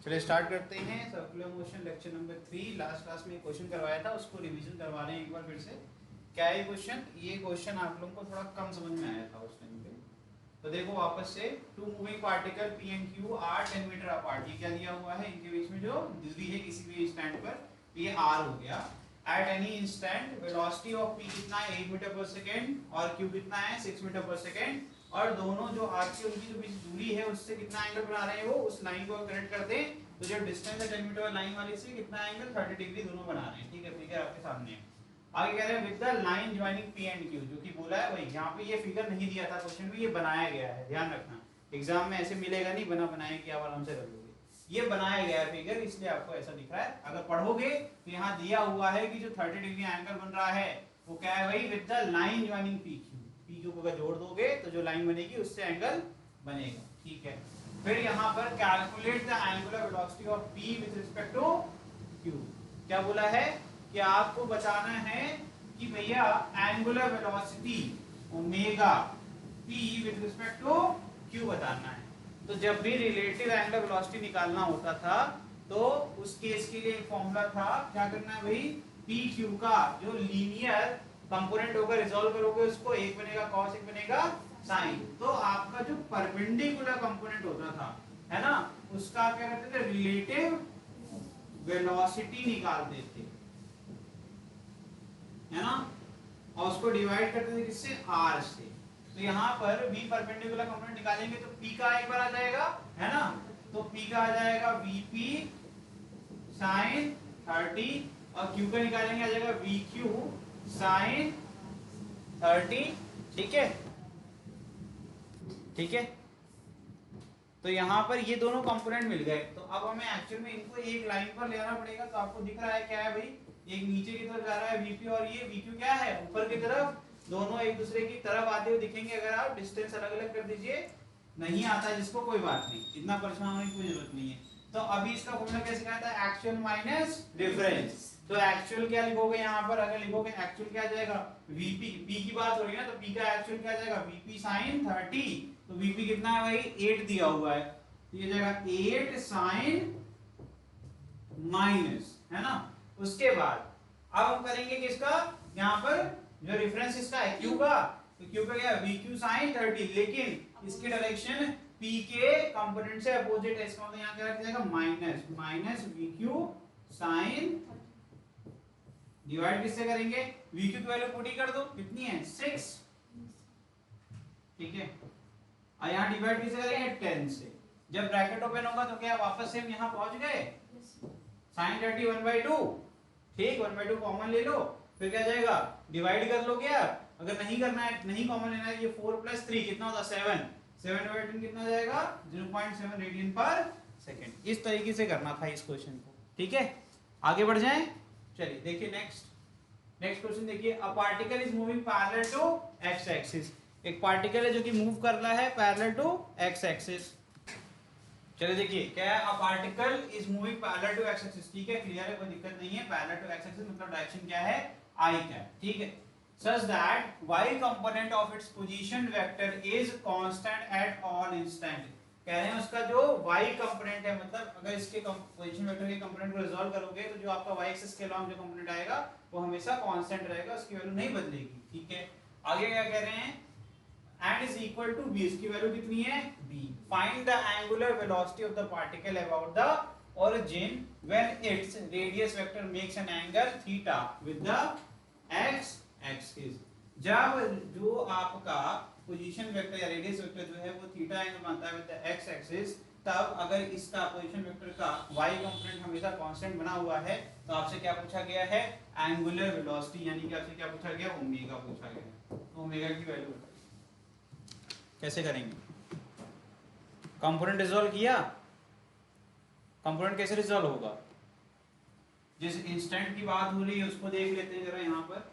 चलिए स्टार्ट करते हैं। Circular motion lecture number 3। Last class में एक क्वेश्चन करवाया था, उसको रिवीजन करवा रहे हैं एक बार फिर से। क्या है क्वेश्चन? ये क्वेश्चन आप लोगों को थोड़ा कम समझ में आया था उस टाइम पे। तो देखो वापस से, two moving particle P and Q are 10 metre apart. ये क्या दिया हुआ है? इनके बीच में जो दूरी है किसी भी स्टैंड पर, ये आर हो गया। At any instant velocity of P कितना है? 8 मीटर पर सेकेंड, और क्यू कितना है? 6 मीटर पर सेकेंड। और दोनों जो आर की उनकी जो बीच दूरी है उससे कितना एंगल बना रहे हैं वो, उस लाइन को कनेक्ट कर दें तो जो डिस्टेंस है 10 मीटर वाली लाइन वाली से कितना एंगल 30 डिग्री दोनों बना रहे हैं। ठीक है, फिगर आपके सामने है। आगे कह रहे हैं with the line joining P and Q, जो कि बोला है वही। यहाँ पे ये फिगर नहीं दिया था क्वेश्चन में, ये बनाया गया है, ध्यान रखना। एग्जाम में ऐसे मिलेगा नहीं, बना बनाए कि आप आराम से कर लोगे। ये बनाया गया है फिगर, इसलिए आपको ऐसा दिख रहा है। अगर पढ़ोगे तो यहाँ दिया हुआ है कि जो 30 डिग्री एंगल बन रहा है वो क्या है भाई? With the line joining P Q. P Q को अगर जोड़ दोगे तो जो लाइन बनेगी उससे एंगल बनेगा। ठीक है, फिर यहाँ पर calculate the angular velocity of p with respect to q। क्या बोला है कि आपको बताना है कि भैया angular velocity omega p with respect to q बताना है। तो जब भी रिलेटिव एंगुलर वेलोसिटी निकालना होता था तो उस केस के लिए एक फॉर्मूला था। क्या करना है भाई? p q का जो लीनियर कंपोनेंट होगा, रिजॉल्व करोगे उसको, एक बनेगा cos, एक बनेगा साइन। तो आपका जो परपेंडिकुलर कंपोनेंट होता था, है ना, उसका क्या करते थे? रिलेटिव वेलोसिटी निकालते थे, है ना, और उसको डिवाइड करते थे किससे? r से। तो यहाँ पर v परपेंडिकुलर कंपोनेंट निकालेंगे तो p का एक बार आ जाएगा, है ना। तो p का आ जाएगा vp sin 30, और q का निकालेंगे आ जाएगा vq sin 30। ठीक है, ठीक है। तो यहाँ पर ये दोनों कंपोनेंट मिल गए। तो अब हमें एक्चुअल में इनको एक लाइन पर ले आना पड़ेगा। तो आपको दिख रहा है क्या है भाई? एक नीचे की तरफ जा रहा है वीपी, और ये वीक्यू क्या है? ऊपर की तरफ। दोनों एक दूसरे की तरफ आते हुए दिखेंगे अगर आप डिस्टेंस अलग अलग कर दीजिए। नहीं आता जिसको, कोई बात नहीं, इतना परेशान होने की कोई जरूरत नहीं है। तो अभी इसका फॉर्मूला कैसे कहता है? Actual minus difference. तो एक्चुअल क्या लिखोगे यहाँ पर? अगर लिखोगे एक्चुअल क्या आ जाएगा? वीपी, पी की बात हो रही है ना, तो पी का एक्चुअल क्या आ जाएगा? VP sine 30। तो वीपी कितना है भाई? 8 दिया हुआ है, तो ये जाएगा 8 साइन माइनस, है ना। उसके बाद अब हम करेंगे किसका? यहाँ पर जो रेफरेंस इसका है क्यू का, तो क्यू का क्या? वीक्यू साइन 30, लेकिन इसकी डायरेक्शन पी के कंपोनेंट से अपोजिट है। इसका मतलब यहाँ क्या रख जाएगा? Minus minus VQ sine, divide किससे करेंगे? वीक्यू की वैल्यू पुट ही कर दो, कितनी है? 6। ठीक है, और यहाँ डिवाइड किससे करेंगे? 10 से। जब ब्रैकेट ओपन होगा तो क्या वापस से हम यहाँ पहुंच गए? साइन 30 1/2। ठीक, 1/2 कॉमन ले लो, फिर क्या जाएगा? डिवाइड कर लो। क्या अगर नहीं करना है, नहीं कॉमन लेना है, ये 4 + 3 कितना होता? 7। 7/10 कितना जाएगा? 0.7 रेडियन पर सेकेंड। इस तरीके से करना था इस क्वेश्चन को। ठीक है, आगे बढ़ जाएं। चलिए देखिए नेक्स्ट क्वेश्चन देखिए। A particle is moving parallel to x axis. एक पार्टिकल है जो कि मूव कर रहा है पैरेलल टू एक्स एक्सिस। चलिए देखिए क्या है? A particle is moving parallel to x axis. ठीक है, क्लियर है, कोई दिक्कत नहीं है। पैरेलल टू एक्स एक्सिस मतलब डायरेक्शन क्या है? I cap. ठीक है, such that y component of its position vector is constant at all instant। कह रहे हैं उसका जो y कंपोनेंट है, मतलब अगर इसके पोजीशन वेक्टर के कंपोनेंट को रिजॉल्व करोगे तो जो आपका y एक्सिस के अलॉन्ग जो कंपोनेंट आएगा वो हमेशा कांस्टेंट रहेगा, उसकी वैल्यू नहीं बदलेगी। ठीक है, आगे क्या कह रहे हैं? and is equal to b, इसकी वैल्यू कितनी है? b। find the angular velocity of the particle about the origin when its radius vector makes an angle theta with the x axis। जब जो आपका पोजीशन वेक्टर या radius vector जो है वो थीटा एंगल बनता है विद द x एक्सिस, तब अगर इसका पोजीशन वेक्टर का y कंपोनेंट हमेशा कांस्टेंट बना हुआ है तो आपसे क्या पूछा गया है? एंगुलर वेलोसिटी, यानी कि आपसे क्या पूछा गया? ओमेगा पूछा गया। तो ओमेगा की वैल्यू कैसे करेंगे? कंपोनेंट रिजॉल्व किया, कंपोनेंट कैसे रिजॉल्व होगा? जिस इंस्टेंट की बात हो रही है उसको देख लेते हैं जरा यहाँ पर।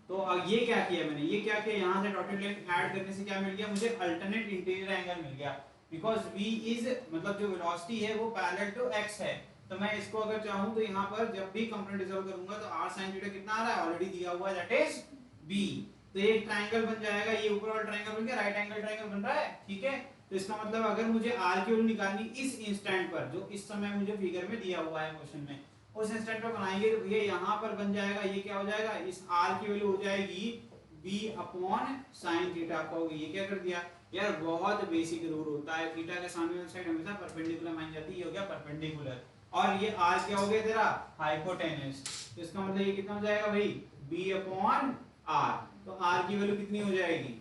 तो ये क्या किया मैंने? ये क्या किया? यहाँ से डॉटेड लाइन ऐड करने से क्या मिल गया मुझे? अल्टरनेट इंटीरियर एंगल मिल गया। बिकॉज v इज, मतलब जो वेलोसिटी है वो पैरेलल टू x है। तो मैं इसको अगर चाहूँ तो यहाँ पर जब भी कंपोनेंट रिजॉल्व करूंगा तो r sin थीटा कितना आ रहा है? ऑलरेडी दिया हुआ है, दैट इज b। तो एक ट्रायंगल बन जाएगा, ये ऊपर वाला ट्रायंगल बन गया, राइट एंगल ट्रायंगल बन रहा है। ठीक है, तो इसका मतलब अगर मुझे आर की वैल्यू निकालनी इस इंस्टेंट पर, जो इस समय मुझे फिगर में दिया हुआ है क्वेश्चन में, उस इंस्टेंट पर बनाएंगे तो ये यहाँ पर बन जाएगा, ये क्या हो जाएगा, इस आर की वैल्यू हो जाएगी b अपॉन साइन थीटा को। ये क्या कर दिया यार, बहुत बेसिक रूल होता है, थीटा के सामने वाली साइड हमेशा परपेंडिकुलर मानी जाती है, ये हो गया परपेंडिकुलर, और ये r क्या हो गया तेरा, हाइपोटेनस। तो इसका मतलब ये कितना हो जाएगा भाई, b अपॉन r। तो r की वैल्यू कितनी हो जाएगी,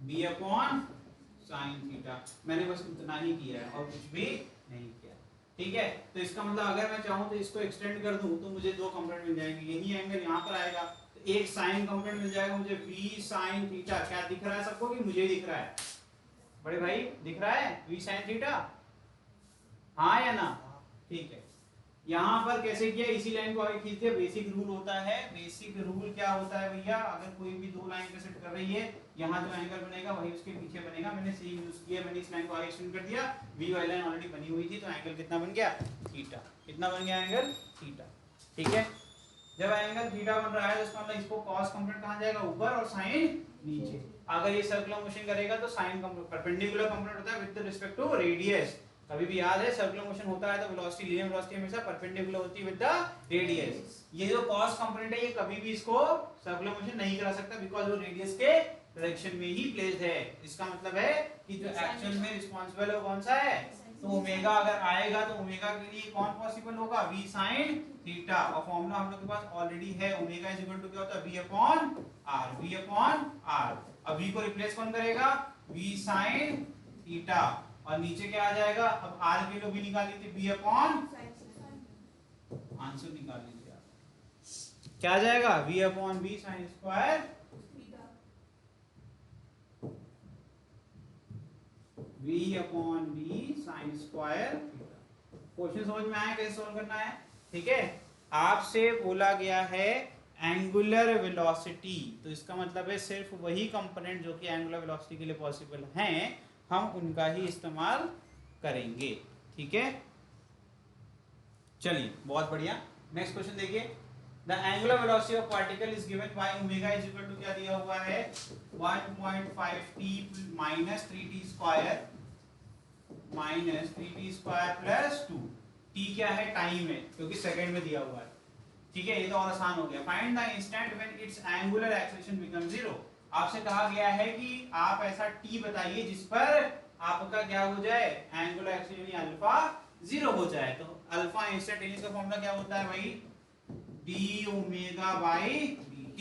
b अपॉन साइन थीटा। मैंने बस उतना ही किया है और कुछ भी नहीं किया, ठीक है। तो इसका मतलब अगर मैं चाहूं तो इसको एक्सटेंड कर दूं तो मुझे दो कंपोनेंट मिल जाएंगे, यही एंगल यहाँ पर आएगा, तो एक साइन कंपोनेंट मिल जाएगा मुझे b साइन थीटा। क्या दिख रहा है सबको कि मुझे दिख रहा है, बड़े भाई दिख रहा है v साइन थीटा, हाँ या ना, ठीक है। यहाँ पर कैसे किया, इसी लाइन को आगे खींच दिया। बेसिक रूल होता है, बेसिक रूल क्या होता है भैया, अगर कोई भी दो लाइन पे सेट कर रही है, यहाँ जो एंगल बनेगा वही उसके पीछे बनेगा। मैंने सेम यूज किया, मैंने इस लाइन को आगे एक्सटेंड कर दिया, v वाली लाइन ऑलरेडी बनी हुई थी, तो एंगल कितना बन गया, थीटा। कितना बन गया एंगल, थीटा, ठीक है। जब एंगल थीटा बन रहा है तो इसका मतलब इसको cos कंपोनेंट कहां जाएगा, ऊपर, और साइन नीचे। अगर ये सर्कुलर मोशन करेगा तो साइन परपेंडिकुलर कंपोनेंट होता है विद रिस्पेक्ट टू रेडियस। कभी भी याद है, सर्कुलर मोशन होता है तो वेलोसिटी, लीनियर वेलोसिटी हमेशा परपेंडिकुलर होती है विद द रेडियस। ये जो cos कंपोनेंट है ये कभी भी इसको सर्कुलर मोशन नहीं करा सकता, बिकॉज़ वो रेडियस के डायरेक्शन में ही प्लेस्ड है। इसका मतलब है कि जो एक्चुअल में रिस्पांसिबल है वो कौन सा है, तो ओमेगा अगर आएगा तो ओमेगा के लिए कौन पॉसिबल होगा, v sin थीटा। और फॉर्मूला हम लोग के पास ऑलरेडी है, ओमेगा इज इक्वल टू क्या होता है, v upon r, v upon r। अब v को रिप्लेस कौन करेगा, v sin थीटा, और नीचे क्या आ जाएगा, अब r के लिए भी निकाल लीजिए, v अपॉन, आंसर निकाल लीजिए आप, क्या आ जाएगा, v upon v sin square v upon v sin square theta. Question समझ में आया कैसे सॉल्व करना है, ठीक है। आपसे बोला गया है एंगुलर वेलोसिटी, तो इसका मतलब है सिर्फ वही कंपोनेंट जो कि एंगुलर वेलोसिटी के लिए पॉसिबल हैं, हम उनका ही इस्तेमाल करेंगे, ठीक है। चलिए बहुत बढ़िया, नेक्स्ट क्वेश्चन देखिए। The angular velocity of particle is given by omega is equal to, क्या दिया हुआ है, 1.5t minus 3t square minus 3t square plus 2। t क्या है, टाइम है, क्योंकि सेकंड में दिया हुआ है, ठीक है। ये तो और आसान हो गया। Find the instant when it's angular acceleration become 0। आपसे कहा गया है कि आप ऐसा t बताइए जिस पर आपका क्या हो जाए, एंगुलर एक्सेलरेशन यानी अल्फा 0 हो जाए। तो अल्फा इंस्टेंटेनियस का फॉर्मूला क्या होता है भाई, d ओमेगा बाय dt।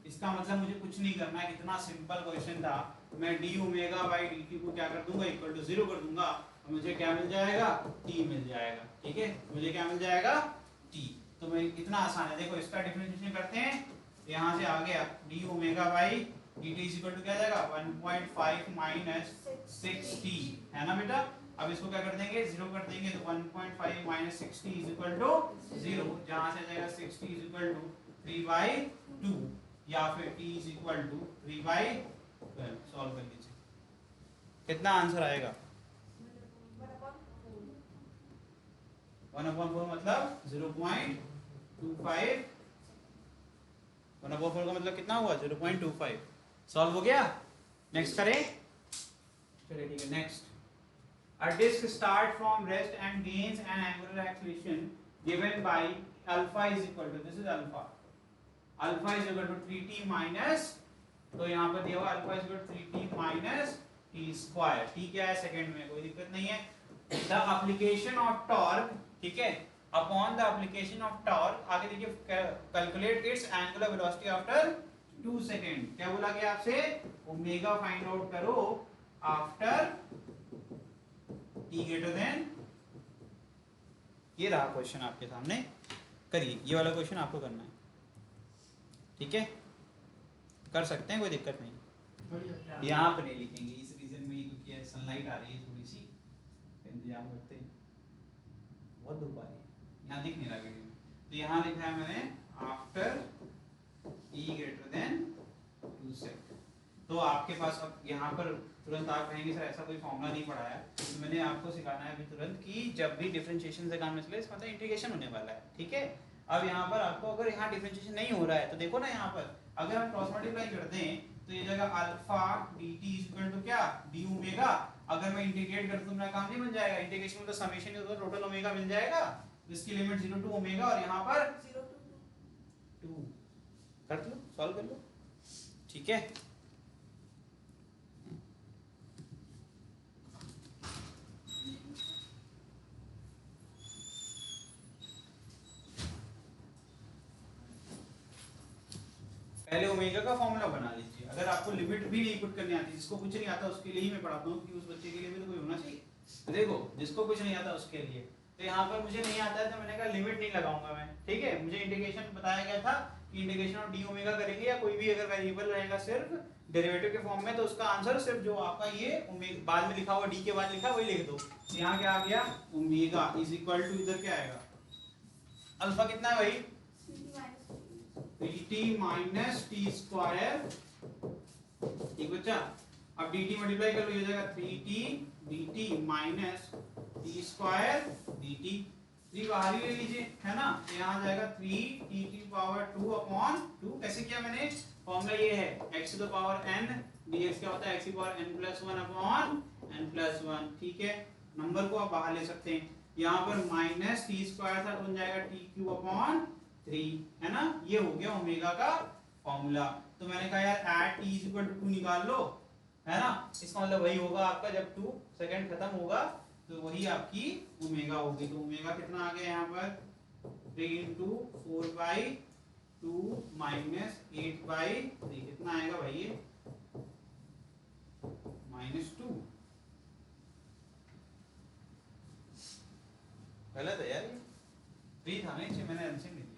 इसका मतलब मुझे कुछ नहीं करना है, कितना सिंपल क्वेश्चन था। मैं d ओमेगा बाय dt को क्या कर दूंगा, इक्वल टू 0 कर दूंगा, और मुझे क्या मिल जाएगा, t मिल जाएगा, ठीक है। मुझे क्या मिल जाएगा, t। तो मैं इतना आसान है, देखो इसका डिफरेंशिएशन करते हैं, यहाँ से आ गया d omega by dt is equal to क्या जाएगा, 1.5 माइनस 6t, है ना बेटा। अब इसको क्या कर देंगे, 0 कर देंगे, तो 1.5 minus 6t is equal to 0, जहाँ से आ जाएगा 6t इज इक्वल टू 3/2, या फिर t is equal to 3/12। Solve कर लीजिए, कितना आंसर आएगा, 1/4 मतलब 0.25, 1/4 का मतलब कितना हुआ, 0.25। सॉल्व हो गया, नेक्स्ट करें, चलिए ठीक है। Next, a disk start from rest and gains an angular acceleration given by alpha is equal to, this is alpha is equal to 3t minus, तो यहाँ पर दिया हुआ alpha is equal to 3t minus t square। t क्या है, second में, कोई दिक्कत नहीं है। the application of torque, ठीक है, upon the application of torque, आगे देखिए, calculate its angular velocity after 2 second. क्या बोला गया आपसे, ओमेगा फाइंड आउट करो आफ्टर t greater than, ये रहा क्वेश्चन आपके सामने, करिए, ये वाला क्वेश्चन आपको करना है, ठीक है, कर सकते हैं, कोई दिक्कत नहीं। यहाँ पर नहीं लिखेंगे इस रीजन में, क्योंकि सनलाइट आ रही है थोड़ी सी, इंतजाम करते हैं, बहुत धूप आ रही है, यहाँ दिख नहीं रहा वीडियो में, तो यहाँ लिखा है मैंने after t greater than 2 second. तो आपके पास अब यहाँ पर तुरंत आप कहेंगे सर ऐसा कोई फॉर्मूला नहीं पढ़ाया, तो मैंने आपको सिखाना है अभी तुरंत कि जब भी डिफरेंशिएशन से काम चले, इसका मतलब इंटीग्रेशन होने वाला है, ठीक है। अब यहाँ पर आपको अगर यहाँ डिफरेंशिएशन नहीं हो रहा है तो देखो ना, यहाँ पर अगर हम क्रॉस मल्टीप्लाई करते हैं तो ये जगह alpha dt is equal to क्या, d ओमेगा, अगर मैं इंटीग्रेट करता हूं तो मेरा काम नहीं बन जाएगा, इंटीग्रेशन में तो समेशन ही होता है, टोटल ओमेगा मिल जाएगा, इसकी लिमिट 0 टू ओमेगा और यहाँ पर 0 to 2 कर लो, सॉल्व कर लो, ठीक है। पहले ओमेगा का फॉर्मूला बना लीजिए, अगर आपको लिमिट भी नहीं पुट करनी आती, जिसको कुछ नहीं आता उसके लिए ही मैं पढ़ाता हूँ, क्योंकि उस बच्चे के लिए भी तो कोई होना चाहिए। तो देखो जिसको कुछ नहीं आता उसके लिए, तो यहाँ पर मुझे नहीं आता है तो मैंने कहा लिमिट नहीं लगाऊंगा मैं, ठीक है। मुझे इंटीग्रेशन बताया गया था कि इंटीग्रेशन ऑफ डी ओमेगा करेंगे या कोई भी अगर वेरिएबल रहेगा सिर्फ डेरिवेटिव के फॉर्म में, तो उसका आंसर सिर्फ जो आपका ये ओमेगा बाद में लिखा हुआ डी के बाद लिखा वही लिख दो। तो यहाँ क्या आ गया, ओमेगा इज इक्वल टू इधर क्या आएगा, अल्फा कितना है भाई, dt माइनस टी स्क्वायर, ठीक बच्चा। अब dt मल्टीप्लाई कर लो, ये हो जाएगा 3t dt minus T square dt, 3 बाहर ही ले लीजिए, है ना, तो यहाँ आ जाएगा 3t की पावर 2 अपॉन 2। कैसे किया मैंने, फॉर्मूला ये है x to the power n dx क्या होता है x की power n plus 1 upon n plus 1, ठीक है। नंबर को आप बाहर ले सकते हैं, यहाँ पर माइनस टी स्क्वायर था तो बन जाएगा टी क्यूब अपॉन 3, है ना, ये हो गया ओमेगा का फॉर्मूला। तो मैंने कहा यार at t is equal to 2 निकाल लो, है ना, इसका मतलब वही होगा आपका जब 2 सेकंड खत्म होगा तो वही आपकी ओमेगा होगी। तो ओमेगा कितना आ गया यहाँ पर 3 इंटू 4 बाई 2 माइनस 8 बाई 3, कितना आएगा भाई ये -2। गलत है यार, ये 3 था नहीं, मैंने आंसर नहीं दिया।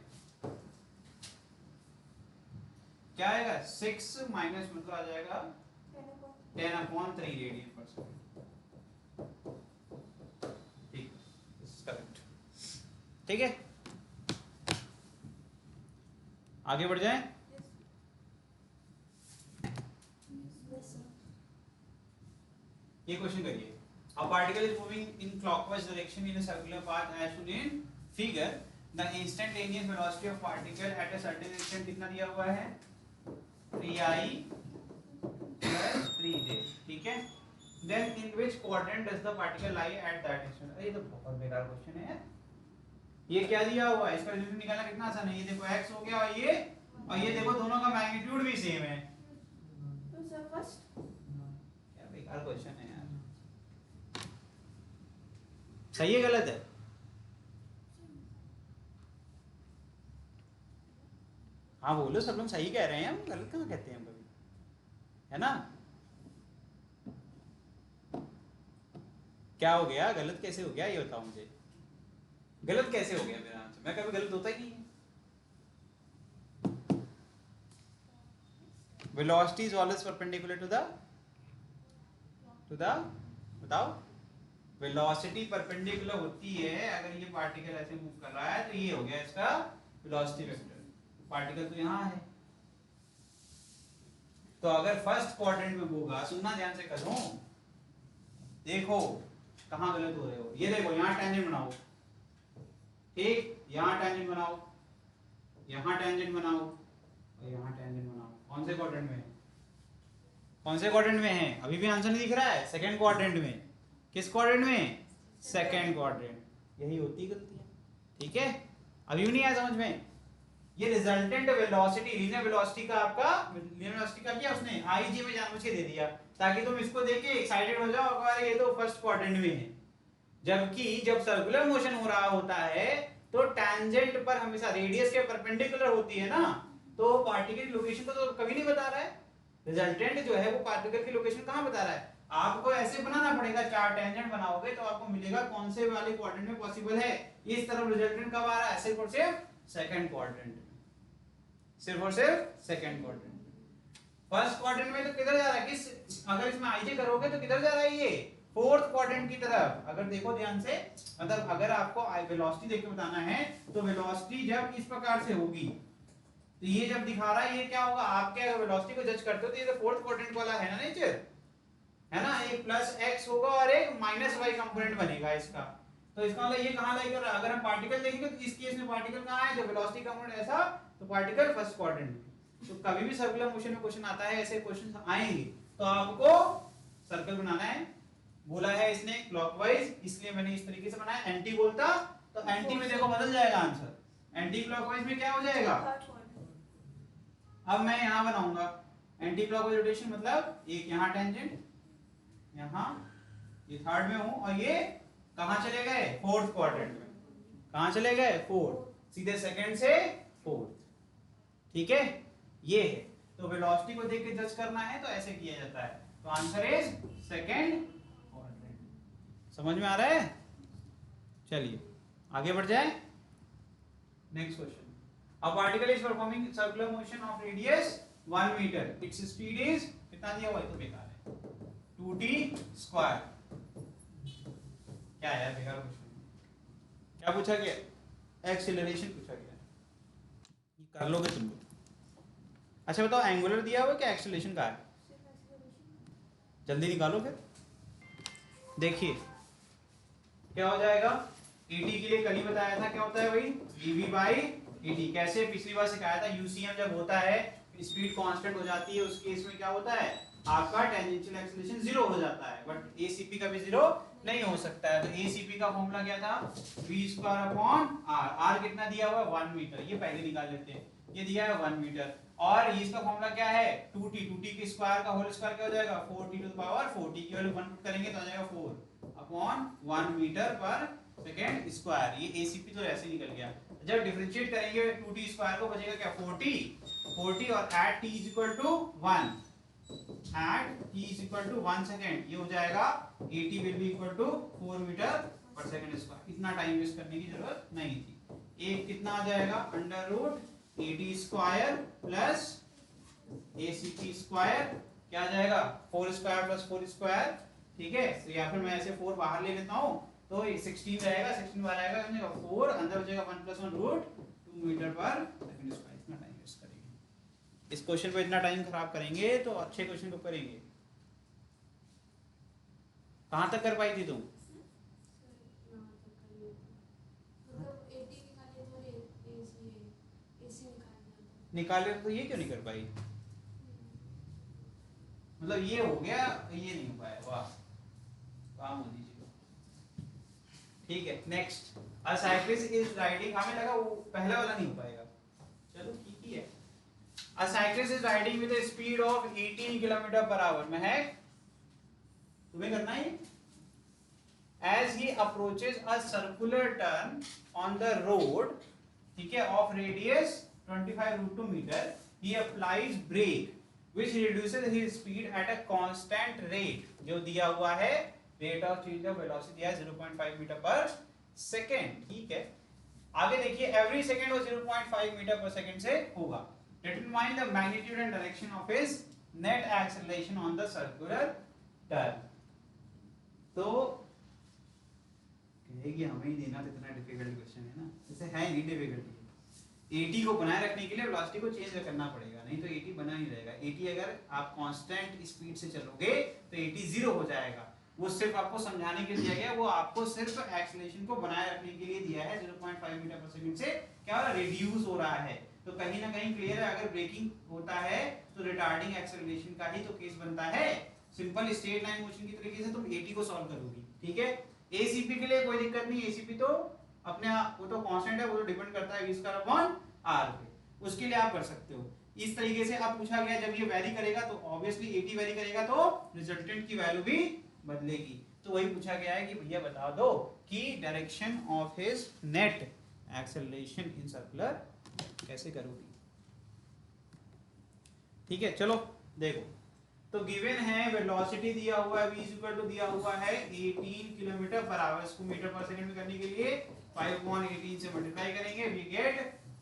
क्या आएगा 6 माइनस मतलब आ जाएगा 10/3 रेडियन पर सेकंड, ठीक, दिस इज करेक्ट, ठीक है। आगे बढ़ जाएं, ये क्वेश्चन करिए। A particle is moving in clockwise direction in a circular path as shown in figure. The instantaneous velocity of particle at a certain instant कितना दिया हुआ है 3i plus 3j, ठीक है। Then in which quadrant does the particle lie at that instant? अरे ये तो बहुत बेकार क्वेश्चन है यार, ये क्या दिया हुआ है, इसका रिजल्ट निकालना कितना आसान है। ये देखो x हो गया और ये देखो दोनों का मैग्नीट्यूड भी सेम है, तो सर फर्स्ट क्या बेकार क्वेश्चन है यार, सही है गलत है, हाँ बोलो, सब लोग सही कह रहे हैं, हम गलत कहाँ कहते हैं कभी, है ना। क्या हो गया, गलत कैसे हो गया ये बताओ मुझे, गलत कैसे हो गया मेरा आंसर, मैं कभी गलत होता ही नहीं है। Velocity is always perpendicular to the बताओ, वेलोसिटी परपेंडिकुलर होती है, अगर ये पार्टिकल ऐसे मूव कर रहा है तो ये हो गया इसका वेलोसिटी वेक्टर, पार्टिकल तो यहाँ है। तो अगर फर्स्ट क्वाड्रेंट में होगा, सुनना ध्यान से करो, देखो कहाँ गलत हो रहे हो, ये देखो यहाँ टेंजेंट बनाओ, ठीक, यहाँ टेंजेंट बनाओ, यहाँ टेंजेंट बनाओ और यहाँ टेंजेंट बनाओ, कौन से क्वाड्रेंट में है, कौन से क्वाड्रेंट में है, अभी भी आंसर नहीं दिख रहा है, सेकंड क्वाड्रेंट में, किस क्वाड्रेंट में, सेकंड क्वाड्रेंट, यही होती गलतियां, ठीक है। अभी भी नहीं आया समझ में, ये रिजल्टेंट वेलोसिटी, लीनियर वेलोसिटी का आपका, लीनियर वेलोसिटी का क्या उसने आईजी में जानबूझ के दे दिया ताकि तुम इसको देख के एक्साइटेड हो जाओ, अरे ये तो फर्स्ट क्वाड्रेंट में है, जबकि जब सर्कुलर मोशन हो रहा होता है तो टैंजेंट पर हमेशा रेडियस के परपेंडिकुलर होती है ना, तो पार्टिकल की लोकेशन को तो कभी नहीं बता रहा है, रिजल्टेंट जो है वो पार्टिकल की लोकेशन कहाँ बता रहा है। आपको ऐसे बनाना पड़ेगा, 4 टेंजेंट बनाओगे तो आपको मिलेगा कौन से वाले क्वाड्रेंट में पॉसिबल है, इस तरफ रिजल्टेंट कब आ रहा है, सिर्फ और सिर्फ सेकंड क्वाड्रेंट में, सिर्फ और सिर्फ सेकंड क्वाड्रेंट में। फर्स्ट क्वाड्रेंट में तो किधर जा रहा है, किस, अगर इसमें आईजे करोगे तो किधर जा रहा है, ये फोर्थ क्वाड्रेंट की तरफ। अगर देखो ध्यान से, मतलब अगर आपको वेलोसिटी देख के बताना है तो वेलोसिटी जब इस प्रकार से होगी तो ये जब दिखा रहा है ये क्या होगा, आपके अगर वेलोसिटी को जज करते हो तो ये तो फोर्थ क्वाड्रेंट वाला है ना नेचर, है ना, एक प्लस x होगा और एक माइनस y कंपोनेंट बनेगा इसका, तो इसका मतलब ये कहां लाई कर रहा है। अगर हम पार्टिकल देखेंगे तो इस केस में पार्टिकल कहां है, जब वेलोसिटी कंपोनेंट ऐसा तो पार्टिकल फर्स्ट क्वाड्रेंट में। तो कभी भी सर्कुलर मोशन में क्वेश्चन आता है, ऐसे क्वेश्चन आएंगे तो आपको सर्कल बनाना है, बोला है इसने क्लॉकवाइज, इसलिए मैंने इस तरीके से बनाया। एंटी बोलता तो एंटी में देखो बदल जाएगा आंसर, एंटी क्लॉकवाइज में क्या हो जाएगा। अब मैं यहां बनाऊंगा एंटी क्लॉकवाइज रोटेशन, मतलब एक यहां टेंजेंट, यहां ये थर्ड में हूं, और ये कहां चले गए, फोर्थ क्वाड्रेंट में। कहां चले गए, फोर्थ, सीधे सेकंड से फोर्थ। ठीक है, ये है। तो वेलोसिटी को देख के जज करना है तो ऐसे किया जाता है। तो आंसर इज सेकंड क्वाड्रेंट। समझ में आ रहा है? चलिए आगे बढ़ जाए। Next question. A particle is performing circular motion of radius 1 meter. Its speed is कितना दिया हुआ है, तो बेकार है, 2t स्क्वायर। क्या है बेकार क्वेश्चन? क्या पूछा गया? एक्सीलरेशन पूछा गया। कर लोगे तुम लोग? अच्छा बताओ, एंगुलर दिया हुआ क्या एक्सीलरेशन का है? जल्दी निकालो फिर। देखिए क्या हो जाएगा। AT के लिए कल ही बताया था क्या होता है भाई, dv बाई AT। कैसे, पिछली बार सिखाया था, यूसीएम जब होता है स्पीड कांस्टेंट हो जाती है, उस केस में क्या होता है, आपका टेंजेंशियल एक्सीलरेशन जीरो हो जाता है। बट एसीपी का भी जीरो नहीं हो सकता है। तो एसीपी का फॉर्मूला क्या था, v² अपॉन r। r कितना दिया हुआ है, 1 मीटर। ये पहले निकाल लेते हैं, ये दिया है 1 मीटर। और इसका फॉर्मूला क्या है, 2t के स्क्वायर का होल स्क्वायर क्या हो जाएगा, 4t to the power 4t की वैल्यू 1 पुट करेंगे तो आ जाएगा 4 upon 1 metre per second square. ये एसीपी तो ऐसे निकल गया। जब डिफरेंशिएट करेंगे 2t स्क्वायर को बचेगा क्या, 4t और at t is equal to 1, at t is equal to 1 second, ये हो जाएगा AT will be equal to 4 metre per second square. इतना टाइम वेस्ट करने की जरूरत नहीं थी। एक कितना आ जाएगा, अंडर रूट AT स्क्वायर प्लस ACP स्क्वायर, क्या आ जाएगा, 4 स्क्वायर प्लस 4 स्क्वायर। ठीक है, तो या फिर मैं ऐसे 4 बाहर ले लेता हूं तो ये 16 रहेगा, 16 बाहर आएगा 4, अंदर बचेगा 1 plus 1 root 2 metre per second square. इतना टाइम वेस्ट करेंगे इस क्वेश्चन पे, इतना टाइम खराब करेंगे तो अच्छे क्वेश्चन को करेंगे। कहां तक कर पाई थी तुम? निकाले तो ये क्यों नहीं कर पाई, मतलब ये हो गया, ये नहीं हो पाया, वाह काम हो दीजिए। ठीक है, next. A cyclist is riding, हमें लगा वो पहला वाला नहीं हो पाएगा, चलो ठीक ही है। A cyclist is riding with a speed of 18 kilometre per hour. Mahak तुम्हें करना है। As he approaches a circular turn on the road, ठीक है, of radius 25√2 metre, he applies brake which reduces his speed at a constant rate। जो दिया हुआ है rate of change of velocity दिया है 0.5 मीटर पर सेकेंड। ठीक है, आगे देखिए, every second वो 0.5 मीटर पर सेकेंड से होगा। Determine the magnitude and direction of his net acceleration on the circular turn। तो कहेगी हमें ही देना, तो इतना डिफिकल्ट क्वेश्चन है ना, जैसे है नहीं डिफिकल्टी। AT को बनाए रखने के लिए वेलोसिटी को चेंज करना पड़ेगा, नहीं तो AT बना नहीं रहेगा। AT अगर आप कांस्टेंट स्पीड से चलोगे तो AT जीरो हो जाएगा। वो सिर्फ आपको समझाने के लिए दिया गया, वो आपको सिर्फ एक्सीलरेशन को बनाए रखने के लिए दिया है। 0.5 मीटर पर सेकंड से क्या हो रहा है, रिड्यूस हो रहा है। तो कहीं ना कहीं क्लियर है, अगर ब्रेकिंग होता है तो रिटार्डिंग एक्सीलरेशन का ही तो केस बनता है। सिंपल स्ट्रेट लाइन मोशन की तरीके से तुम AT को सॉल्व करोगी। ठीक है, ACP के लिए कोई दिक्कत नहीं, ACP तो अपने वो तो कांस्टेंट है, वो तो डिपेंड करता है v² अपॉन r पे, उसके लिए आप कर सकते हो इस तरीके से। अब पूछा गया जब ये वैरी करेगा तो ऑब्वियसली AT वैरी करेगा तो रिजल्टेंट की वैल्यू भी बदलेगी। तो वही पूछा गया है कि भैया बता दो कि direction of his net acceleration in circular कैसे करोगी। ठीक है, चलो देखो, तो गिवन है वेलोसिटी दिया हुआ है, v इक्वल टू दिया हुआ है 18 किलोमीटर पर आवर। इसको मीटर पर सेकंड में करने के लिए 5/18 से मल्टीप्लाई करेंगे, we get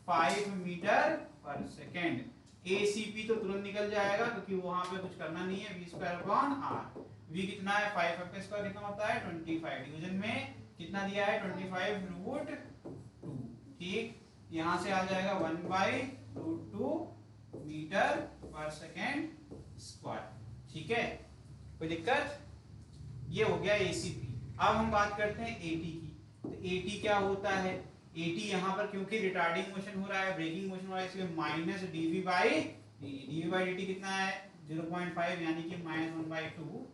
5 metre per second. ACP तो तुरंत निकल जाएगा क्योंकि वहां पे कुछ करना नहीं है, v² अपॉन r। v कितना है, 5 का स्क्वायर कितना होता है 25, डिवीजन में कितना दिया है 25√2। ठीक, यहां से आ जाएगा 1/√2 मीटर पर सेकंड स्क्वायर। ठीक है, कोई दिक्कत? ये हो गया ACP। अब हम बात करते हैं AT की। तो AT क्या होता है, AT यहाँ पर क्योंकि रिटार्डिंग मोशन हो रहा है, ब्रेकिंग मोशन हो रहा है, इसलिए minus dv by dt। dv by dt कितना है 0.5, यानी कि -1/2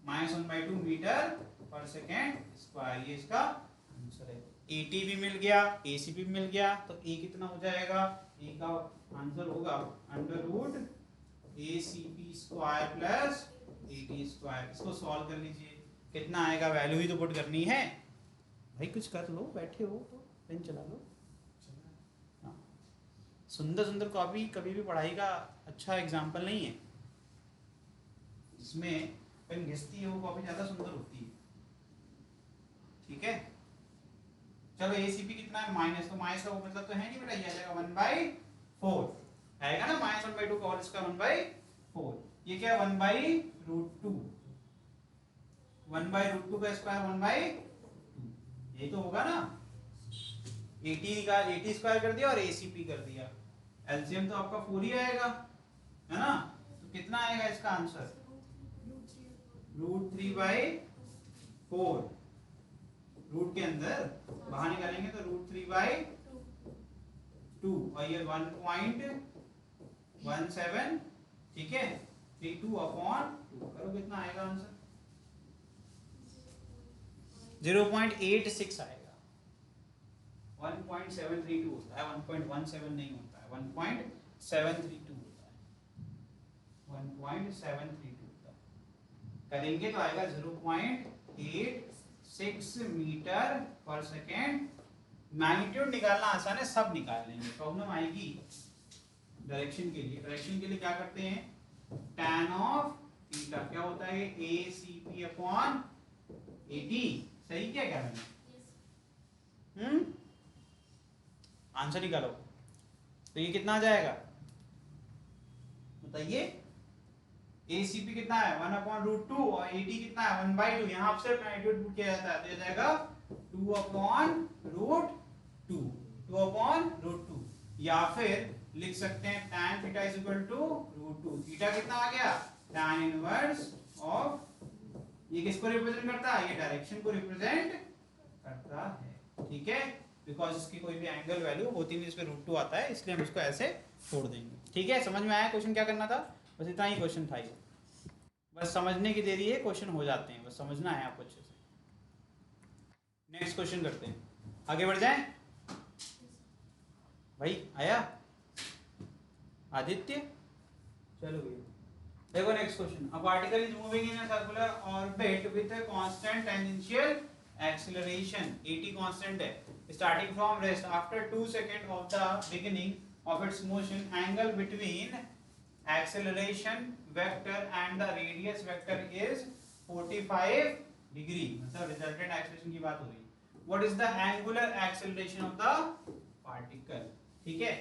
-1/2 मीटर पर सेकेंड स्क्वायर, ये इसका आंसर है। AT भी मिल गया, AC भी मिल गया, तो A कितना हो जाएगा? A का आंसर होगा √ACP square plus AT square. इसको सॉल्व कर लीजिए, कितना आएगा? वैल्यू ही तो पुट करनी है भाई, कुछ कर लो, बैठे हो तो पेन चला लो। हाँ। सुंदर सुंदर कॉपी कभी भी पढ़ाई का अच्छा एग्जाम्पल नहीं है, जिसमें पेन घिसती है वो कॉपी ज्यादा सुंदर होती है। ठीक है, चलो ACP कितना है? माइनस, तो माइनस का वो मतलब तो है नहीं बेटा, ये आ जाएगा 1/4 आएगा ना, -1/2 का होल स्क्वायर 1/4। ये क्या है? 1/√2, 1/√2 का स्क्वायर 1/2, यही तो होगा ना। AT स्क्वायर कर दिया और ACP कर दिया, एलसीएम तो आपका 4 ही आएगा, है ना। तो कितना आएगा इसका आंसर? √3/4, रूट के अंदर बाहर निकालेंगे तो √3/2, और ये 1.17, ठीक है, 32/2 करो, कितना आएगा आंसर? 0.86 आएगा। 1.732 होता है, 1.17 नहीं होता है, 1.732 होता है, 1.732 होता है। करेंगे तो आएगा 0.86 मीटर पर सेकेंड। मैग्नीट्यूड निकालना आसान है, सब निकाल लेंगे। प्रॉब्लम आएगी डायरेक्शन के लिए। डायरेक्शन के लिए क्या करते हैं? tan ऑफ थीटा क्या होता है? ACP/AT। सही क्या क्या मैंने? आंसर निकालो। तो ये कितना आ जाएगा बताइए? ACP कितना है? 1/√2, और AT कितना है? 1/2। यहाँ आप सिर्फ मैग्नीट्यूड पुट किया जाता है, तो ये जाएगा 2/√2, 2/√2। या फिर लिख सकते हैं tan theta is equal to √2। Theta कितना आ गया? tan इनवर्स ऑफ, ये किसको रिप्रेजेंट करता है? ये डायरेक्शन को रिप्रेजेंट करता है, ठीक है। बिकॉज इसकी कोई भी एंगल वैल्यू होती नहीं, इसमें √2 आता है, इसलिए हम इसको ऐसे छोड़ देंगे। ठीक है, समझ में आया क्वेश्चन क्या करना था? बस इतना ही क्वेश्चन था ये, बस समझने की देरी है, क्वेश्चन हो जाते हैं, बस समझना है आपको अच्छे से। नेक्स्ट क्वेश्चन करते हैं, आगे बढ़ जाएं भाई। आया आदित्य? चलो भैया देखो next question. A particle is moving in a circular orbit with a constant tangential acceleration, AT constant है, starting from rest after 2 seconds of the beginning of its motion. Angle between acceleration vector and the radius vector is 45 degree, मतलब resultant acceleration की बात हो रही है। What is the angular acceleration of the particle? ठीक है,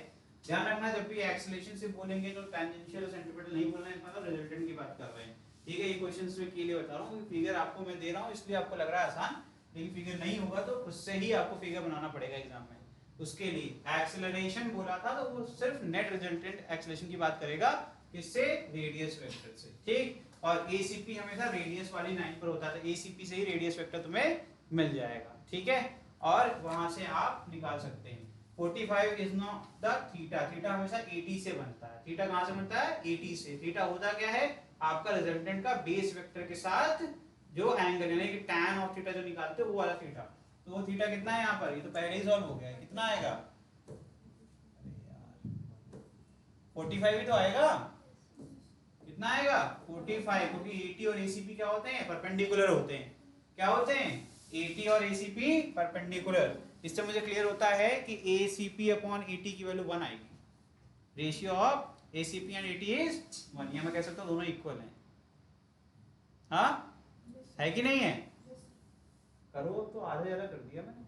ध्यान रखना जब भी एक्सेलरेशन से बोलेंगे तो टेंजेंशियल और सेंट्रीपिटल नहीं बोलना है, मतलब रिजल्टेंट की बात कर रहे हैं। ठीक है, ये क्वेश्चंस में के लिए बता रहा हूँ, फिगर आपको मैं दे रहा हूँ इसलिए आपको लग रहा है आसान, लेकिन फिगर नहीं होगा तो खुद से ही आपको फिगर बनाना पड़ेगा एग्जाम में। उसके लिए एक्सेलरेशन बोला था तो वो सिर्फ नेट रिजल्टेंट एक्सेलरेशन की बात करेगा, किससे? रेडियस वेक्टर से, ठीक। और ACP हमेशा रेडियस वाली लाइन पर होता है, तो ACP से ही रेडियस वेक्टर तुम्हें मिल जाएगा, ठीक है। और वहां से आप निकाल सकते हैं 45 is not the theta, theta हमेशा AT से बनता है। थीटा कहां से बनता है? AT से। थीटा होता क्या है? आपका रिजल्टेंट का बेस वेक्टर के साथ जो एंगल, यानी कि tan ऑफ थीटा जो निकालते हो वो वाला थीटा। तो वो थीटा कितना है यहाँ पर? ये तो पहले ही सॉल्व हो गया है, कितना आएगा? अरे यार 45 ही तो आएगा। कितना आएगा? 45, क्योंकि AT और ACP क्या होते हैं? परपेंडिकुलर होते हैं। क्या होते हैं? AT और ACP परपेंडिकुलर। इससे मुझे क्लियर होता है कि ACP/AT की वैल्यू 1 आएगी। Ratio of ACP and AT is 1। ये मैं कह सकता हूँ दोनों इक्वल हैं। हाँ है कि नहीं है? करो तो आधा ज्यादा कर दिया मैंने,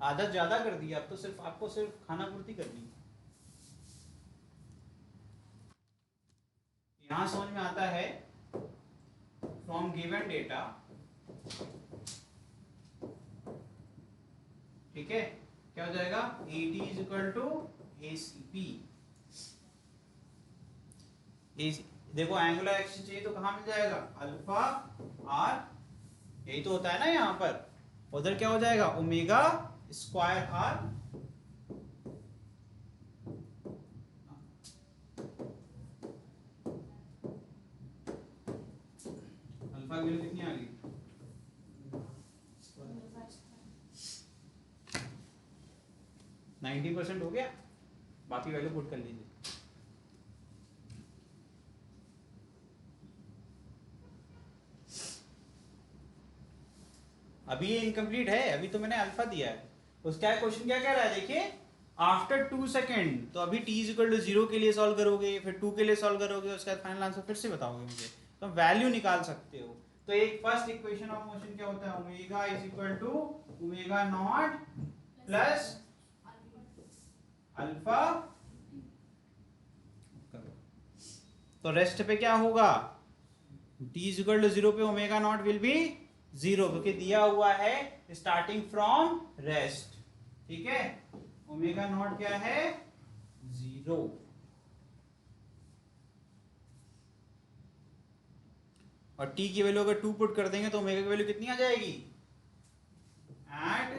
आधा ज्यादा कर दिया। अब तो सिर्फ आपको सिर्फ खाना पूर्ति करनी है। यहां समझ में आता है फ्रॉम गिवन डेटा, ठीक है, क्या हो जाएगा? AT is equal to ACP। देखो एंगुलर एक्सिस चाहिए तो कहां मिल जाएगा? अल्फा R, यही तो होता है ना यहाँ पर। उधर क्या हो जाएगा? Omega square R। अल्फा की वैल्यू कितनी आ गई? 90% हो गया, बाकी वैल्यू पुट कर लीजिए। अभी ये इनकम्प्लीट है, अभी तो मैंने अल्फा दिया है। उसका क्वेश्चन क्या कह रहा है देखिए, आफ्टर 2 सेकेंड। तो अभी t इक्वल टू 0 के लिए सॉल्व करोगे, फिर 2 के लिए सॉल्व करोगे, उसका फाइनल आंसर फिर से बताओगे मुझे, तो वैल्यू निकाल सकते हो। तो एक फर्स्ट इक्वेशन ऑफ मोशन क्या होता है, omega is equal to omega naught plus alpha. तो रेस्ट पे क्या होगा, t इज इक्वल टू 0 पे ओमेगा नॉट विल बी 0, क्योंकि दिया हुआ है स्टार्टिंग फ्रॉम रेस्ट। ठीक है, ओमेगा नॉट क्या है, 0। और t की वैल्यू अगर 2 पुट कर देंगे तो ओमेगा की वैल्यू कितनी आ जाएगी, at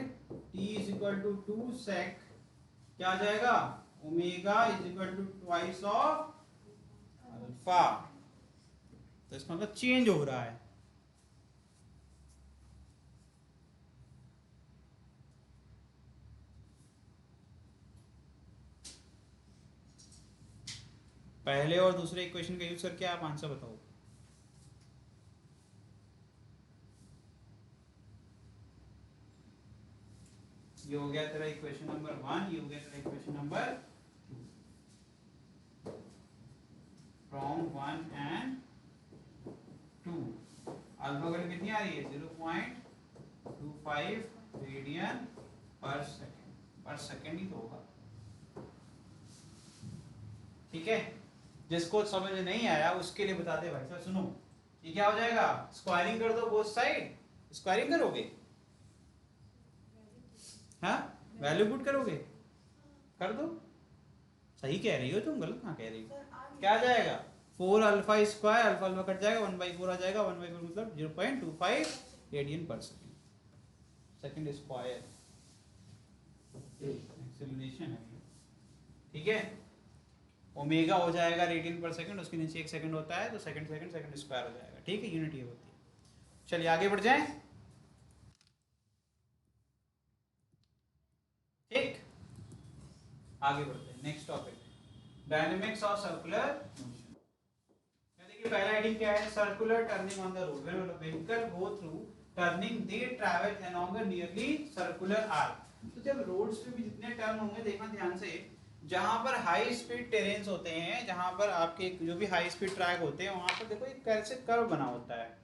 t is equal to 2 sec क्या आ जाएगा, omega is equal to twice of alpha. तो इसका मतलब चेंज हो रहा है। पहले और दूसरे इक्वेशन का यूज करके आप आंसर बताओ। ये हो गया तेरा इक्वेशन नंबर 1, ये हो गया तेरा equation number 2 from 1 and 2। Alpha value कितनी आ रही है, 0.25 रेडियन पर सेकेंड ही तो होगा। ठीक है, जिसको समझ नहीं आया उसके लिए बता दे भाई साहब, सुनो ये क्या हो जाएगा, स्क्वायरिंग कर दो बोथ साइड। स्क्वायरिंग करोगे, हाँ वैल्यू पुट करोगे, कर दो। सही कह रही हो तुम, गलत कहाँ कह रही हो। क्या आ जाएगा, 4 alpha square, alpha alpha cut जाएगा, 1/4 आ जाएगा, 1/4 मतलब 0.25 रेडियन पर सेकेंड स्क्वायर एक्सेलरेशन है। ठीक है, ओमेगा हो जाएगा रेडियन पर सेकंड, उसके नीचे 1 सेकंड होता है तो सेकंड स्क्वायर हो जाएगा। ठीक है, यूनिट ये होती है। चलिए आगे बढ़ जाएं। ठीक, आगे बढ़ते हैं, next topic dynamics of circular motion. देखिए पहला हेडिंग क्या है, circular turning on the road, when vehicle go through turning they travel along a nearly circular arc. तो जब रोड्स पे भी जितने टर्न होंगे, देखना ध्यान से, जहां पर हाई स्पीड टेरेन्स होते हैं, जहां पर आपके जो भी हाई स्पीड ट्रैक होते हैं, वहां पर देखो एक कैसे कर्व बना होता है।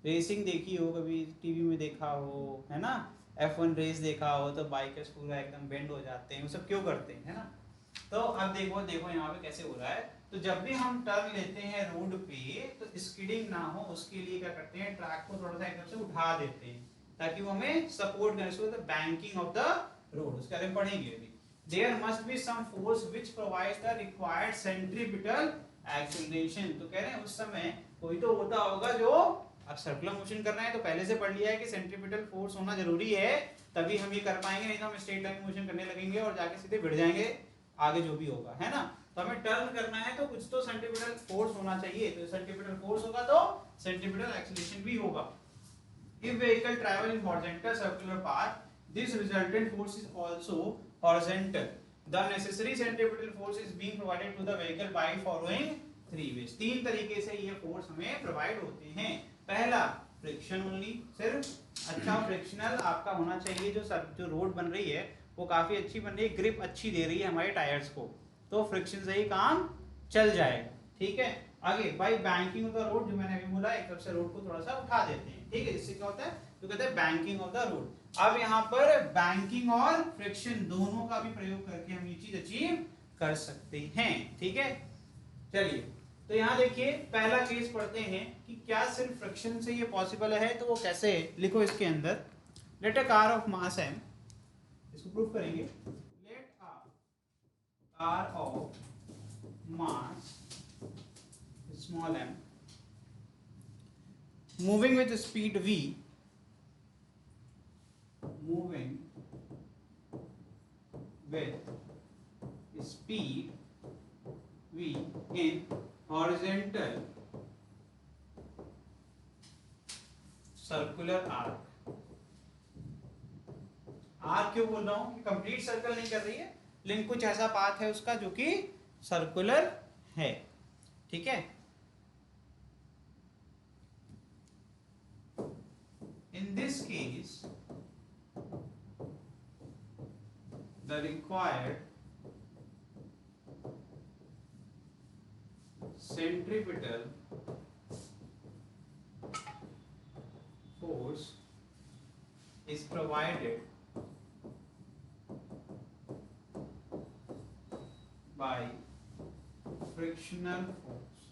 रेसिंग देखी हो कभी, टीवी में देखा हो, है ना, F1 रेस देखा हो, तो बाइकर्स पूरा एकदम बेंड हो जाते हैं, वो सब क्यों करते हैं, है ना। तो अब देखो देखो यहाँ पे कैसे हो रहा है। तो जब भी हम टर्न लेते हैं रोड पे, तो स्किडिंग ना हो उसके लिए क्या करते हैं, ट्रैक को थोड़ा सा एकदम से उठा देते हैं ताकि वो हमें सपोर्ट करे। इसको बैंकिंग ऑफ द रोड, उसके बारे में पढ़ेंगे अभी। There must be some force which provides the required centripetal acceleration। तो कह रहे हैं उस समय कोई तो होता होगा जो, अब सर्कुलर मोशन कर रहे हैं तो पहले से पढ़ लिया है कि सेंट्रीपिटल फोर्स होना जरूरी है, तभी हम ये कर पाएंगे, नहीं तो हम स्ट्रेट लाइन मोशन करने लगेंगे और जाके सीधे भिड़ जाएंगे आगे जो भी होगा, है ना। तो हमें टर्न करना है तो कुछ तो सेंट्रीपिटल फोर्स होना चाहिए, तो सेंट्रीपिटल फोर्स होगा तो सेंट्रीपिटल एक्सीलरेशन भी होगा। If vehicle travel in horizontal circular path, this resultant force is also horizontal. The necessary centripetal force is being provided to the vehicle by following three ways। 3 तरीके से ये force हमें provide होते हैं। पहला friction only, सिर्फ अच्छा frictional आपका होना चाहिए। जो रोड बन रही है वो काफी अच्छी बन रही है, ग्रिप अच्छी दे रही है हमारे टायर्स को, तो फ्रिक्शन से ही काम चल जाएगा। ठीक है, आगे by banking of the road, जो मैंने अभी बोला, एक तरफ से रोड को थोड़ा सा उठा देते हैं। ठीक है, इससे क्या होता है, तो कहते हैं बैंकिंग ऑफ द रोड। अब यहाँ पर बैंकिंग और फ्रिक्शन दोनों का भी प्रयोग करके हम ये चीज अचीव कर सकते हैं। ठीक है, चलिए तो यहाँ देखिए पहला केस पढ़ते हैं कि क्या सिर्फ फ्रिक्शन से ये पॉसिबल है, तो वो कैसे, लिखो इसके अंदर, let a car of mass m, इसको प्रूफ करेंगे, let a car of mass small m moving with speed v, moving with speed v in horizontal circular arc. Arc क्यों बोल रहा हूं कि कंप्लीट सर्कल नहीं कर रही है, लेकिन कुछ ऐसा पाथ है उसका जो कि सर्कुलर है, ठीक है। In this case the required centripetal force is provided by frictional force।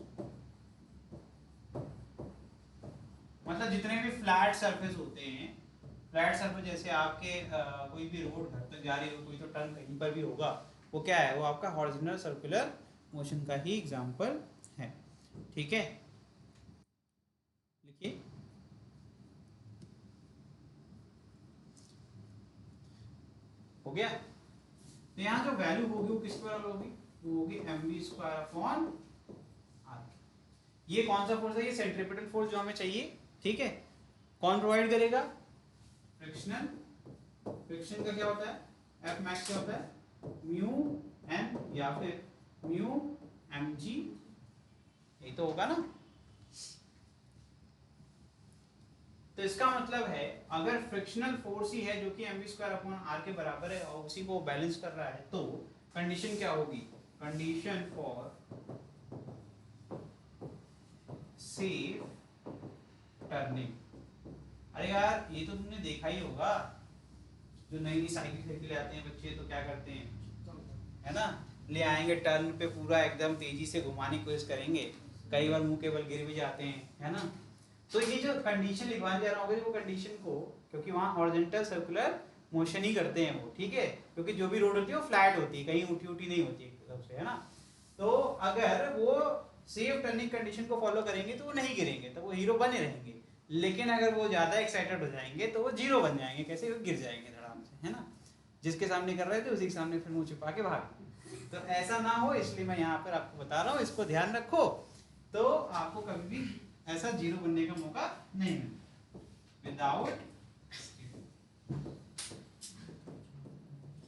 मतलब जितने भी फ्लैट सरफेस होते हैं, फ्लैट सरफेस जैसे आपके कोई भी रोड घर तक जा रही हो, कोई तो टर्न कहीं पर भी होगा, वो क्या है, वो आपका हॉरिजॉन्टल सर्कुलर मोशन का ही एग्जांपल है, ठीक है। लिखिए हो गया। तो यहाँ जो वैल्यू होगी वो किसके बराबर होगी, वो होगी mv² अपॉन r। ये कौन सा फोर्स है, ये सेंट्रीपिटल फोर्स जो हमें चाहिए, ठीक है। कौन प्रोवाइड करेगा, फ्रिक्शनल। फ्रिक्शन का क्या होता है, F मैक्स क्या होता है, म्यू m या फिर म्यू mg, यही तो होगा ना। तो इसका मतलब है अगर फ्रिक्शनल फोर्स ही है जो कि mv² अपॉन r के बराबर है और उसी को बैलेंस कर रहा है, तो कंडीशन क्या होगी, कंडीशन फॉर सेफ टर्निंग। अरे यार ये तो तुमने देखा ही होगा, जो नई नई साइकिल खरीद के ले आते हैं बच्चे, तो क्या करते हैं, है ना, ले आएंगे टर्न पे पूरा एकदम तेजी से घुमाने की कोशिश करेंगे, कई बार मुंह के बल गिर भी जाते हैं, है ना। तो ये जो कंडीशन लिखवाने जा रहा होगा, वो कंडीशन को, क्योंकि वहाँ हॉरिजॉन्टल सर्कुलर मोशन ही करते हैं वो, ठीक है, क्योंकि जो भी रोड होती है वो फ्लैट होती है, कहीं उठी उठी नहीं होती एकदम से, है ना। तो अगर वो सेफ टर्निंग कंडीशन को फॉलो करेंगे तो वो नहीं गिरेंगे, तो वो हीरो बने रहेंगे। लेकिन अगर वो ज्यादा एक्साइटेड हो जाएंगे तो वो जीरो बन जाएंगे, कैसे, वो गिर जाएंगे धड़ाम से, है ना। जिसके सामने कर रहे थे उसी के सामने फिर मुंह छिपा के भाग। तो ऐसा ना हो, इसलिए मैं यहाँ पर आपको बता रहा हूँ, इसको ध्यान रखो, तो आपको कभी भी ऐसा जीरो बनने का मौका नहीं मिलता विदाउट।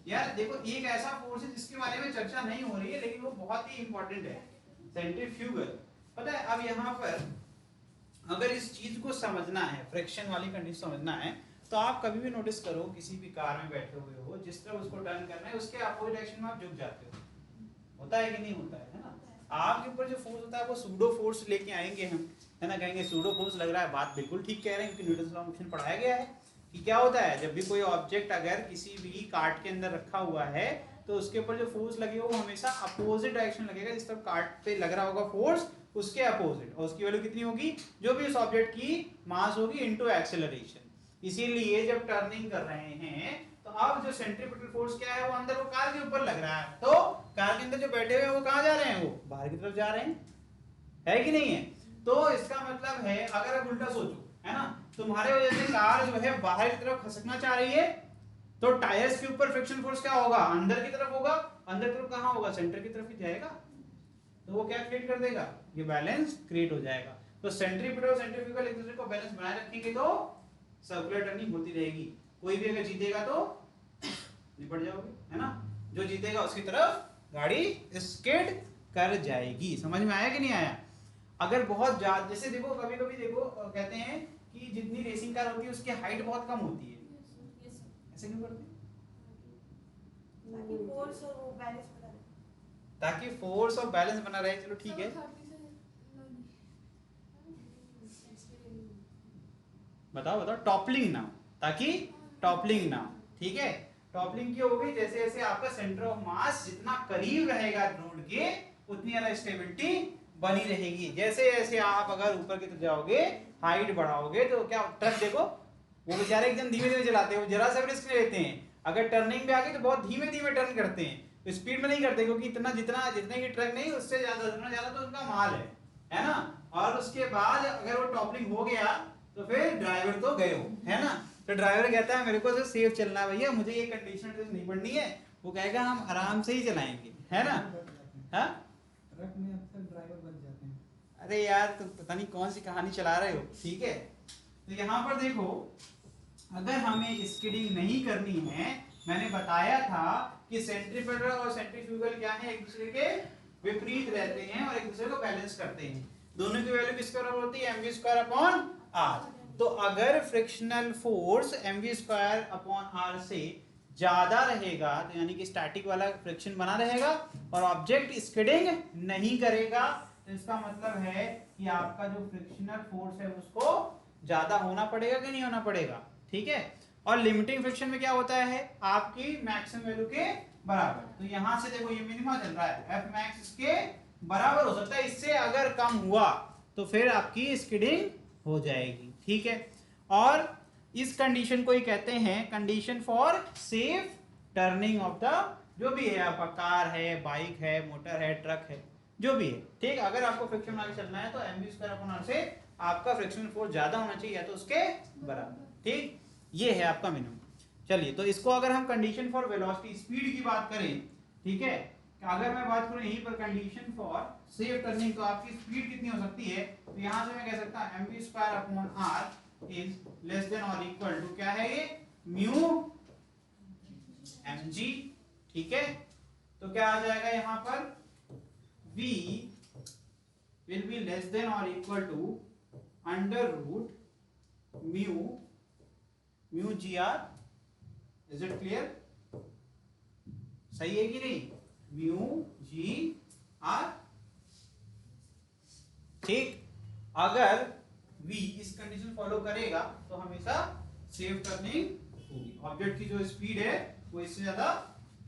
यार देखो, एक ऐसा फोर्स है जिसके बारे में चर्चा नहीं हो रही है लेकिन वो बहुत ही इंपॉर्टेंट है, सेंट्रीफ्यूगल। पता है, अब यहाँ पर अगर इस चीज को समझना है, फ्रिक्शन वाली कंडीशन समझना है, तो आप कभी भी नोटिस करो, किसी भी कार में बैठे हुए हो, जिस तरह उसको टर्न करना है उसके अपोजिट डायरेक्शन में आप झुक जाते हो, होता है कि नहीं होता है ना। आपके ऊपर जो फोर्स होता है वो सूडो फोर्स लेके आएंगे हम, है ना, कहेंगे सूडो फोर्स लग रहा है, बात बिल्कुल ठीक कह रहे हैं, क्योंकि न्यूटन लॉ ऑफ मोशन पढ़ाया गया है कि क्या होता है, जब भी कोई ऑब्जेक्ट अगर किसी भी कार्ट के अंदर रखा हुआ है तो उसके ऊपर जो फोर्स लगेगा वो हमेशा अपोजिट डायरेक्शन लगेगा, जिस तरफ कार्ट पे लग रहा होगा फोर्स उसके अपोजिट, और उसकी वैल्यू कितनी होगी, जो भी उस ऑब्जेक्ट की मास होगी इनटू एक्सेलरेशन। इसीलिए जब टर्निंग कर रहे हैं तो अब जो सेंट्रीपिटल फोर्स क्या है, वो अंदर वो कार के ऊपर लग रहा है, तो कार के अंदर जो बैठे हुए हैं वो कहाँ जा रहे हैं, वो बाहर की तरफ जा रहे हैं, है कि नहीं है। तो इसका मतलब है, अगर आप उल्टा सोचो, है ना, तुम्हारे वजह से कार जो है बाहर की तरफ खसकना चाह रही है, तो टायर्स के ऊपर फ्रिक्शन फोर्स क्या होगा, अंदर की तरफ होगा, अंदर की तरफ कहाँ होगा, सेंटर की तरफ ही जाएगा, तो वो क्या क्रिएट कर देगा, ये बैलेंस क्रिएट हो जाएगा। तो सेंट्रीपिटल और सेंट्रीफ्यूगल एक दूसरे को बैलेंस बनाए रखेंगे तो सर्कुलर टर्निंग होती रहेगी। कोई भी अगर जीतेगा तो निपट जाओगे, है ना, जो जीतेगा उसकी तरफ गाड़ी स्किड कर जाएगी। समझ में आया कि नहीं आया। अगर बहुत ज्यादा, जैसे देखो कभी कभी देखो कहते हैं कि जितनी रेसिंग कार होती है उसकी हाइट बहुत कम होती है, ऐसे क्यों करते हैं, ताकि फोर्स और वो बैलेंस बना रहे, ताकि फोर्स और बैलेंस बना रहे। चलो ठीक है, बताओ बताओ, टॉपलिंग ना हो, ताकि टॉपलिंग ना हो, ठीक है। टॉपलिंग क्यों होगी, जैसे जैसे आपका सेंटर ऑफ मास जितना करीब रहेगा रोड के, उतनी ज्यादा स्टेबिलिटी बनी रहेगी। जैसे जैसे आप अगर ऊपर की तरफ जाओगे, हाइट बढ़ाओगे, तो क्या ट्रक देखो, वो बेचारे एकदम धीमे धीमे चलाते हैं, वो जरा सा रिस्क लेते हैं, अगर टर्निंग पे आ गए तो बहुत धीमे धीमे टर्न करते हैं, तो स्पीड में नहीं करते, क्योंकि इतना जितना जितने की ट्रक नहीं, उससे ज्यादा तो उनका माल है ना। और उसके बाद अगर वो टॉपलिंग हो गया तो फिर ड्राइवर तो गए हो, है ना। तो ड्राइवर कहता है मेरे को तो सेफ चलना है भैया, मुझे ये कंडीशन नहीं पड़नी है, वो कहेगा हम आराम से ही चलाएंगे, है ना। हाँ, ट्रक में अक्सर ड्राइवर बच जाते हैं। अरे यार तुम पता नहीं कौन सी कहानी चला रहे हो, ठीक है। तो यहाँ पर देखो, अगर हमें स्किडिंग नहीं करनी है, मैंने बताया था कि सेंट्रीफ्यूगल और सेंट्रीफ्यूगल क्या है, एक दूसरे के विपरीत रहते हैं और एक दूसरे को बैलेंस करते हैं। दोनों की वैल्यू किसके बराबर होती है, mv स्क्वायर अपॉन r। तो अगर frictional force mv square upon r से ज्यादा रहेगा तो यानी कि स्टैटिक वाला फ्रिक्शन बना रहेगा और ऑब्जेक्ट स्किडिंग नहीं करेगा, तो इसका मतलब है कि आपका जो फ्रिक्शनल फोर्स है उसको ज्यादा होना पड़ेगा कि नहीं होना पड़ेगा, ठीक है। और लिमिटिंग फ्रिक्शन में क्या होता है, आपकी मैक्सिमम वैल्यू के बराबर। तो यहां से देखो ये मिनिमा चल रहा है, एफ मैक्स इसके बराबर हो सकता है, इससे अगर कम हुआ तो फिर आपकी स्किडिंग हो जाएगी, ठीक है। और इस कंडीशन को ही कहते हैं condition for safe turning of the, जो भी है आपका कार है, बाइक है, मोटर है, ट्रक है, जो भी है, ठीक। अगर आपको फ्रिक्शन आगे चलना है तो mv स्क्वायर अपॉन r से आपका फ्रिक्शन फोर्स ज्यादा होना चाहिए या तो उसके बराबर, ठीक। ये है आपका मिनिमम। चलिए, तो इसको अगर हम कंडीशन फॉर वेलोसिटी स्पीड की बात करें, ठीक है, अगर मैं बात करूं यहीं पर कंडीशन फॉर सेफ टर्निंग, तो आपकी स्पीड कितनी हो सकती है, तो यहां से मैं कह सकता हूं mv square upon r is less than और इक्वल टू, क्या है ये, म्यू mg, ठीक है। तो क्या आ जाएगा यहां पर, v will be less than or equal to under root mu gr, is it clear, सही है कि नहीं, mu gr, ठीक। अगर v इस कंडीशन फॉलो करेगा तो हमेशा सेफ टर्निंग होगी, ऑब्जेक्ट की जो स्पीड है वो इससे ज्यादा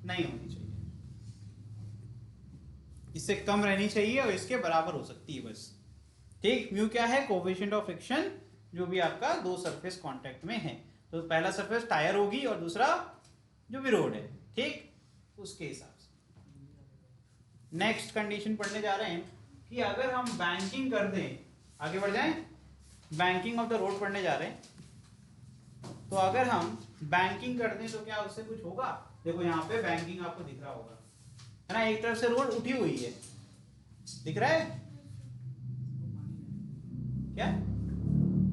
नहीं होनी चाहिए, इससे कम रहनी चाहिए और इसके बराबर हो सकती है बस, ठीक। म्यू क्या है, कोएफिशिएंट ऑफ फ्रिक्शन, जो भी आपका दो सरफेस कांटेक्ट में है, तो पहला सरफेस टायर होगी और दूसरा जो भी रोड है, ठीक, उसके हिसाब से। नेक्स्ट कंडीशन पढ़ने जा रहे हैं कि अगर हम बैंकिंग कर दें, आगे बढ़ जाएं, बैंकिंग ऑफ द रोड पढ़ने जा रहे हैं, तो अगर हम बैंकिंग कर दें तो क्या उससे कुछ होगा। देखो यहाँ पे बैंकिंग आपको दिख रहा होगा, है ना, एक तरफ से रोड उठी हुई है, दिख रहा है क्या,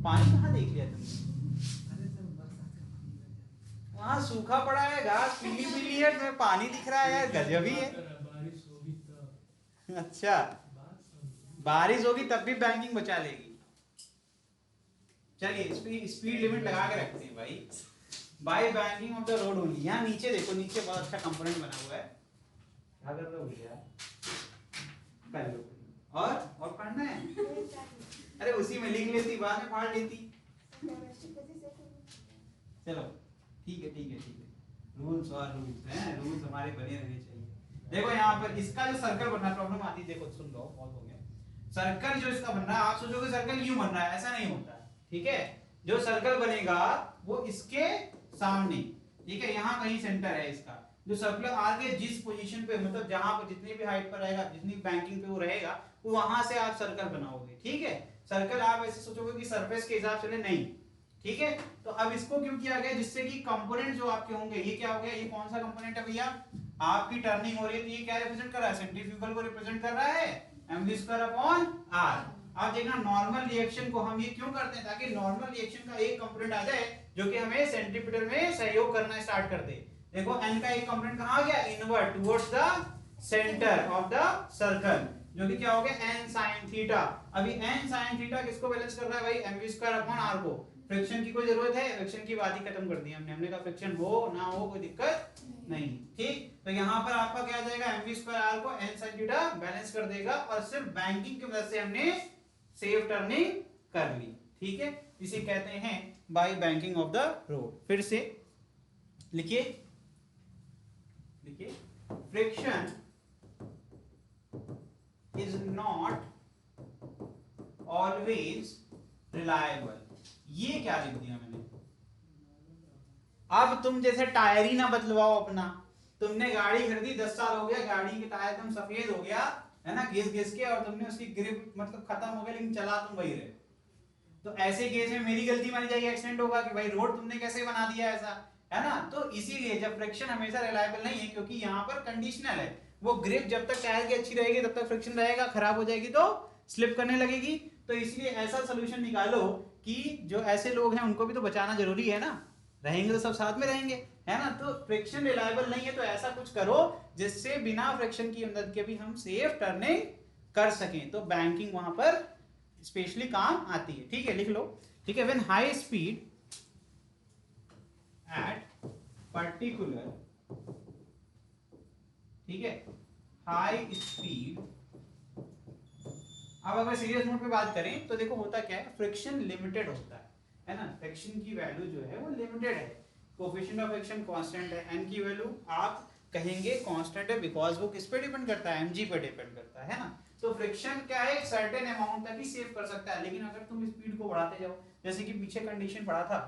पानी कहाँ देख लिया तुमने, वहां सूखा पड़ा है, घास पीली पीली है, तुम्हें पानी दिख रहा है यार, गजब ही है। अच्छा, बारिश होगी तब भी बैंकिंग बचा लेगी। चलिए स्पीड लिमिट लगा के रखते हैं भाई, by banking of the road only. यहाँ नीचे देखो, नीचे बहुत अच्छा कंपोनेंट बना हुआ है, क्या कर रहे हो भैया, कर लो और पढ़ना है, अरे उसी में लिख लेती, बाद में फाड़ लेती। चलो ठीक है ठीक है ठीक है, रूल्स और रूल्स हैं, रूल्स हमारे बने रहने चाहिए। देखो यहाँ पर इसका जो सर्कल बनना, प्रॉब्लम आती है, देखो सुन लो, बहुत हो गया। सर्कल जो इसका बन रहा है, आप सोचोगे सर्कल यूं बन रहा है, ऐसा नहीं होता है, ठीक है। जो सर्कल बनेगा वो इसके सामने, ठीक है, यहाँ कहीं सेंटर है इसका, जो सर्कुलर आर्क है जिस पोजीशन पे, मतलब जहां पर जितनी भी हाइट पर रहेगा, जितनी बैंकिंग पे वो रहेगा, वो वहां से आप सर्कल बनाओगे, ठीक है। सर्कल आप ऐसे सोचोगे कि सरफेस के हिसाब से नहीं, ठीक है। तो अब इसको क्यों किया गया, जिससे कि कंपोनेंट जो आपके होंगे, ये क्या हो गया, ये कौन सा कंपोनेंट है भैया, आपकी टर्निंग हो रही है, तो ये क्या रिप्रेजेंट कर रहा है, सेंट्रीफ्यूगल को रिप्रेजेंट कर रहा है, mv स्क्वायर अपॉन r। आप देखना नॉर्मल रिएक्शन को हम ये क्यों करते हैं, ताकि नॉर्मल रिएक्शन का एक कंपोनेंट आ जाए जो कि हमें सेंट्रीपिटल में सहयोग करना स्टार्ट कर दे। देखो n का एक कंपोनेंट कहां गया, inward towards the centre of the circle, जो कि क्या हो गया n sin थीटा। अभी n sin थीटा किसको बैलेंस कर रहा है भाई, mv स्क्वायर अपॉन r को। फ्रिक्शन की कोई जरूरत है, फ्रिक्शन की बात ही खत्म कर दी हमने कहा फ्रिक्शन हो ना हो कोई दिक्कत नहीं, ठीक। तो यहाँ पर आपका क्या आ जाएगा, mv स्क्वायर r को n sin थीटा बैलेंस कर देगा, और सिर्फ बैंकिंग की वजह से हमने सेफ टर्निंग कर ली, ठीक है। इसे कहते हैं by banking of the road. फिर से लिखिए, लिखिए, friction is not always reliable. ये क्या लिख दिया मैंने, अब तुम जैसे टायर ही ना बदलवाओ अपना, तुमने गाड़ी खरीदी 10 साल हो गया, गाड़ी के टायर तुम सफेद हो गया है ना, घिस घिस के, और तुमने उसकी ग्रिप मतलब खत्म हो गया, लेकिन चला तुम वही रहे, तो ऐसे केस में मेरी गलती मानी जाएगी, एक्सीडेंट होगा कि भाई रोड तुमने कैसे बना दिया ऐसा, है ना। तो इसीलिए जब फ्रिक्शन हमेशा रिलायबल नहीं है, क्योंकि यहाँ पर कंडीशनल है, वो ग्रिप जब तक टायर की अच्छी रहेगी तब तक फ्रिक्शन रहेगा, खराब हो जाएगी तो स्लिप करने लगेगी। तो इसलिए ऐसा सोल्यूशन निकालो कि जो ऐसे लोग हैं उनको भी तो बचाना जरूरी है ना, रहेंगे तो सब साथ में रहेंगे, है ना। तो फ्रिक्शन रिलायबल नहीं है, तो ऐसा कुछ करो जिससे बिना फ्रिक्शन की मदद के भी हम सेफ टर्निंग कर सकें। तो बैंकिंग वहां पर स्पेशली काम आती है, ठीक है, लिख लो, ठीक है। When high speed at particular, ठीक है, हाई स्पीड। अब अगर सीरियस मोड पे बात करें तो देखो होता क्या है, फ्रिक्शन लिमिटेड होता है ना। फ्रिक्शन की वैल्यू जो है वो लिमिटेड है, कोएफिशिएंट ऑफ फ्रिक्शन कांस्टेंट है, एन की वैल्यू आप कहेंगे कांस्टेंट है बिकॉज वो किस पे डिपेंड करता है, एमजी पे डिपेंड करता है ना। तो फ्रिक्शन क्या है, एक सर्टेन अमाउंट तक ही सेव कर सकता है, लेकिन अगर तुम स्पीड को बढ़ाते जाओ, जैसे कि पीछे कंडीशन पढ़ा था,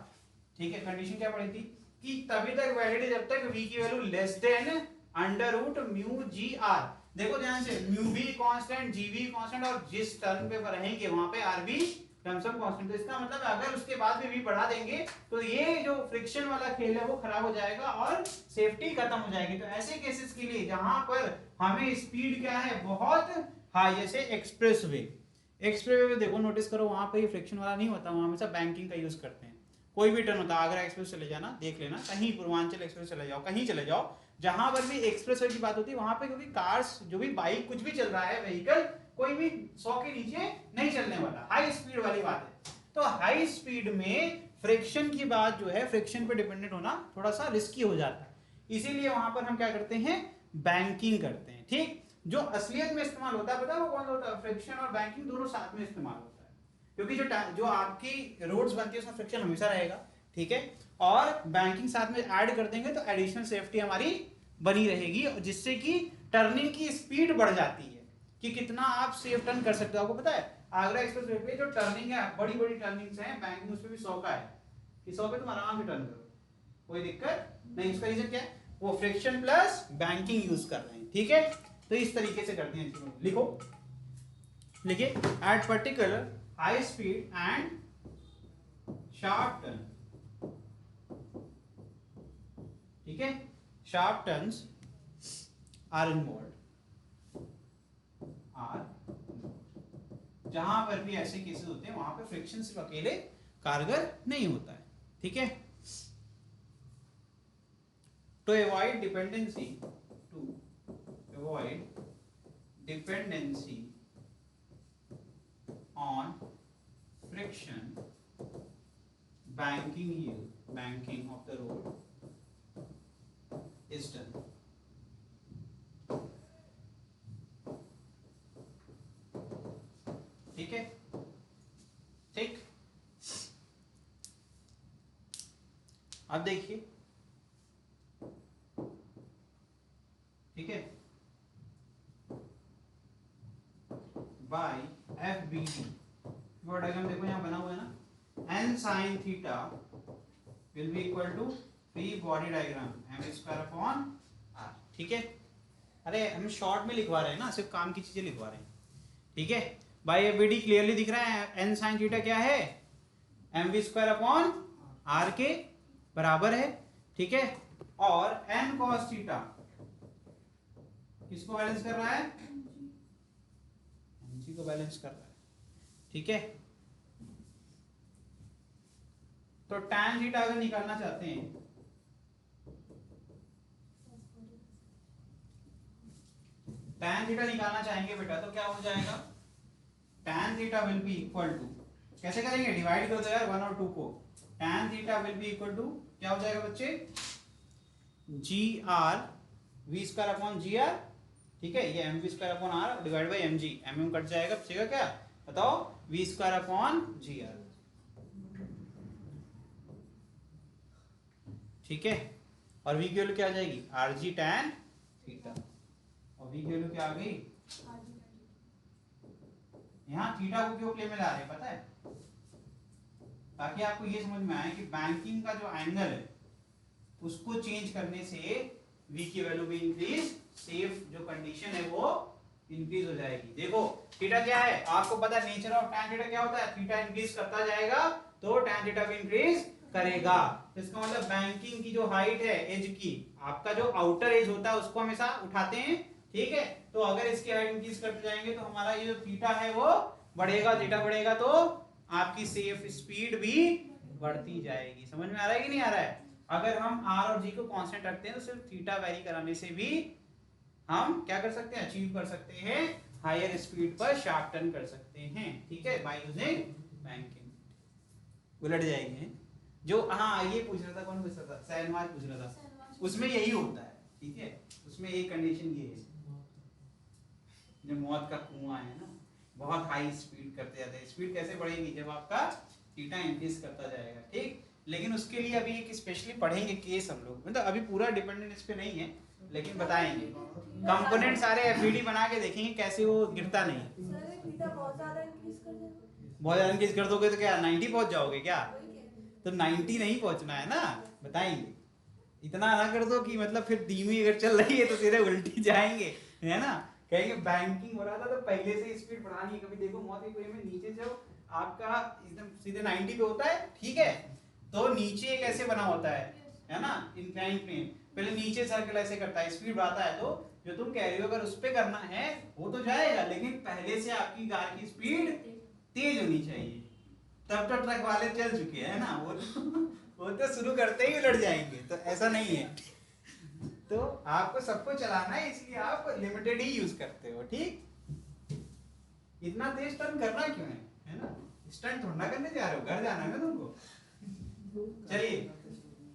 ठीक है, कंडीशन क्या पढ़ी थी कि तभी तक वैलिड है जब तक v की value less than under root mu G R. देखो ध्यान से, म्यू भी कांस्टेंट, जी भी कांस्टेंट, और जिस टर्म पे रहेंगे वहां पे आर भी टर्म्स ऑफ कांस्टेंट। तो इसका मतलब अगर उसके बाद भी v बढ़ा देंगे तो ये जो फ्रिक्शन वाला खेल है वो खराब हो जाएगा और सेफ्टी खत्म हो जाएगी। तो ऐसे केसेस के लिए जहां पर हमें स्पीड क्या है बहुत हाई, जैसे एक्सप्रेस वे में देखो नोटिस करो वहां पे फ्रिक्शन वाला नहीं होता, वहां हमेशा बैंकिंग का यूज करते हैं। कोई भी टर्न होता है, आगरा एक्सप्रेस चले जाना, देख लेना, कहीं पूर्वांचल एक्सप्रेस चले जाओ, कहीं चले जाओ, जहां पर भी एक्सप्रेस वे की बात होती है वहां पे, क्योंकि कार्स जो भी बाइक कुछ भी चल रहा है व्हीकल, कोई भी 100 के नीचे नहीं चलने वाला, हाई स्पीड वाली बात है। तो हाई स्पीड में फ्रिक्शन की बात जो है, फ्रिक्शन पे डिपेंडेंट होना थोड़ा सा रिस्की हो जाता है, इसीलिए वहां पर हम क्या करते हैं, बैंकिंग करते हैं, ठीक। जो असलियत में इस्तेमाल होता है पता है वो कौन सा होता है, फ्रिक्शन और बैंकिंग दोनों साथ में इस्तेमाल होता है, क्योंकि जो आपकी रोड्स बनती है उसमें फ्रिक्शन हमेशा रहेगा, ठीक है, और बैंकिंग साथ में ऐड कर देंगे तो एडिशनल सेफ्टी हमारी बनी रहेगी, जिससे कि टर्निंग की स्पीड बढ़ जाती है, कि कितना आप सेफ टर्न कर सकते हो। आपको पता है आगरा एक्सप्रेस वे पे जो टर्निंग है, बड़ी बड़ी टर्निंग्स हैं, बैंकिंग उसमें भी 100 का है, कि 100 पे तुम आराम से टर्न करो, कोई दिक्कत नहीं। उसका रीजन क्या है, वो फ्रिक्शन प्लस बैंकिंग यूज कर रहे हैं, ठीक है। तो इस तरीके से करते हैं, लिखो, लिखिए, at particular high speed and sharp turn, ठीक है, शार्प टर्न्स आर इन्वॉल्व, जहां पर भी ऐसे केसेस होते हैं वहां पे फ्रिक्शन सिर्फ अकेले कारगर नहीं होता है, ठीक है। To avoid dependency on friction, banking of the road is done, ठीक है, ठीक। अब देखिए, ठीक है, by F B D diagram देखो यहां बना हुआ है ना, N sine theta will be equal to free body diagram M square upon R, ठीक है। अरे हम शॉर्ट में लिखवा रहे हैं ना, सिर्फ काम की चीजें लिखवा रहे हैं, ठीक है। By F B D clearly दिख रहा है, एन साइन थीटा क्या है, M we square upon R के बराबर है, ठीक है। और एन कॉस थीटा किसको बैलेंस कर रहा है, एमजी को बैलेंस कर रहा है, ठीक है। तो tan थीटा अगर निकालना चाहते हैं, tan थीटा निकालना चाहेंगे बेटा, तो क्या हो जाएगा, tan theta will be equal to, कैसे करेंगे, डिवाइड कर दो यार 1 और 2 को, tan theta will be equal to क्या हो जाएगा बच्चे, g r v square upon g r, ठीक है, ये m we square upon r divide by m g, m cut जाएगा, बचेगा क्या बताओ, v square upon g r, ठीक है। और v की वैल्यू क्या आ जाएगी, आर जी टैन थीटा, और v की वैल्यू क्या आ गई, यहाँ थीटा को क्यों प्ले में ला रहे हैं पता है, ताकि आपको ये समझ में आए कि बैंकिंग का जो एंगल है उसको चेंज करने से v की वैल्यू भी इंक्रीज, सेफ जो कंडीशन है वो इंक्रीज हो जाएगी। देखो थीटा क्या है, आपको पता है नेचर ऑफ टैन थीटा क्या होता है, थीटा इंक्रीज करता जाएगा तो टैन थीटा भी इंक्रीज करेगा। तो इसका मतलब बैंकिंग की जो हाइट है एज की, आपका जो आउटर एज होता है उसको हमेशा उठाते हैं, ठीक है। तो अगर इसकी हाइट इंक्रीज करते जाएंगे तो हमारा ये जो थीटा है वो बढ़ेगा, थीटा बढ़ेगा तो आपकी सेफ स्पीड भी बढ़ती जाएगी। समझ में आ रहा है कि नहीं आ रहा है? अगर हम आर और जी को कांस्टेंट रखते हैं तो सिर्फ थीटा वेरी कराने से भी हम क्या कर सकते हैं, अचीव कर सकते हैं, हायर स्पीड पर शार्प टर्न कर सकते हैं। ठीक है, बाय यूजिंग बैंकिंग। उलट जाएंगे जो, हाँ ये पूछ रहा था, कौन पूछ रहा था, सहनवाज पूछ रहा था, उसमें यही होता है। ठीक है, उसमें एक कंडीशन ये है, जो मौत का कुआं है ना, बहुत हाई स्पीड करते जाते हैं। स्पीड कैसे बढ़ेगी, जब आपका थीटा इंक्रीज करता जाएगा। ठीक, लेकिन उसके लिए अभी एक स्पेशली पढ़ेंगे केस हम लोग, मतलब अभी पूरा डिपेंडेंट इस पे नहीं है, लेकिन बताएंगे। कंपोनेंट सारे एफईडी बना के देखेंगे कैसे वो गिरता नहीं है। सर थीटा बहुत ज्यादा इंक्रीज कर देना, बहुत ज्यादा इंक्रीज कर दोगे तो क्या 90 पहुंच जाओगे क्या? तो 90 नहीं पहुंचना है ना, बताएंगे। इतना ना कर दो कि मतलब फिर धीमी अगर चल रही है तो सीधे उल्टी जाएंगे, है ना, कहेंगे बैंकिंग हो रहा था तो पहले से स्पीड बढ़ानी है। कभी देखो मौत के कुएं में नीचे जब आपका एकदम सीधे 90 पे होता है, ठीक है, तो नीचे कैसे बना होता है ना, इंक्लाइन प्लेन, पहले नीचे सर्कल ऐसे करता है, स्पीड बढ़ाता है। तो जो तुम कह रहे हो अगर उस पे करना है वो तो जाएगा, लेकिन पहले से आपकी कार की स्पीड तेज होनी चाहिए। तब तो ट्रक वाले चल चुके हैं ना, वो तो शुरू करते ही उलट जाएंगे, तो ऐसा नहीं है। तो आपको सबको चलाना है, इसलिए आप लिमिटेड ही यूज करते हो। ठीक, इतना तेज टर्न करना क्यों है ना, स्टंट थोड़ा करने जा रहे हो, घर जाना है ना तुमको। चलिए,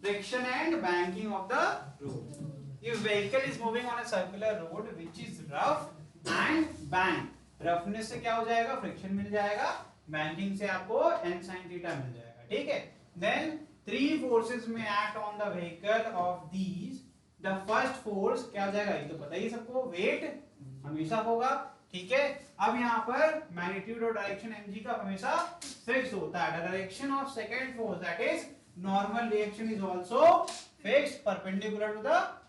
friction and banking of the road. If vehicle is moving on a circular road which is rough and bank, roughness से क्या हो जाएगा, फ्रिक्शन मिल जाएगा, बैंकिंग से आपको n sin थीटा मिल जाएगा। ठीक है, देन थ्री फोर्सेस में act on the vehicle of these. The first force क्या हो जाएगा, ये तो पता ही सबको, वेट हमेशा होगा। ठीक है, अब यहाँ पर मैग्नीट्यूड और डायरेक्शन mg का हमेशा फिक्स होता है। Direction of second force that is normal reaction is also fixed perpendicular to the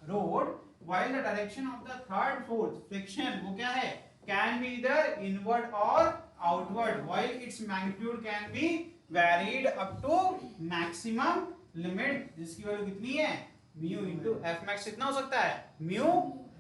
road, while the direction of the third force friction वो क्या है, can be either inward or outward, while its magnitude can be varied up to maximum limit, जिसकी वैल्यू कितनी है, mu into F max कितना हो सकता है, म्यू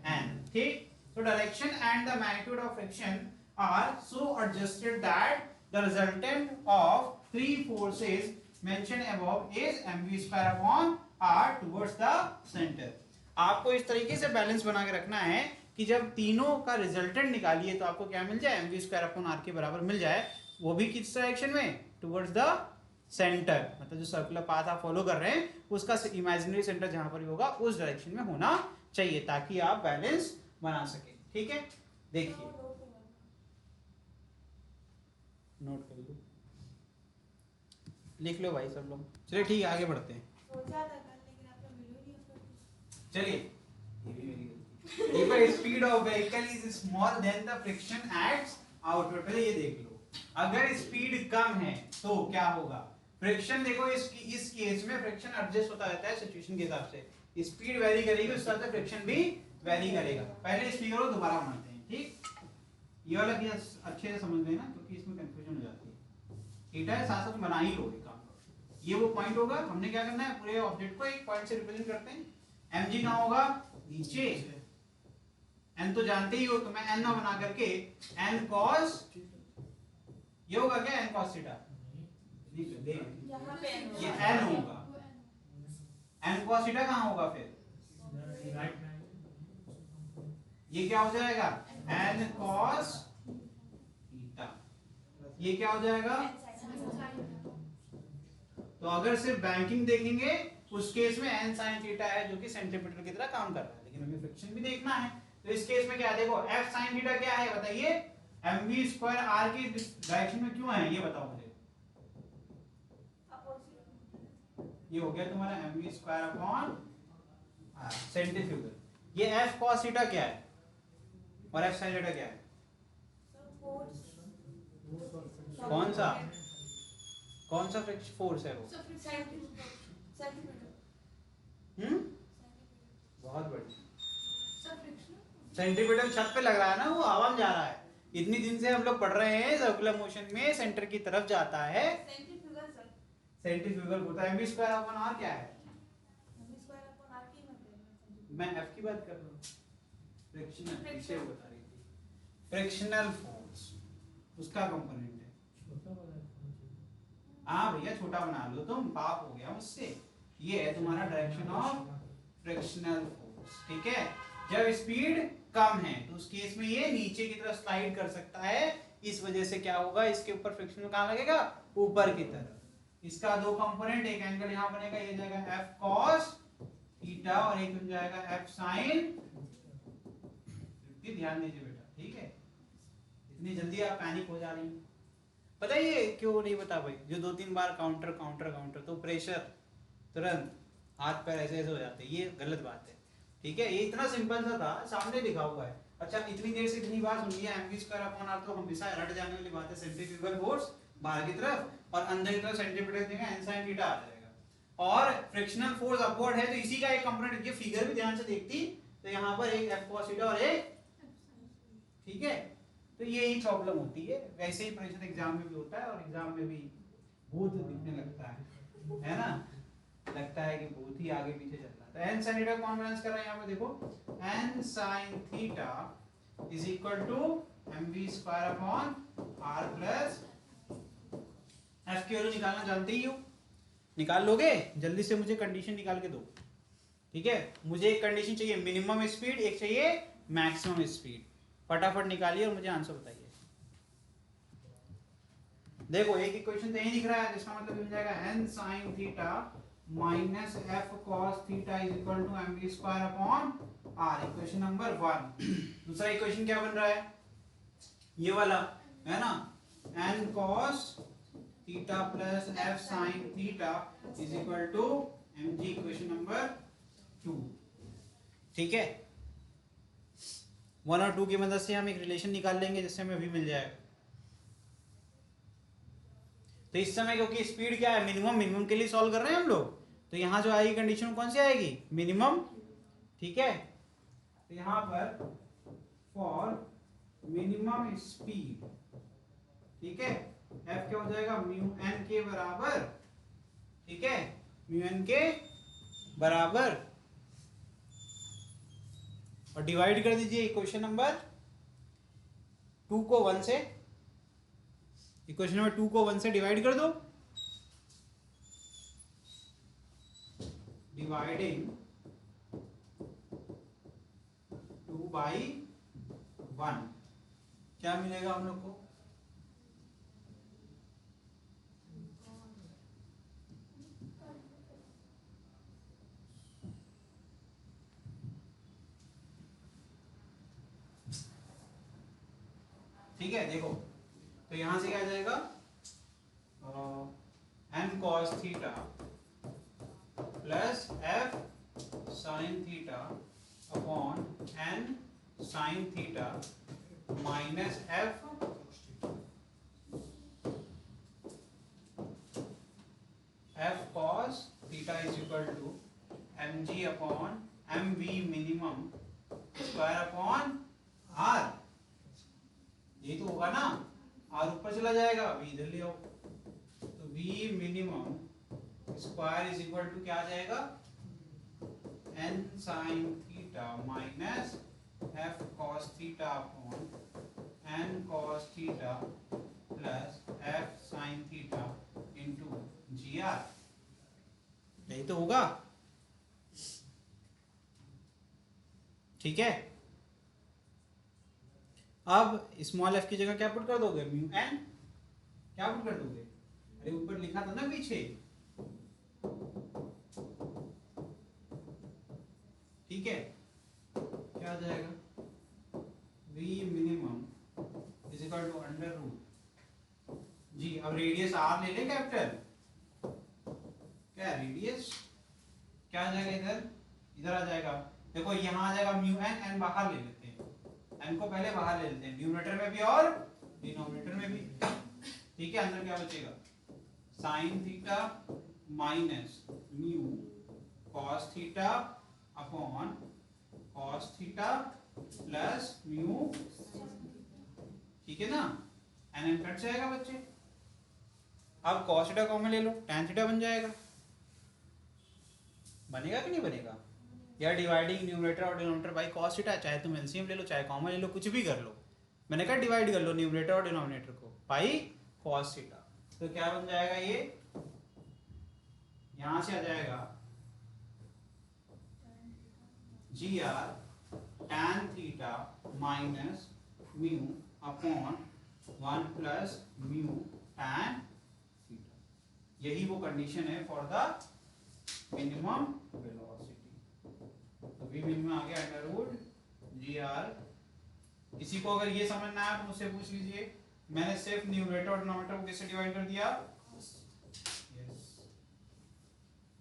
एन। ठीक, so direction and the magnitude of friction are so adjusted that the resultant of three forces mentioned above is mv square upon r towards the center। आपको इस तरीके से balance बना के रखना है कि जब तीनों का रिजल्टेंट निकालिए तो आपको क्या मिल जाए, mv square upon r के बराबर मिल जाए, वो भी किस डायरेक्शन में, टुवर्ड्स द सेंटर, मतलब जो सर्कुलर पाथ आप फॉलो कर रहे हैं उसका इमेजिनरी सेंटर जहां पर होगा उस डायरेक्शन में होना चाहिए, ताकि आप बैलेंस बना सके। ठीक है, देखिए नोट कर लो, लिख लो भाई सब लोग। चलिए ठीक है, आगे बढ़ते हैं। सोचा था कल, लेकिन आपका वीडियो नहीं अपलोड। चलिए, ये भी मेरी गलती। If the speed of vehicle is small then the friction acts outward। पहले ये देख लो, अगर स्पीड कम है तो क्या होगा, फ्रिक्शन देखो, इस केस में फ्रिक्शन एडजस्ट होता रहता है सिचुएशन के हिसाब से, स्पीड वेरी करेगी उस हिसाब से फ्रिक्शन भी वेरी करेगा। पहले इस फिगर को दोबारा बनाते हैं। ठीक, ये वाला केस अच्छे से समझ लेना क्योंकि इसमें कंफ्यूजन हो जाती है। थीटा है, साथ साथ बना ही लोगे काम, ये वो पॉइंट होगा, हमने क्या करना है, पूरे ऑब्जेक्ट को एक पॉइंट से रिप्रेजेंट करते हैं। mg कहाँ होगा, नीचे, n तो जानते ही हो, तो मैं n ना बना करके n cos, ये होगा क्या, n cos थीटा, यहाँ पे ये n होगा, n cos थीटा कहाँ होगा फिर, ये क्या हो जाएगा, n cos थीटा, ये क्या हो जाएगा। तो अगर सिर्फ बैंकिंग देखेंगे उस केस में n sin थीटा है जो कि सेंटीमीटर की तरह काम कर रहा है, लेकिन हमें फ्रिक्शन भी देखना है, तो इस केस में क्या है, देखो f sin थीटा क्या है बताइए, mv स्क्वायर r की डायरेक्शन में क्यों है ये बताओ मुझे। ये हो गया तुम्हारा mv square upon r centrifugal. ये f cos थीटा क्या है और f sin थीटा क्या है, कौन सा फोर्स है वो, बहुत बढ़िया, सेंट्रीपिटल छत पे लग रहा है ना, वो हवा में जा रहा है। इतनी दिन से हम लोग पढ़ रहे हैं सर्कुलर मोशन में सेंटर की तरफ जाता है, सेंट्रीफ्यूगल होता है। mv स्क्वायर अपॉन r क्या है, मैं f की बात कर रहा हूँ, फ्रिक्शनल बता रही थी, फ्रिक्शनल फोर्स उसका कंपोनेंट है। हाँ भैया छोटा बना लो तुम, पाप हो गया मुझसे। ये है तुम्हारा डायरेक्शन ऑफ फ्रिक्शनल फोर्स, ठीक है। जब स्पीड कम है तो उस केस में ये नीचे की तरफ स्लाइड कर सकता है, इस वजह से क्या होगा, इसके ऊपर फ्रिक्शन कहाँ लगेगा, ऊपर की तरफ। इसका दो कंपोनेंट, एक एंगल यहाँ बनेगा, ये जाएगा एफ कॉस थीटा और एक बन जाएगा एफ साइन। ध्यान दीजिए बेटा, ठीक है। इतनी जल्दी आप पैनिक हो जा रही हैं, बताइए क्यों नहीं बता भाई। जो 2-3 बार काउंटर काउंटर काउंटर तो प्रेशर तुरंत हाथ पैर ऐसे ऐसे हो जाते हैं, ये गलत बात है, ठीक है। ये इतना सिंपल सा था, सामने लिखा हुआ है। अच्छा इतनी देर से इतनी बात सुन लिया, mv² तो हमेशा रट जाने वाली बात है। सेंट्रीफ्यूगल फोर्स बाहर की तरफ और अंदर की तरफ सेंट्रीपिटल देगा, n sin थीटा आ जाएगा। और फ्रिक्शनल फोर्स अपवर्ड है तो इसी का एक कंपोनेंट, ये फिगर भी ध्यान से देखती तो यहाँ पर एक f cos थीटा और एक, ठीक है। तो यही प्रॉब्लम होती है। वैसे ही प्रेशर एग्जाम में भी होता है और एग्जाम में भी भूत दिखने लगता है ना, लगता है कि भूत ही आगे पीछे चल रहा है। तो n sin थीटा कौन बैलेंस कर रहा है यहाँ पे, देखो n sin theta is equal to mv² upon r plus f की वैल्यू निकालना जानते ही हो, निकाल लोगे। जल्दी से मुझे कंडीशन निकाल के दो, ठीक है। मुझे एक कंडीशन चाहिए मिनिमम स्पीड, एक चाहिए मैक्सिमम स्पीड। फटाफट निकालिए और मुझे आंसर बताइए। देखो एक इक्वेशन तो यही दिख रहा है, जिसका मतलब मिल जाएगा n sin theta minus f cos theta is equal to mv² upon r, equation number 1। दूसरा इक्वेशन क्या बन रहा है, ये वाला है ना, n cos theta plus f sin theta is equal to mg, equation number 2, ठीक है। 1 और 2 की मदद से हम एक रिलेशन निकाल लेंगे जिससे हमें v मिल जाएगा। तो इस समय क्योंकि स्पीड क्या है, मिनिमम के लिए सॉल्व कर रहे हैं हम लोग, तो यहां जो आएगी कंडीशन कौन सी आएगी, मिनिमम, ठीक है। तो यहां पर फॉर मिनिमम स्पीड, ठीक है, f क्या हो जाएगा, म्यू n के बराबर, ठीक है, म्यू n के बराबर, और डिवाइड कर दीजिए इक्वेशन नंबर 2 को 1 से, इक्वेशन नंबर 2 को 1 से डिवाइड कर दो। डिवाइडिंग 2 बाई 1 क्या मिलेगा हम लोग को, ठीक है। देखो तो यहां से क्या आ जाएगा, n cos theta plus f sin theta upon n sin theta minus f cos theta is equal to mg upon mv minimum square upon r, यही तो होगा ना, r ऊपर चला जाएगा, v इधर ले आओ, तो v minimum square is equal to क्या आ जाएगा, n sin theta minus f cos theta upon n cos theta plus f sin theta into gr, यही तो होगा, ठीक है। अब स्मॉल f की जगह क्या पुट कर दोगे, म्यू n, क्या पुट कर दोगे, अरे ऊपर लिखा था ना पीछे, ठीक है। क्या आ जाएगा, v minimum is equal to under root g. अब रेडियस r ले ले कैपिटल, क्या रेडियस क्या आ जाएगा, इधर आ जाएगा। देखो यहाँ आ जाएगा म्यू n, n बाहर ले लेते हैं, n को पहले बाहर ले लेते हैं, न्यूमरेटर में भी और डिनोमिनेटर में भी, ठीक है। अंदर क्या बचेगा, sine theta minus mu cos theta upon cos theta plus mu, ठीक है ना, n कट जाएगा बच्चे। अब कॉस थीटा कॉमन ले लो, tan थीटा बन जाएगा, बनेगा कि नहीं बनेगा, या डिवाइडिंग न्यूमरेटर और डिनोमिनेटर बाय कॉस थीटा, चाहे तुम एलसीएम ले लो चाहे कॉमन ले लो, कुछ भी कर लो, मैंने कहा डिवाइड कर लो न्यूमरेटर और डिनोमिनेटर को बाय कॉस थीटा, तो क्या बन जाएगा ये यहां से आ जाएगा g are tan theta minus mu upon 1 plus mu tan theta. यही वो कंडीशन है फॉर द मिनिमम वेलोसिटी। तो वी मिनिमम आ गया अंडर रूट जी आर। किसी को अगर ये समझना है तो मुझसे पूछ लीजिए। मैंने सिर्फ न्यूमरेटर और डिनोमिनेटर को किससे डिवाइड कर दिया? यस,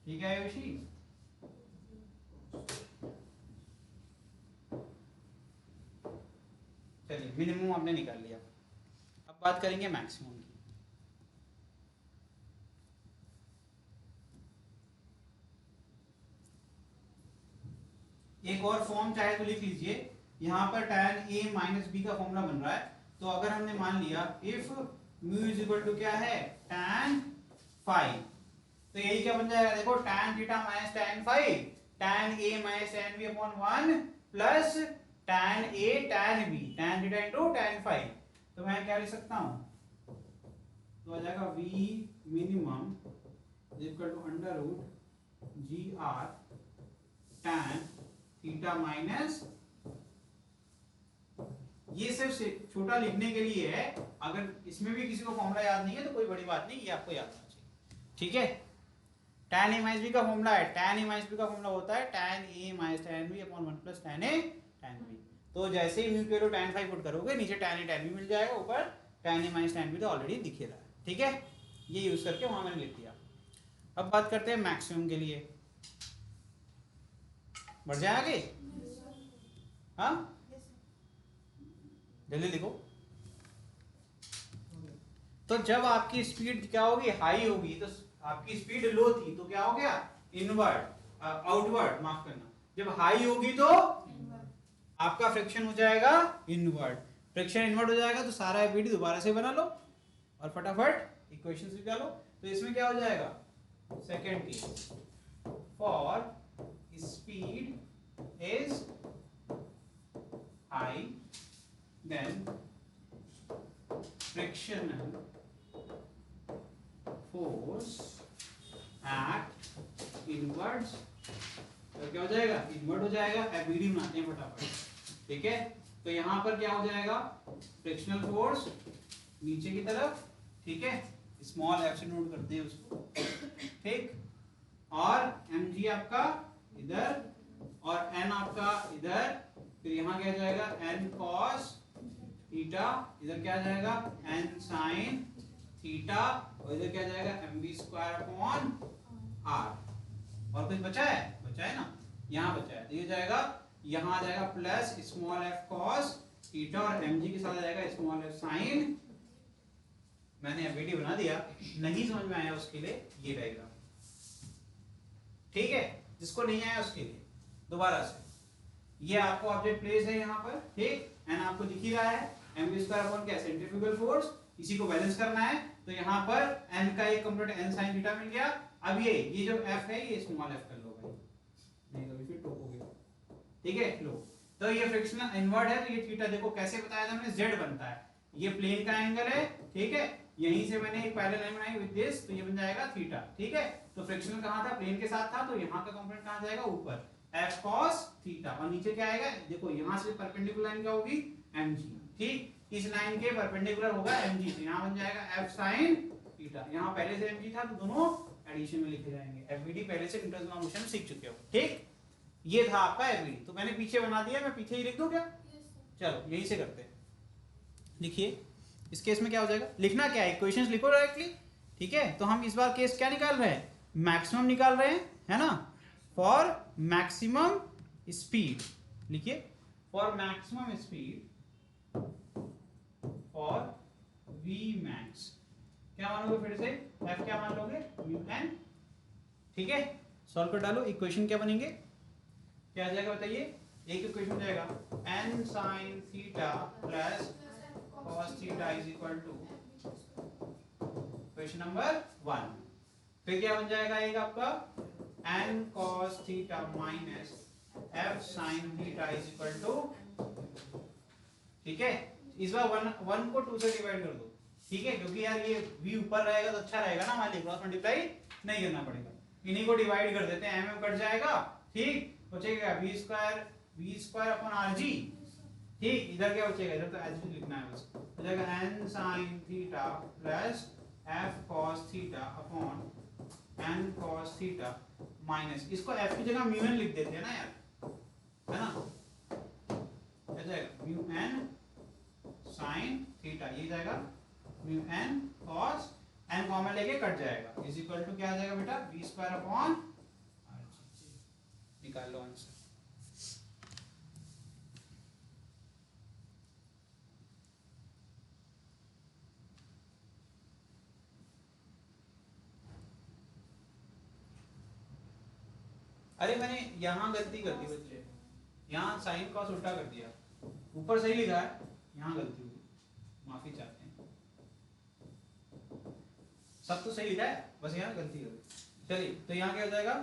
ठीक है आयुषी। चलिए मिनिमम हमने निकाल लिया, अब बात करेंगे मैक्सिमम की। एक और फॉर्म चाहे तो लिख लीजिए। यहां पर tan a माइनस बी का फॉर्मूला बन रहा है। तो अगर हमने मान लिया if mu is equal to क्या है tan फाई, तो यही क्या बन जाएगा? देखो tan theta minus tan phi, tan a minus tan b अपॉन 1 plus tan a tan b, tan theta into tan phi. तो मैं क्या लिख सकता हूं? तो आ जाएगा v minimum is equal to under root ji are tan theta minus, ये सिर्फ छोटा लिखने के लिए है। अगर इसमें भी किसी को फॉर्मूला याद नहीं है तो कोई बड़ी बात नहीं, ये आपको याद होना चाहिए, ठीक है। tan a माइनस b का फॉर्मूला है, tan a माइनस b का फॉर्मूला होता है tan a minus tan b अपॉन 1 plus tan a tan b। तो जैसे ही म्यू के लो tan फाई पुट करोगे, नीचे tan a tan b मिल जाएगा, ऊपर tan a minus tan b तो ऑलरेडी दिख रहा है, ठीक है। ये यूज करके वहां मैंने लिख दिया। अब बात करते हैं मैक्सिमम के लिए। बढ़ जाए आगे, हाँ जल्दी लिखो। तो जब आपकी स्पीड क्या होगी? हाई होगी। तो आपकी स्पीड लो थी तो क्या हो गया? इनवर्ड आउटवर्ड, माफ करना। जब हाई होगी तो आपका फ्रिक्शन हो जाएगा इनवर्ड। फ्रिक्शन इनवर्ड हो जाएगा तो सारा एफबीडी दोबारा से बना लो और फटाफट इक्वेशंस निकालो। तो इसमें क्या हो जाएगा? Second case, for speed is high then frictional force act inwards। तो क्या हो जाएगा? इनवर्ड हो जाएगा। एफबीडी बनाते हैं फटाफट, ठीक है। तो यहां पर क्या हो जाएगा? फ्रिक्शनल फोर्स नीचे की तरफ, ठीक है, स्मॉल एफ से नोट करते हैं उसको, ठीक। और mg आपका इधर और n आपका इधर। फिर यहां क्या जाएगा? n cos थीटा, इधर क्या जाएगा? n sin थीटा, और इधर क्या जाएगा? mv square upon r। और कुछ बचा है? बचा है ना, यहाँ बचा है। तो ये जाएगा, यहाँ आ जाएगा plus small f cos theta और mg के साथ आ जाएगा स्मॉल f sin। मैंने एफबीडी बना दिया, नहीं समझ में आया उसके लिए ये डायग्राम, ठीक है। जिसको नहीं आया उसके लिए दोबारा से, ये आपको ऑब्जेक्ट प्लेस है यहाँ पर, ठीक। एन आपको दिख ही रहा है, mv स्क्वायर अपॉन क्या? Centrifugal force. इसी को बैलेंस करना है, तो यहाँ पर n का एक कंप्लीट n sin थीटा मिल गया। अब ये जो f है ये स्मॉल f कर लो भाई, नहीं तो फिर टोकोगे, ठीक है। लो, तो ये फ्रिक्शनल इनवर्ड है, तो ये थीटा देखो कैसे बताया था हमने, z बनता है। ये प्लेन का एंगल है, ठीक है। यहीं से मैंने एक पैरेलल लाइन बनाई विद दिस, तो ये बन जाएगा थीटा, ठीक है। तो फ्रिक्शनल कहाँ था? प्लेन के साथ था, तो यहाँ का कंपोनेंट कहाँ जाएगा? ऊपर, f cos थीटा। और नीचे क्या आएगा? देखो यहाँ से परपेंडिकुलर लाइन क्या होगी? mg, ठीक। इस लाइन के परपेंडिकुलर होगा mg, तो यहाँ बन जाएगा f sin थीटा। यहाँ पहले से mg था तो दोनों एडिशन में लिखे जाएंगे। एफबीडी पहले से इंटरनल मोशन सीख चुके हो, ठीक। ये था आपका एफबीडी, तो मैंने पीछे बना दिया, मैं पीछे ही लिख दूं क्या? चलो यही से करते हैं। लिखिए, इस केस में क्या हो जाएगा? लिखना क्या है? इक्वेशंस लिखो डायरेक्टली, ठीक है। तो हम इस बार केस क्या निकाल रहे हैं? मैक्सिमम निकाल रहे हैं, है ना। फॉर मैक्सिमम स्पीड लिखिए, for maximum speed for v max क्या मानोगे? फिर से f क्या मान लोगे? म्यू n, ठीक है। सॉल्व कर डालो, इक्वेशन क्या बनेंगे? क्या आ जाएगा बताइए? एक इक्वेशन जाएगा n sin theta plus cos theta is equal to equation number 1। फिर क्या बन जाएगा? एक आपका n cos theta minus f sin theta is equal to, ठीक है। इस बार 1 को 2 से डिवाइड कर दो, ठीक है, क्योंकि यार ये v ऊपर रहेगा तो अच्छा रहेगा ना, हमारे लिए क्रॉस मल्टीप्लाई नहीं करना पड़ेगा। इन्हीं को डिवाइड कर देते हैं, एम कट जाएगा, ठीक, बचेगा v स्क्वायर अपॉन आर जी, ठीक, इधर क्या बचेगा, इधर तो एच लिखना है बस, हो जाएगा n sin theta plus f cos theta upon n cos theta minus, इसको f की जगह म्यू n लिख देते हैं ना यार, है ना, क्या जाएगा म्यू n sin थीटा, ये जाएगा mu n cos, n common लेके कट जाएगा, इज इक्वल टू क्या आ जाएगा बेटा v स्क्वायर अपॉन निकाल लो आंसर। अरे मैंने यहाँ गलती कर दी बच्चे, यहाँ साइन कॉस उल्टा कर दिया, ऊपर सही लिखा है, यहाँ गलती हुई, माफी चाहते हैं, सब तो सही लिखा है, बस यहाँ गलती हो गई। चलिए तो यहाँ क्या हो जाएगा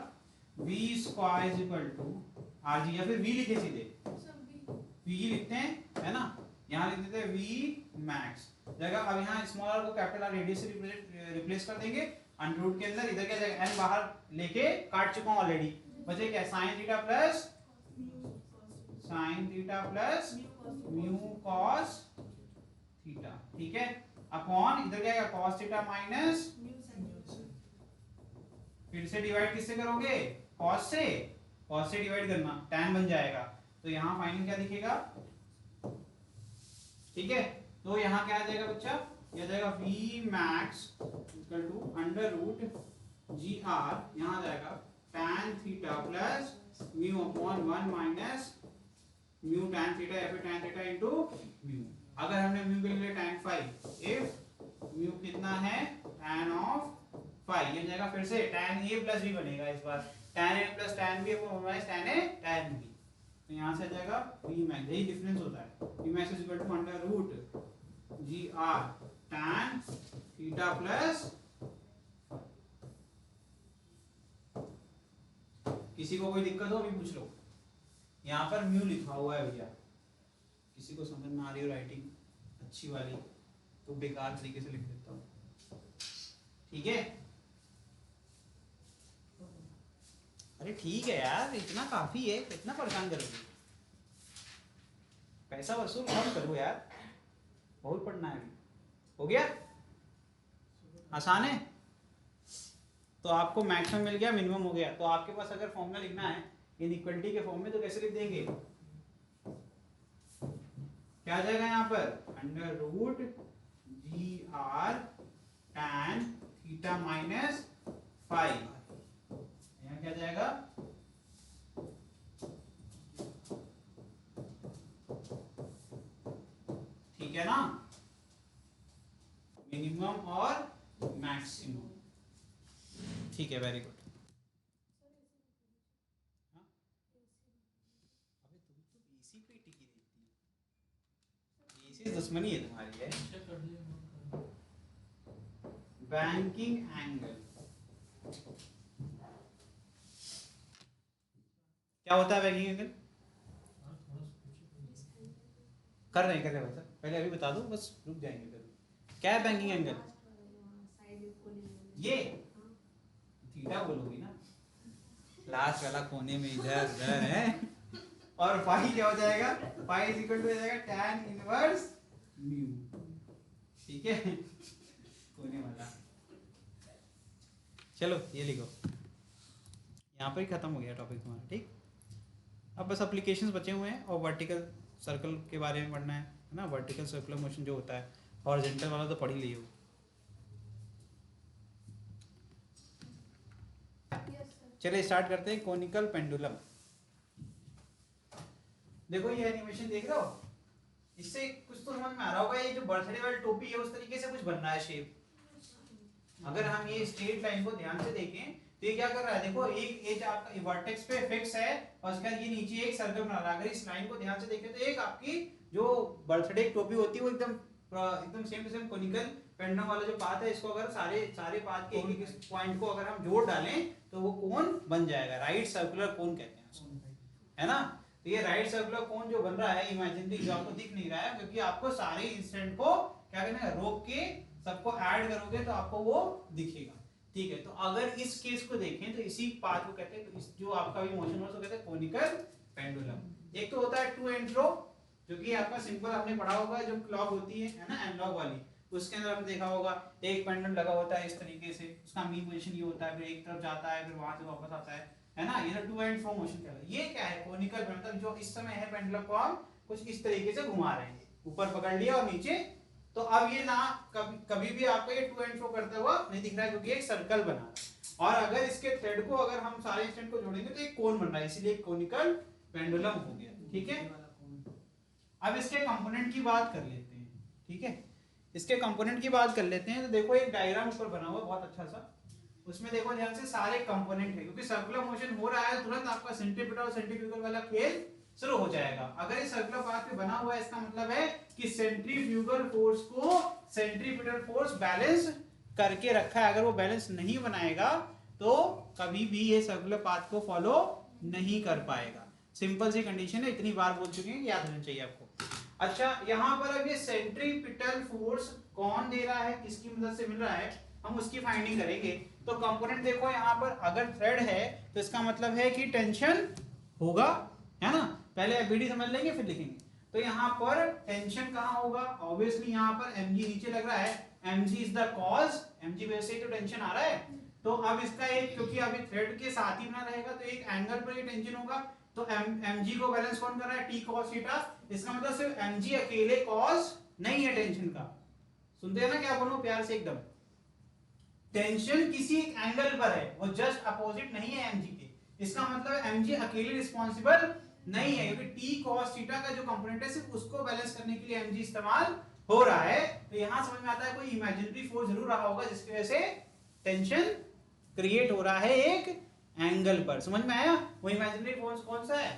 v square is equal to R G, या फिर v लिखे सीधे, v लिखते हैं, है ना, यहाँ लिख देते हैं v मैक्स जाएगा। अब यहाँ स्मॉल r को कैपिटल R रेडियस से रिप्लेस कर देंगे, अंडर रूट के अंदर, इधर क्या जाएगा n बाहर लेके काट चुका हूँ ऑलरेडी, बचे क्या sine theta plus mu cos theta, ठीक है, अपॉन इधर क्या है कॉस थीटा माइनस, फिर से डिवाइड किससे करोगे, कॉस से डिवाइड करना, tan बन जाएगा, तो यहाँ फाइनल क्या दिखेगा, ठीक है, तो यहाँ क्या आ जाएगा बच्चा, यह जाएगा v max equal to under root ji R, यहाँ आ जाएगा tan theta plus mu upon 1 minus mu tan theta या फिर tan थीटा इनटू म्यू, अगर हमने म्यू के लिए tan फाई, इफ म्यू कितना है tan ऑफ फाई, ये जाएगा फिर से tan a प्लस b बनेगा, इस बार tan a plus tan b upon minus tan a tan b, तो यहाँ से जाएगा v max, यही डिफरेंस होता है, v max is equal to under root ji are tan theta plus, किसी को कोई दिक्कत हो अभी पूछ लो, यहाँ पर म्यू लिखा हुआ है भैया, किसी को समझ में आ रही हो राइटिंग अच्छी वाली तो बेकार तरीके से लिख देता हूँ, ठीक है, अरे ठीक है यार, इतना काफी है, इतना परेशान करोगे, पैसा वसूल कम करो यार, बहुत पढ़ना है, हो गया आसान है, तो आपको मैक्सिमम मिल गया, मिनिमम हो गया, तो आपके पास अगर फॉर्मूला लिखना है इनइक्वालिटी के फॉर्म में तो कैसे लिख देंगे, क्या आ जाएगा यहाँ पर under root ji are tan theta minus phi, यहाँ क्या जाएगा ठीक है ना, मिनिमम और मैक्सिमम, ठीक है, वेरी गुड। अबे तुम तो इसी पे टिकी रहती है, इसी दुश्मनी है तुम्हारी है। बैंकिंग एंगल क्या होता है, बैंकिंग एंगल कर रहे हैं भाई, पहले अभी बता दो, बस रुक जाएंगे फिर, क्या है बैंकिंग एंगल, ये थीटा बोलोगी ना, लास्ट वाला कोने में इधर उधर है, और फाई क्या हो जाएगा, फाई इज इक्वल टू हो जाएगा tan इनवर्स म्यू, ठीक है, कोने वाला, चलो ये लिखो, यहाँ पर ही खत्म हो गया टॉपिक तुम्हारा, ठीक, अब बस एप्लीकेशंस बचे हुए हैं और वर्टिकल सर्कल के बारे में पढ़ना है ना, वर्टिकल सर्कुलर मोशन जो होता है, हॉरिजॉन्टल वाला तो पढ़ ही लियो। चलिए स्टार्ट करते हैं, कोनिकल पेंडुलम, देखो ये एनिमेशन देख रहे हो, इससे कुछ तो समझ में आ रहा होगा, ये जो बर्थडे वाली टोपी है उस तरीके से कुछ बन रहा है शेप, अगर हम ये स्ट्रेट लाइन को ध्यान से देखें तो ये क्या कर रहा है, देखो एक एज आपका वर्टेक्स पे फिक्स है और उसके बाद ये नीचे एक सर्कल बना रहा है, अगर इस लाइन को ध्यान से देखें तो एक आपकी जो बर्थडे टोपी होती है वो एकदम same to same conical pendulum वाला जो पाथ है, इसको अगर सारे पाथ के एक एक पॉइंट को अगर हम जोड़ डालें तो वो कोन बन जाएगा, राइट सर्कुलर कोन कहते हैं उसको, है ना, तो ये राइट सर्कुलर कोन जो बन रहा है इमेजिनरी, जो आपको दिख नहीं रहा है क्योंकि आपको सारे इंस्टेंट को क्या करना है, रोक के सबको ऐड करोगे तो आपको वो दिखेगा, ठीक है, तो अगर इस केस को देखें तो इसी पाथ को कहते हैं, तो इस जो आपका भी मोशन हो उसको कहते हैं कोनिकल पेंडुलम। एक तो होता है टू एंड फ्रो, जो कि आपका सिंपल आपने पढ़ा होगा, जो क्लॉक होती है ना एनालॉग वाली, उसके अंदर आपने देखा होगा एक पेंडुलम लगा होता है इस तरीके से, उसका मीन पोजीशन ये होता है, फिर एक तरफ जाता है, फिर वहां से वापस आता है ना, ये टू एंड फ्रो मोशन कहलाता है। ये क्या है, कोनिकल, मतलब जो इस समय है पेंडुलम को हम कुछ इस तरीके से घुमा रहे हैं, ऊपर पकड़ लिया और नीचे। तो अब ये ना कभी भी आपको ये टू एंड फ्रो करता हुआ नहीं दिख रहा है, क्योंकि एक सर्कल बना रहा है। और अगर इसके थ्रेड को अगर हम सारे इंस्टेंट को जोड़ेंगे तो एक कोन बन रहा है, इसीलिए कोनिकल पेंडुलम हो गया। ठीक है, अब इसके कंपोनेंट की बात कर लेते हैं। ठीक है, इसके कंपोनेंट की बात कर लेते हैं। तो देखो एक डायग्राम ऊपर बना हुआ बहुत अच्छा सा, उसमें देखो ध्यान से सारे कंपोनेंट है, क्योंकि सर्कुलर मोशन हो रहा है, तुरंत आपका सेंट्रीपिटल और सेंट्रीफ्यूगल वाला खेल शुरू हो जाएगा। अगर ये सर्कुलर पाथ पे बना हुआ है, इसका मतलब है कि सेंट्रीफ्यूगल फोर्स को सेंट्रीपिटल फोर्स बैलेंस करके रखा है। अगर वो बैलेंस नहीं बनाएगा तो कभी भी ये सर्कुलर पाथ को फॉलो नहीं कर पाएगा। सिंपल सी कंडीशन है, इतनी बार बोल चुके हैं, याद होना चाहिए आपको। अच्छा, यहाँ पर अब ये सेंट्रीपिटल फोर्स कौन दे रहा है, किसकी मदद से मिल रहा है, हम उसकी फाइंडिंग करेंगे। तो कंपोनेंट देखो यहाँ पर, अगर थ्रेड है तो इसका मतलब है कि टेंशन होगा, है ना। पहले एफबीडी समझ लेंगे फिर लिखेंगे। तो यहाँ पर टेंशन कहाँ होगा, ऑब्वियसली यहाँ पर mg नीचे लग रहा है, mg is the cause, mg वजह से तो टेंशन आ रहा है। तो अब इसका एक, क्योंकि अभी थ्रेड के साथ ही बना रहेगा तो एक एंगल पर ये टेंशन होगा, तो mg को बैलेंस कौन कर रहा है, t cos थीटा। इसका मतलब सिर्फ mg अकेले कॉज नहीं है टेंशन का। सुनते हैं ना क्या बोलूं प्यार से एकदम, टेंशन किसी एक एंगल पर है, वो जस्ट अपोजिट नहीं है mg के। इसका मतलब mg अकेले रिस्पॉन्सिबल नहीं है, क्योंकि t cos थीटा का जो कंपोनेंट है सिर्फ उसको बैलेंस करने के लिए mg इस्तेमाल हो रहा है। तो यहां समझ में आता है कोई इमेजिनरी फोर्स जरूर रहा होगा जिसकी वजह से टेंशन क्रिएट हो रहा है एक एंगल पर। समझ में आया, वो इमेजिनरी फोर्स कौन सा है।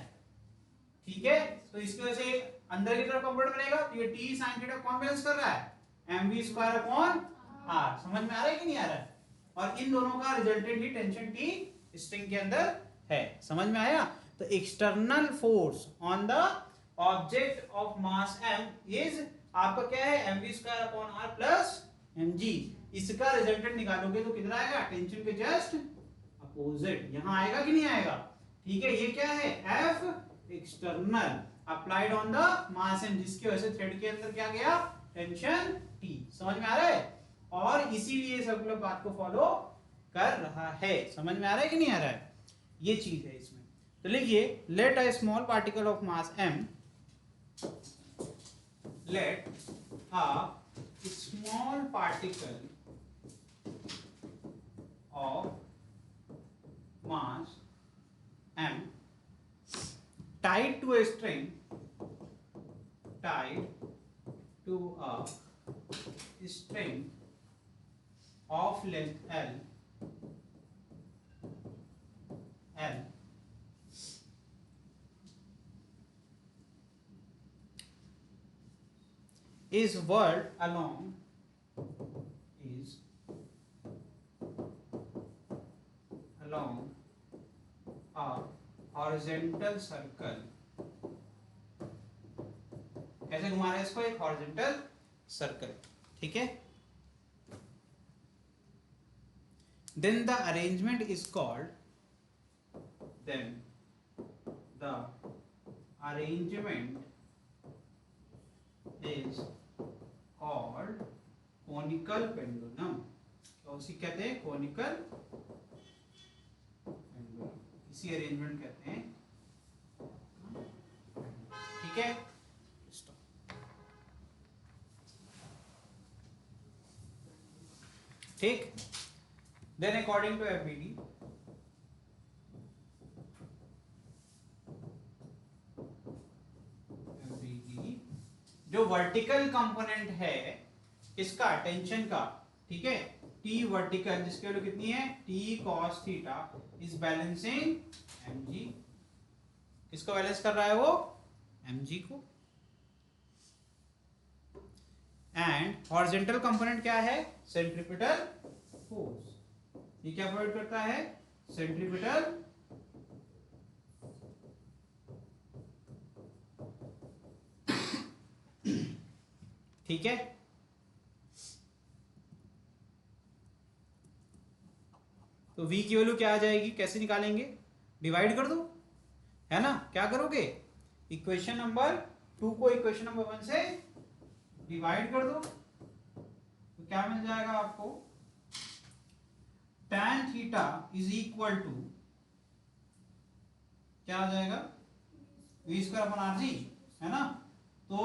ठीक है, तो इसकी वजह से अंदर की तरफ कंपोनेंट बनेगा, तो ये t sin थीटा कौन बैलेंस कर रहा है, mv² अपॉन r। समझ में आ रहा है कि नहीं आ रहा है, और इन दोनों का रिजल्टेंट ही टेंशन t स्ट्रिंग के अंदर है। समझ में आया। तो external force on the object of mass m is आपका क्या है, mv² upon r plus mg। इसका रिजल्टेंट निकालोगे तो कितना आएगा, टेंशन के जस्ट अपोजिट यहां आएगा कि नहीं आएगा। ठीक है, ये क्या है, F external applied on the mass m, जिसकी वजह से थ्रेड के अंदर क्या गया, टेंशन T। समझ में आ रहा है, और इसीलिए सर्कुलर पाथ को फॉलो कर रहा है। समझ में आ रहा है कि नहीं आ रहा है, ये चीज है इसमें। तो लिखिए, let a small particle of mass m, let a small particle of mass m tied to a string, tied to a string of length L is whirled along a horizontal circle। कैसे घुमा रहे हैं इसको, एक horizontal circle. ठीक है, then the arrangement is called conical pendulum। तो उसी कहते हैं conical pendulum, इसी अरेंजमेंट कहते हैं। ठीक है, ठीक। देन अकॉर्डिंग टू एफबीडी, जो वर्टिकल कंपोनेंट है इसका, टेंशन का, ठीक है, T वर्टिकल, जिसकी वैल्यू कितनी है, T cos theta is balancing mg। किसको बैलेंस कर रहा है वो, mg को। एंड हॉरिजॉन्टल कंपोनेंट क्या है, सेंट्रीपिटल फोर्स। ये क्या प्रोवाइड करता है, सेंट्रीपिटल ठीक है। तो v की वैल्यू क्या आ जाएगी, कैसे निकालेंगे, डिवाइड कर दो, है ना। क्या करोगे, इक्वेशन नंबर 2 को इक्वेशन नंबर 1 से डिवाइड कर दो, तो क्या मिल जाएगा आपको, tan theta is equal to क्या आ जाएगा, V square upon R G, है ना। तो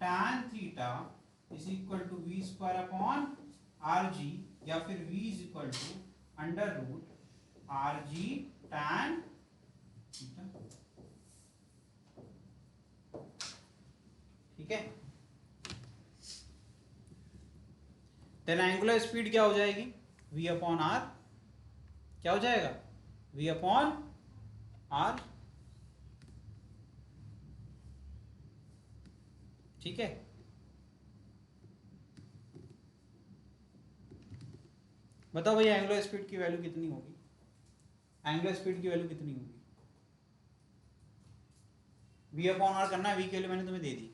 tan theta is equal to V square upon R G, या फिर v is equal to under root R G tan theta, ठीक है। देन एंगुलर स्पीड क्या हो जाएगी, v अपॉन आर, क्या हो जाएगा, v अपॉन आर, ठीक है। बताओ भैया एंगुलर स्पीड की वैल्यू कितनी होगी, एंगुलर स्पीड की वैल्यू कितनी होगी, v अपॉन आर करना है, v के लिए मैंने तुम्हें दे दी,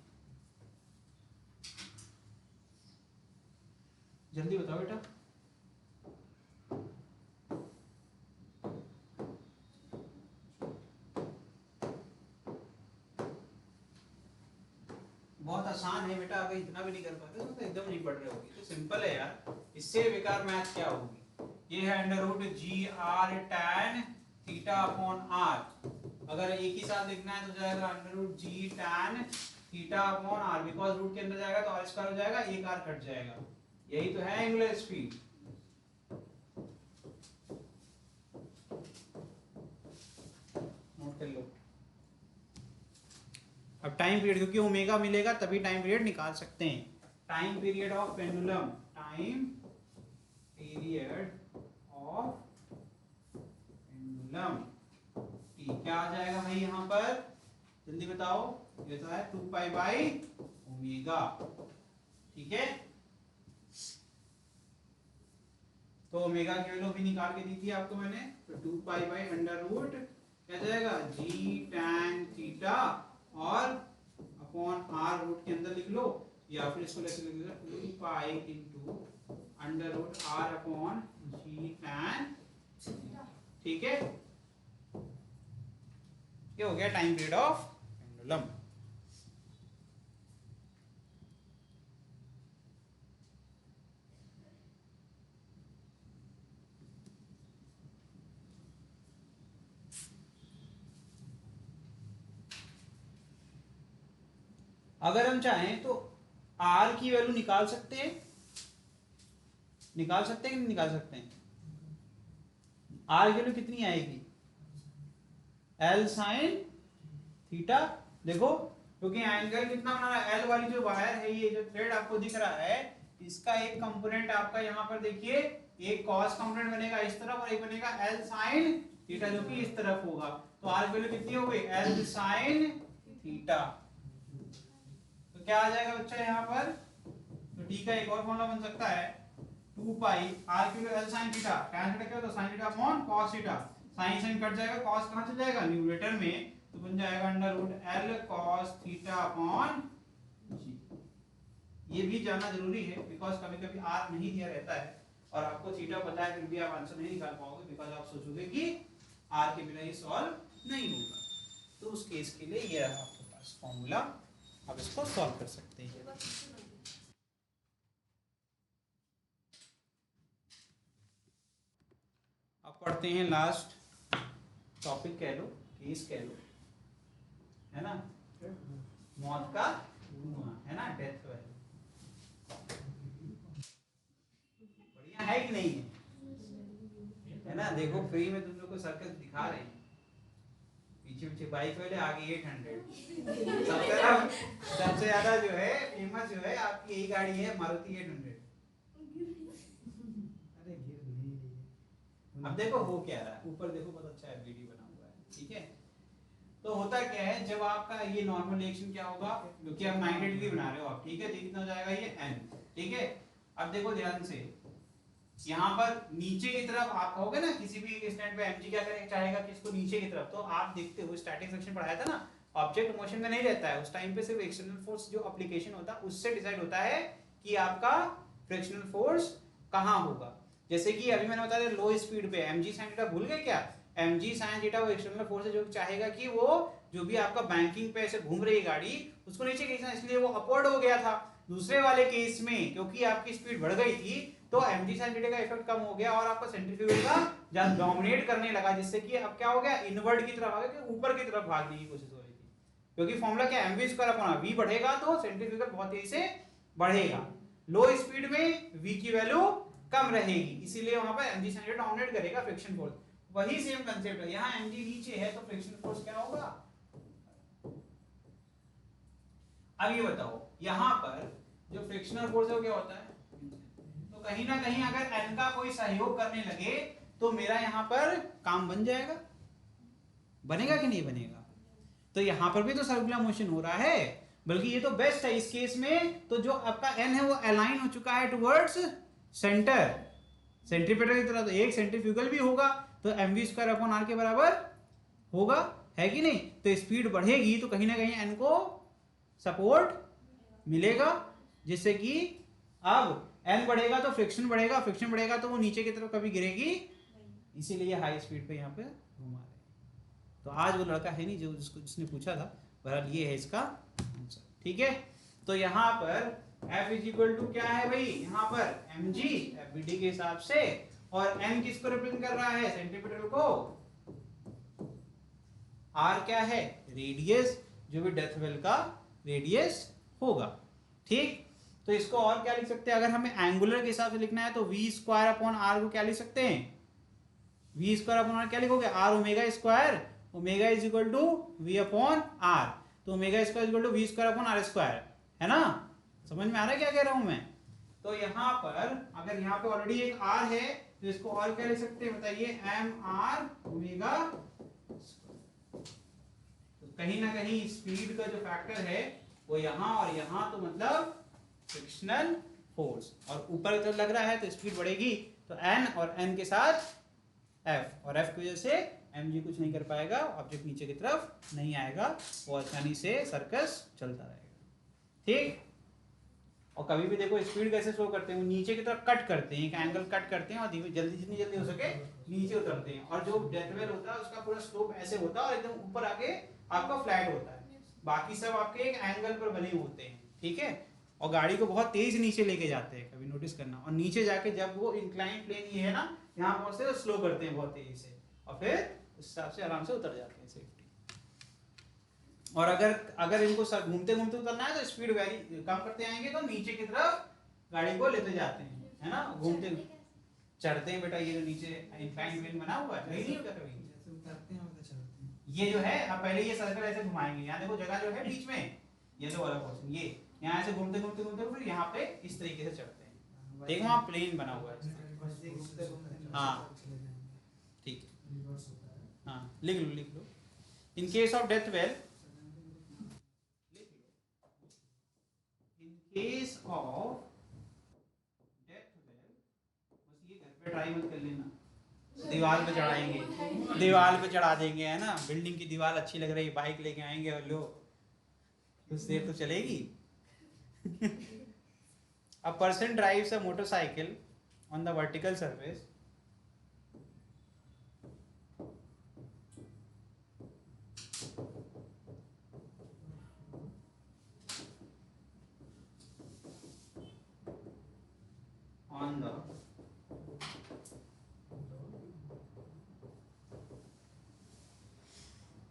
जल्दी बताओ बेटा। बहुत आसान है बेटा, अगर इतना भी नहीं कर पाते तो एकदम नहीं पढ़ रहे होगी, तो सिंपल है यार, इससे बेकार मैथ क्या होगी। ये है under root ji are tan theta upon R, अगर एक ही साथ लिखना है तो जाएगा under root G tan theta upon R, because root के अंदर जाएगा तो आर स्क्वायर हो जाएगा, एक आर कट जाएगा, यही तो है एंगुलर स्पीड। नोट कर लो। अब टाइम पीरियड, क्योंकि ओमेगा मिलेगा तभी टाइम पीरियड निकाल सकते हैं, time period of pendulum, time period of pendulum, ठीक, क्या आ जाएगा भाई यहाँ पर, जल्दी बताओ, ये तो है 2 पाई बाई ओमेगा, ठीक है। तो ओमेगा की वैल्यू भी निकाल के दी थी आपको मैंने, तो 2 पाई बाई अंडर रूट क्या जाएगा, जी tan थीटा और अपॉन आर रूट के अंदर लिख लो, या फिर इसको ऐसे लिख लो 2 pi into under root R upon G tan, ठीक है। ये हो गया टाइम पीरियड ऑफ पेंडुलम। अगर हम चाहें तो आर की वैल्यू निकाल सकते हैं, निकाल सकते हैं कि नहीं निकाल सकते हैं, आर की वैल्यू कितनी आएगी, एल साइन थीटा, देखो क्योंकि एंगल कितना बना रहा है, एल वाली जो वायर है, ये जो थ्रेड आपको दिख रहा है, इसका एक कंपोनेंट आपका यहाँ पर देखिए, एक कॉस कंपोनेंट बनेगा इस तरफ और एक बनेगा एल साइन थीटा जो कि इस तरफ होगा, तो आर की वैल्यू कितनी हो गई, एल साइन थीटा, तो क्या आ जाएगा बच्चा यहाँ पर, तो टी का एक और फॉर्मूला बन सकता है 2 पाई आर की value L sine theta, tan theta क्या होता है sine theta upon cos theta, sine sine cut जाएगा, cos कहां चल जाएगा न्यूमरेटर में, तो बन जाएगा under root l cos theta upon g. ये भी जानना जरूरी है, बिकॉज कभी कभी आर नहीं दिया रहता है और आपको थीटा पता है, फिर भी आप आंसर नहीं निकाल पाओगे, बिकॉज आप सोचोगे कि आर के बिना ये सॉल्व नहीं होगा, तो उस केस के लिए ये रहा आपके पास फॉर्मूला, आप इसको सॉल्व कर सकते हैं। अब पढ़ते हैं लास्ट टॉपिक कह लो, केस कह लो, है ना, मौत का धुआं, है ना, डेथ वैल्यू, बढ़िया है कि नहीं है ना। देखो फ्री में तुम लोग को सर्कस दिखा रहे हैं, पीछे पीछे बाइक वाले, आगे 800, सबसे ज्यादा जो है फेमस जो है आपकी यही गाड़ी है, मारुति 800। अरे गिर नहीं रही है। अब देखो हो क्या रहा है, ऊपर देखो बहुत अच्छा है, वीडियो बना हुआ है, ठीक है। तो होता क्या है, जब आपका ये नॉर्मल रिएक्शन क्या होगा, क्योंकि आप 90 डिग्री बना रहे हो आप, ठीक है, तो कितना हो जाएगा ये n, ठीक है। अब देखो ध्यान से, यहाँ पर नीचे की तरफ आप कहोगे ना, किसी भी स्टैंड पे mg क्या करें चाहेगा कि इसको नीचे की तरफ, तो आप देखते हो स्टैटिक सेक्शन पढ़ाया था ना, ऑब्जेक्ट मोशन में नहीं रहता है, उस टाइम पे सिर्फ एक्सटर्नल फोर्स जो एप्लीकेशन होता है उससे डिसाइड होता है कि आपका फ्रिक्शनल फोर्स कहाँ होगा। जैसे कि अभी मैंने बताया लो स्पीड पे mg sin थीटा भूल गए क्या? mg sin थीटा वो एक्सटर्नल फोर्स है जो चाहेगा कि वो जो भी आपका बैंकिंग पे ऐसे घूम रही है गाड़ी उसको नीचे खींचना, इसलिए वो अपवर्ड हो गया था। दूसरे वाले केस में क्योंकि आपकी स्पीड बढ़ गई थी तो mg sin थीटा का इफेक्ट कम हो गया और आपका सेंट्रीफ्यूगल का जब डोमिनेट करने लगा, जिससे कि अब क्या हो गया, इनवर्ड की तरफ आ गया, कि ऊपर की तरफ भागने की कोशिश हो रही थी। क्योंकि फॉर्मूला क्या है, mv स्क्वायर अपॉन v बढ़ेगा तो सेंट्रीफ्यूगल बहुत तेजी से बढ़ेगा। लो स्पीड में v की वैल्यू कम रहेगी, इसीलिए वहां पर mg sin थीटा डोमिनेट करेगा फ्रिक्शन फोर्स। वही सेम कंसेप्ट है, यहाँ mg नीचे है तो फ्रिक्शन फोर्स क्या होगा। अब ये बताओ यहाँ पर जो फ्रिक्शनल फोर्स है वो क्या होता है, तो कहीं ना कहीं अगर n का कोई सहयोग करने लगे तो मेरा यहाँ पर काम बन जाएगा, बनेगा कि नहीं बनेगा। तो यहाँ पर भी तो सर्कुलर मोशन हो रहा है, बल्कि ये तो बेस्ट है इस केस में। तो जो आपका n है वो अलाइन हो चुका है टुवर्ड्स सेंटर, सेंट्रीपेटल की तरह, तो एक सेंट्रीफ्यूगल भी होगा तो mv स्क्वायर अपॉन r के बराबर होगा, है कि नहीं। तो स्पीड बढ़ेगी तो कहीं ना कहीं n को सपोर्ट मिलेगा, जिससे कि अब n बढ़ेगा तो फ्रिक्शन बढ़ेगा, फ्रिक्शन बढ़ेगा तो वो नीचे की तरफ कभी गिरेगी, इसीलिए हाई स्पीड पे यहाँ पे घुमा रहे हैं। तो आज वो लड़का है नहीं जो जिसने पूछा था, बहरहाल ये है इसका आंसर, ठीक है। तो यहाँ पर F इज इक्वल टू क्या है भाई, यहाँ पर mg FBD के हिसाब से, और n किसको रिप्रेजेंट कर रहा है, सेंटीमीटर को, r क्या है, रेडियस, जो भी डेथ वेल का रेडियस होगा, ठीक। तो इसको और क्या लिख सकते हैं, अगर हमें एंगुलर के हिसाब से लिखना है तो v स्क्वायर अपॉन r को क्या लिख सकते हैं, v स्क्वायर अपॉन r क्या लिखोगे, r omega square, omega is equal to v upon r, तो omega square is equal to v square upon r square, है ना। समझ में आ रहा है क्या कह रहा हूं मैं। तो यहाँ पर अगर यहाँ पे ऑलरेडी एक r है तो इसको और क्या लिख सकते हैं बताइए, mr ओमेगा। तो कहीं ना कहीं स्पीड का जो फैक्टर है वो यहाँ और यहाँ, तो मतलब फ्रिक्शनल फोर्स, और ऊपर की तरफ लग रहा है तो स्पीड बढ़ेगी, तो n और n के साथ f, और f की वजह से mg कुछ नहीं कर पाएगा, ऑब्जेक्ट नीचे की तरफ नहीं आएगा, वो आसानी से सर्कस चलता रहेगा, ठीक। और कभी भी देखो स्पीड कैसे शो करते हैं, वो नीचे की तरफ कट करते हैं, एक एंगल कट करते हैं और धीमे जल्दी जितनी जल्दी हो सके नीचे उतरते हैं, और जो डेथ वेल होता है उसका पूरा स्लोप ऐसे होता है और एकदम ऊपर आके आपका फ्लैट होता है, बाकी सब आपके एक एंगल पर बने होते हैं, ठीक है। और गाड़ी को बहुत तेज नीचे लेके जाते हैं, कभी नोटिस करना, और नीचे जाके जब वो इंक्लाइन प्लेन ये है ना यहाँ पहुंचते हैं, स्लो करते हैं बहुत तेजी से, और फिर उस हिसाब से आराम से उतर जाते हैं सेफ्टी। और अगर इनको घूमते घूमते उतरना है तो स्पीड वेरी कम करते आएंगे, तो नीचे की तरफ गाड़ी को लेते जाते हैं, है ना, घूमते चढ़ते हैं बेटा, ये जो नीचे इंक्लाइन प्लेन बना हुआ है नहीं होता कभी, उतरते हैं चढ़ते हैं। ये जो है अब पहले ये सर्कल ऐसे घुमाएंगे, यहाँ देखो जगह जो है बीच में, ये जो वाला पोर्शन, ये यहाँ ऐसे घूमते घूमते घूमते फिर यहाँ पे इस तरीके से चढ़ते हैं, देखो वहाँ प्लेन बना हुआ है, हाँ ठीक है, हाँ लिख लो। In case of death well, case of death well, बस ये घर पे ट्राई मत कर लेना, दीवार पे चढ़ाएंगे, दीवार पे चढ़ा देंगे, है ना, बिल्डिंग की दीवार अच्छी लग रही है, बाइक लेके आएंगे और लो कुछ देर तो चलेगी। A person drives a motorcycle on the vertical surface on the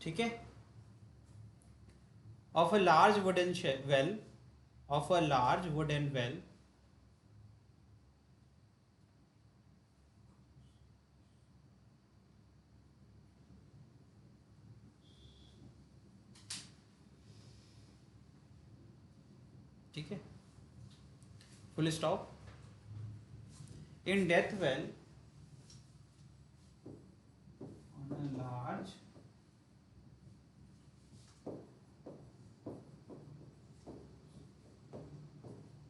ठीक है of a large wooden well, of a large wooden well ठीक है, full stop. In death well on a large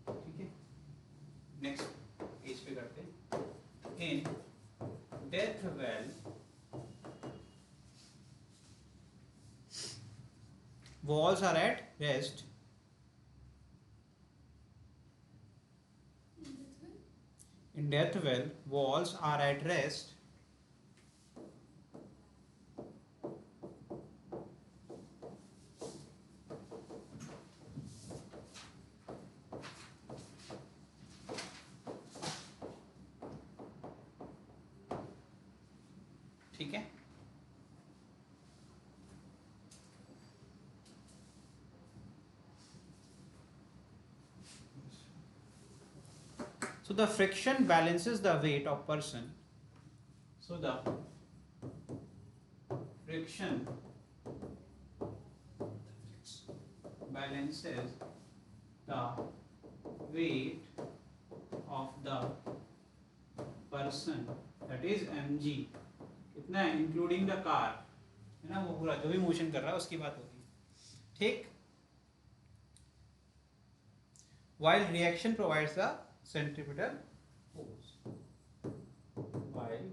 ठीक है, नेक्स्ट पेज पे करते हैं। In death well walls are at rest in death well walls are at rest ठीक है। So the friction balances the weight of person. So the friction balances the weight of the person, that is mg, कितना है including the car, है ना, वो पूरा जो भी मोशन कर रहा है उसकी बात होगी, ठीक। While reaction provides the centripetal force, while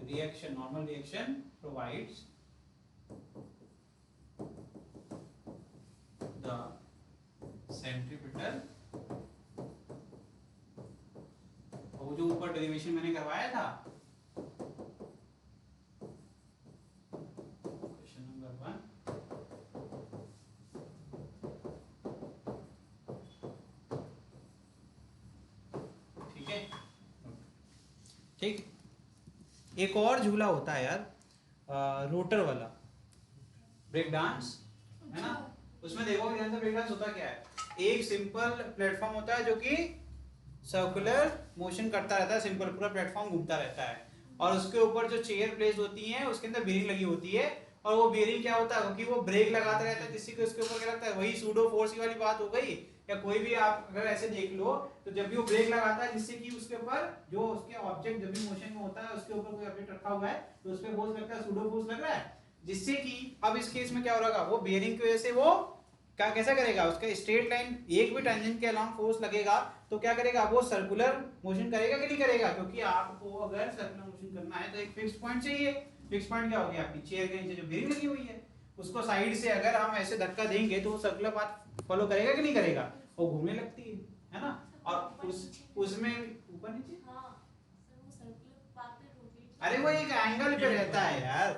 reaction, normal reaction provides the centripetal, वो जो ऊपर डेरिवेशन मैंने करवाया था क्वेश्चन नंबर 1, ठीक है, ठीक। एक और झूला होता है यार, रोटर वाला ब्रेक डांस, है ना, उसमें देखो ध्यान से, ब्रेक डांस होता क्या है, एक सिंपल प्लेटफॉर्म होता है जो कि सर्कुलर मोशन करता रहता है, सिंपल पूरा प्लेटफॉर्म घूमता रहता है, और उसके ऊपर जो चेयर प्लेस होती है उसके अंदर बेरिंग लगी होती है, और वो बेरिंग क्या होता है, क्योंकि वो ब्रेक लगाता रहता है जिससे कि उसके ऊपर क्या लगता है, वही सूडो फोर्स की वाली बात हो गई, या कोई भी आप अगर ऐसे देख लो तो जब भी वो ब्रेक लगाता है जिससे कि उसके ऊपर जो उसके ऑब्जेक्ट जब भी मोशन में होता है उसके ऊपर कोई ऑब्जेक्ट रखा हुआ है तो उस पे फोर्स लगता है, सूडो फोर्स लग रहा है, जिससे कि अब इस केस में क्या हो रहा है, वो बेरिंग की वजह से वो क्या कैसा करेगा, उसका स्ट्रेट लाइन एक भी टेंजेंट के अलोंग फोर्स लगेगा तो क्या करेगा, वो सर्कुलर मोशन करेगा कि नहीं करेगा, क्योंकि आपको अगर सर्कुलर मोशन करना है तो एक फिक्स पॉइंट चाहिए, फिक्स पॉइंट क्या होगी, आपकी चेयर के नीचे जो बेरिंग लगी हुई है उसको साइड से अगर हम ऐसे धक्का देंगे तो वो सर्कुलर पाथ फॉलो करेगा कि नहीं करेगा, वो घूमने लगती है ना, और उसमें ऊपर नीचे, अरे वो एक एंगल पे रहता है यार,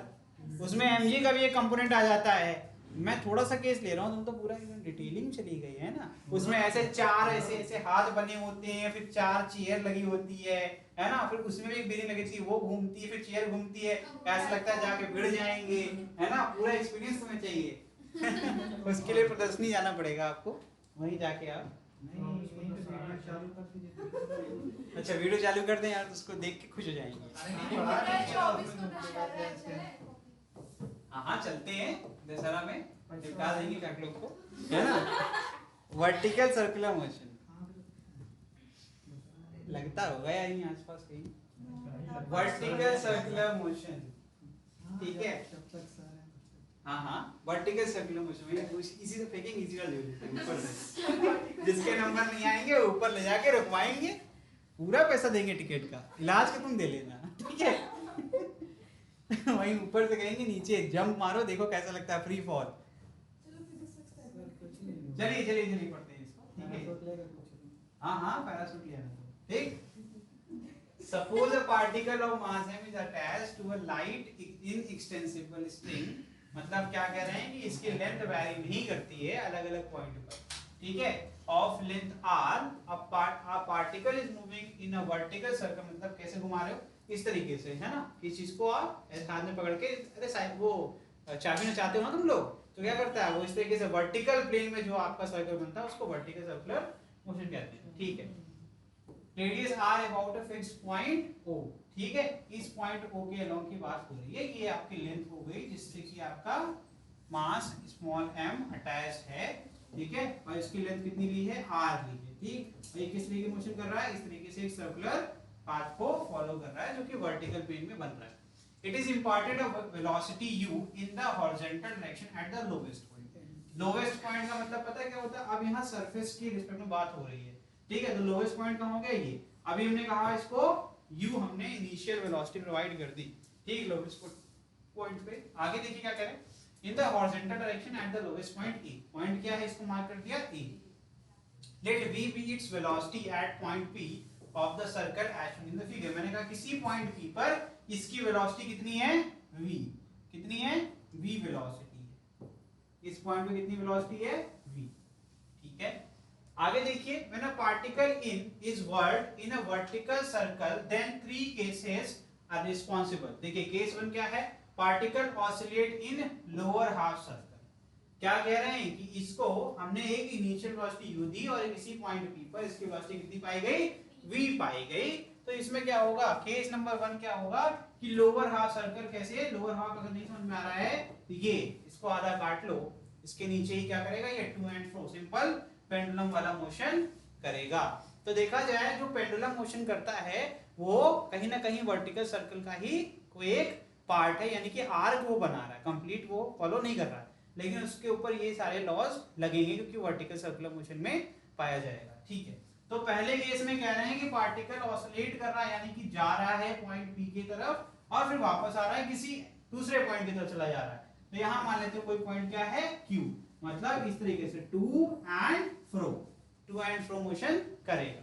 उसमें mg का भी एक कंपोनेंट आ जाता है, मैं थोड़ा सा केस ले रहा हूँ, तुम तो पूरा एकदम डिटेलिंग चली गई है ना, उसमें ऐसे चार ऐसे ऐसे हाथ बने होते हैं, फिर चार चेयर लगी होती है ना, फिर उसमें भी एक बेरिंग लगी थी वो घूमती है, फिर चेयर घूमती है, ऐसा लगता है जाके भिड़ जाएंगे, है ना, पूरा एक्सपीरियंस तुम्हें चाहिए उसके लिए प्रदर्शनी जाना पड़ेगा आपको, वहीं जाके आप अच्छा वीडियो चालू कर दें यार, तो उसको देख के खुश हो जाएंगे। हाँ चलते हैं दशहरा में दिखा देंगे क्या लोग को, है ना, वर्टिकल सर्कुलर मोशन लगता होगा यार यहीं आसपास कहीं, वर्टिकल सर्कुलर मोशन, ठीक है, हाँ वर्टिकल सर्कुलर मोशन, इसी से फेंकेंगे, इसी का ले लेते हैं ऊपर से, जिसके नंबर नहीं आएंगे ऊपर ले जाके रुकवाएंगे, पूरा पैसा देंगे टिकट का, इलाज का तुम दे लेना, ठीक है वहीं ऊपर से कहेंगे नीचे जंप मारो, देखो कैसा लगता है, फ्री फॉल, चलिए चलिए चलिए पढ़ते हैं इसको, ठीक है, हाँ पैराशूट लिया था, ठीक। Suppose a particle of mass m is attached to a light inextensible string, मतलब क्या कह रहे हैं कि इसकी लेंथ वैरी नहीं करती है अलग अलग पॉइंट पर, ठीक है, of length r, a particle is moving in a vertical circle, मतलब कैसे घुमा रहे हो, इस तरीके से, है ना, इस चीज को आप ऐसे हाथ में पकड़ के, अरे साइड वो चाबी ना चाहते हो ना तुम लोग, तो क्या करता है वो इस तरीके से वर्टिकल प्लेन में जो आपका सर्कल बनता है उसको वर्टिकल सर्कुलर मोशन कहते हैं, ठीक है। Radius r about a fixed point o, ठीक है, इस पॉइंट o के अलोंग की बात हो रही है, ये आपकी लेंथ हो गई जिससे कि आपका मास स्मॉल m अटैच्ड है, ठीक है, और इसकी लेंथ कितनी ली है, r ली है, ठीक, और ये किस तरीके की मोशन कर रहा है, इस तरीके से एक सर्कुलर पाथ को फॉलो कर रहा है जो कि वर्टिकल प्लेन में बन रहा है। It is imparted a velocity u in the horizontal direction at the lowest point. Lowest point का मतलब पता है क्या होता है, अब यहाँ सरफेस की रिस्पेक्ट में बात हो रही है, ठीक है, तो लोवेस्ट पॉइंट कहाँ हो गया ये, अभी हमने कहा इसको u हमने इनिशियल वेलोसिटी प्रोवाइड कर दी, ठीक, लोवेस्ट पॉइंट पे, आगे देखिए क्या करें, in the horizontal direction at the lowest point e, point क्या है इसको मार्क कर दिया e, let v be its velocity at point p of the circle as shown in the figure. मैंने कहा किसी पॉइंट P पर इसकी वेलोसिटी कितनी है v, कितनी है v वेलोसिटी है, इस पॉइंट पे कितनी वेलोसिटी है v। ठीक है, आगे देखिए, when a particle is whirled in a vertical circle then 3 cases are responsible. देखिए केस 1 क्या है, particle oscillate in lower half circle. क्या कह रहे हैं कि इसको हमने एक इनिशियल वेलोसिटी u दी और किसी पॉइंट P पर इसकी वेलोसिटी कितनी पाई गई v पाई गई। तो इसमें क्या होगा, केस नंबर 1 क्या होगा कि लोअर हाफ सर्कल, कैसे लोअर हाफ अगर नहीं समझ में आ रहा है तो ये इसको आधा काट लो, इसके नीचे ही क्या करेगा ये to and fro simple pendulum वाला मोशन करेगा। तो देखा जाए जो पेंडुलम मोशन करता है वो कहीं ना कहीं वर्टिकल सर्कल का ही कोई एक पार्ट है, यानी कि आर्क वो बना रहा है, कंप्लीट वो फॉलो नहीं कर रहा है, लेकिन उसके ऊपर ये सारे लॉज लगेंगे क्योंकि वर्टिकल सर्कुलर मोशन में पाया जाएगा। ठीक है, तो पहले केस में कह रहे हैं कि पार्टिकल ऑसिलेट कर रहा है, यानी कि जा रहा है पॉइंट P की तरफ और फिर वापस आ रहा है किसी दूसरे पॉइंट की तरफ चला जा रहा है। तो यहां मान लेते हैं कोई पॉइंट क्या है Q, मतलब इस तरीके से टू एंड फ्रो मोशन करेगा।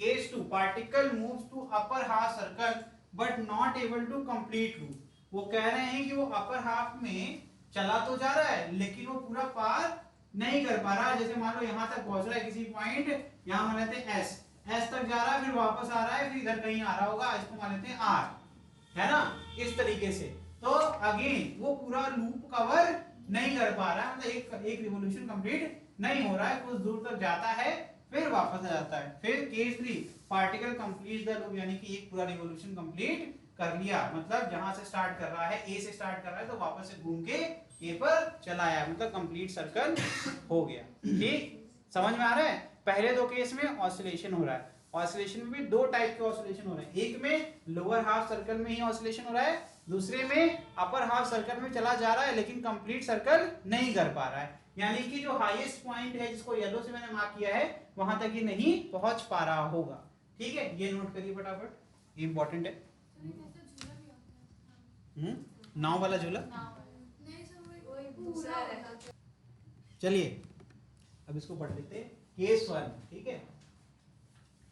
Case 2, particle moves to upper half circle but not able to complete loop. वो कह रहे हैं कि वो अपर हाफ में चला तो जा रहा है लेकिन वो पूरा पार नहीं कर पा रहा। जैसे मान लो यहां तक पहुंच रहा है किसी पॉइंट, यहां मान लेते हैं S तक जा रहा है, फिर वापस आ रहा है, फिर इधर कहीं आ रहा होगा, इसको मान लेते हैं R, है ना, इस तरीके से। तो अगेन वो पूरा लूप कवर नहीं कर पा रहा है, मतलब एक रिवॉल्यूशन कंप्लीट नहीं हो रहा है, कुछ दूर तक जाता है फिर वापस आ जाता है। फिर case 3, particle complete the loop, यानी कि एक पूरा रिवॉल्यूशन कंप्लीट कर लिया, मतलब जहां से स्टार्ट कर रहा है A से स्टार्ट कर रहा है तो वापस से घूम के A पर चला आया, मतलब कंप्लीट सर्कल हो गया। ठीक, समझ में आ रहा है। पहले दो केस में ऑसिलेशन हो रहा है, ऑसिलेशन में भी दो टाइप के ऑसिलेशन हो रहे हैं, एक में लोअर हाफ सर्कल में ही ऑसिलेशन हो रहा है, दूसरे में अपर हाफ सर्कल में चला जा रहा है लेकिन कंप्लीट सर्कल नहीं कर पा रहा है, यानी कि जो हाईएस्ट पॉइंट है जिसको येलो से मैंने मार्क किया है वहां तक ये नहीं पहुंच पा रहा होगा। ठीक है, ये नोट करिए फटाफट, ये इंपॉर्टेंट है। नाव वाला झूला, चलिए अब इसको पढ़ लेते हैं। केस 1, ठीक है,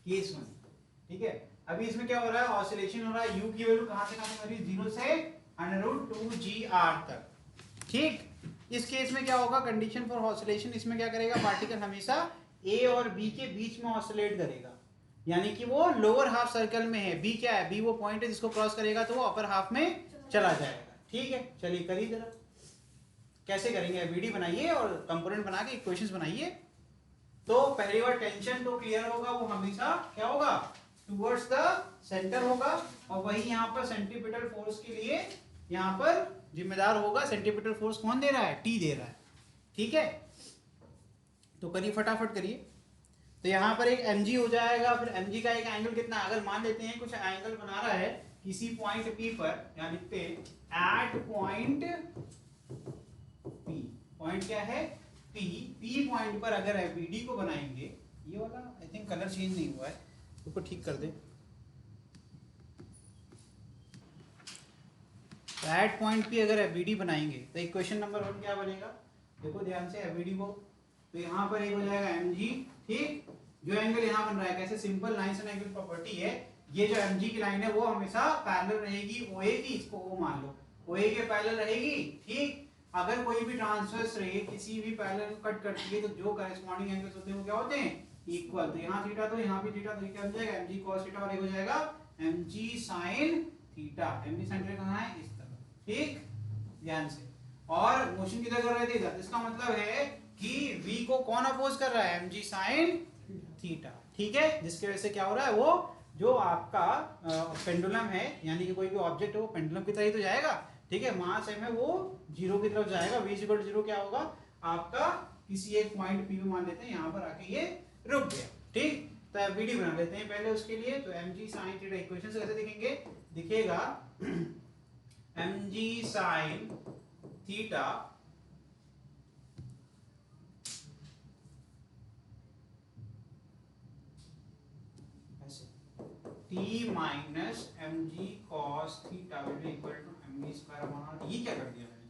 केस 1, ठीक है। अभी इसमें क्या हो रहा है, ऑसिलेशन हो रहा है, u की वैल्यू कहां से कहां तक है, 0 से √2gr तक। ठीक, इस केस में क्या होगा, कंडीशन फॉर ऑसिलेशन, इसमें क्या करेगा, पार्टिकल हमेशा A और B के बीच में ऑसिलेट करेगा, यानी कि वो लोअर हाफ सर्कल में है। B क्या है, B वो पॉइंट है जिसको क्रॉस करेगा तो वो अपर हाफ में चला जाएगा। ठीक है, चलिए करिए जरा, कैसे करेंगे, वीडियो बनाइए और कंपोनेंट बना के इक्वेशंस बनाइए। तो पहली बार टेंशन तो क्लियर होगा, वो हमेशा क्या होगा, टुवर्ड्स द सेंटर होगा, और वही यहाँ पर सेंट्रीपिटल फोर्स के लिए यहाँ पर जिम्मेदार होगा। सेंट्रीपिटल फोर्स कौन दे रहा है, T दे रहा है। ठीक है, तो करिए फटाफट करिए। तो यहाँ पर एक mg हो जाएगा, फिर mg का एक एंगल कितना, अगर मान लेते हैं कुछ एंगल बना रहा है किसी पॉइंट P पर, या लिखते हैं एट पॉइंट P, पॉइंट क्या है P पॉइंट पर अगर BD को बनाएंगे, ये वाला आई थिंक कलर चेंज नहीं हुआ है, उसको ठीक कर दे। एट पॉइंट P अगर BD बनाएंगे तो इक्वेशन नंबर 1 क्या बनेगा, देखो ध्यान से BD को, तो यहाँ पर एक हो जाएगा mg। ठीक, जो एंगल यहाँ बन रहा है, कैसे simple lines and angle property है, ये जो mg की लाइन है वो हमेशा पैरेलल रहेगी OA की, इसको O मान लो, OA के पैरेलल रहेगी। ठीक, अगर कोई भी ट्रांसवर्स रे किसी भी पैरेलल को कट करती है तो जो करस्पॉन्डिंग एंगल्स होते हैं वो क्या होते हैं, इक्वल। तो यहाँ थीटा, तो यहाँ भी थीटा, तो क्या हो जाएगा mg cos थीटा, और एक हो जाएगा mg sin theta. mg sin theta कहाँ है, इस तरफ। ठीक, ध्यान से, और मोशन किधर कर रहे थे, इधर, इसका मतलब है कि v को कौन अपोज कर रहा है, mg sin थीटा। ठीक है, जिसकी वजह से क्या हो रहा है, वो जो आपका पेंडुलम है, यानी कि कोई भी ऑब्जेक्ट है वो पेंडुलम की तरह ही तो जाएगा। ठीक है, मास m है वो 0 की तरफ जाएगा, v 0 क्या होगा आपका, किसी एक पॉइंट P मान लेते हैं, यहाँ पर आके ये रुक गया। ठीक, तो FBD बना लेते हैं पहले उसके लिए। तो mg sin थीटा इक्वेशन से कैसे दिखेंगे, दिखेगा mg sin theta t minus mg cos theta will be equal to mv square upon. ये क्या कर दिया मैंने,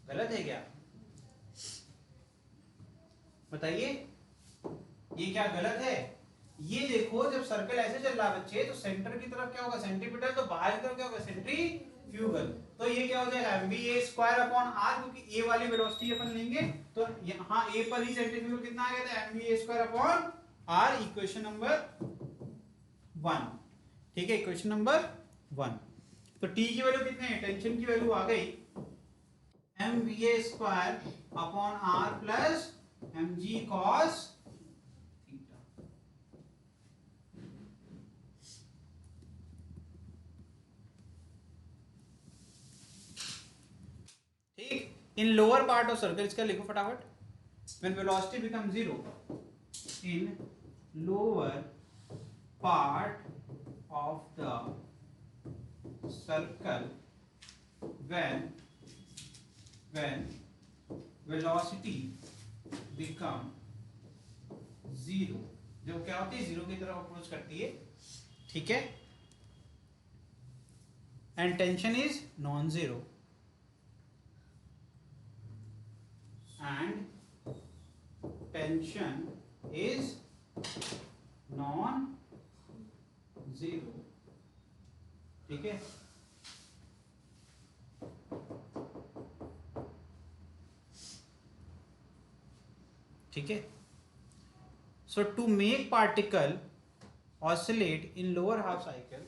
गलत है क्या, बताइए, ये क्या गलत है, ये देखो जब सर्कल ऐसे चल रहा है बच्चे तो सेंटर की तरफ क्या होगा सेंट्रीपिटल, तो बाहर की तरफ क्या होगा सेंट्रीफ्यूगल। तो ये क्या हो जाएगा mva स्क्वायर अपॉन r, क्योंकि a वाली वेलोसिटी अपन लेंगे तो यहाँ a पर ही सेंट्रीफ्यूगल कितना आ गया था mva square upon r, equation number 1। ठीक है, इक्वेशन नंबर 1। तो t की वैल्यू कितनी है, टेंशन की वैल्यू आ गई mva square upon r plus mg cos theta. ठीक, in lower part of circle इसका लिखो फटाफट, when velocity become 0 in lower part of the circle when velocity become 0, जो क्या होती है 0 की तरफ अप्रोच करती है, ठीक है, and tension is non zero and tension is non-zero, ठीक है। ठीक है, so to make particle oscillate in lower half cycle,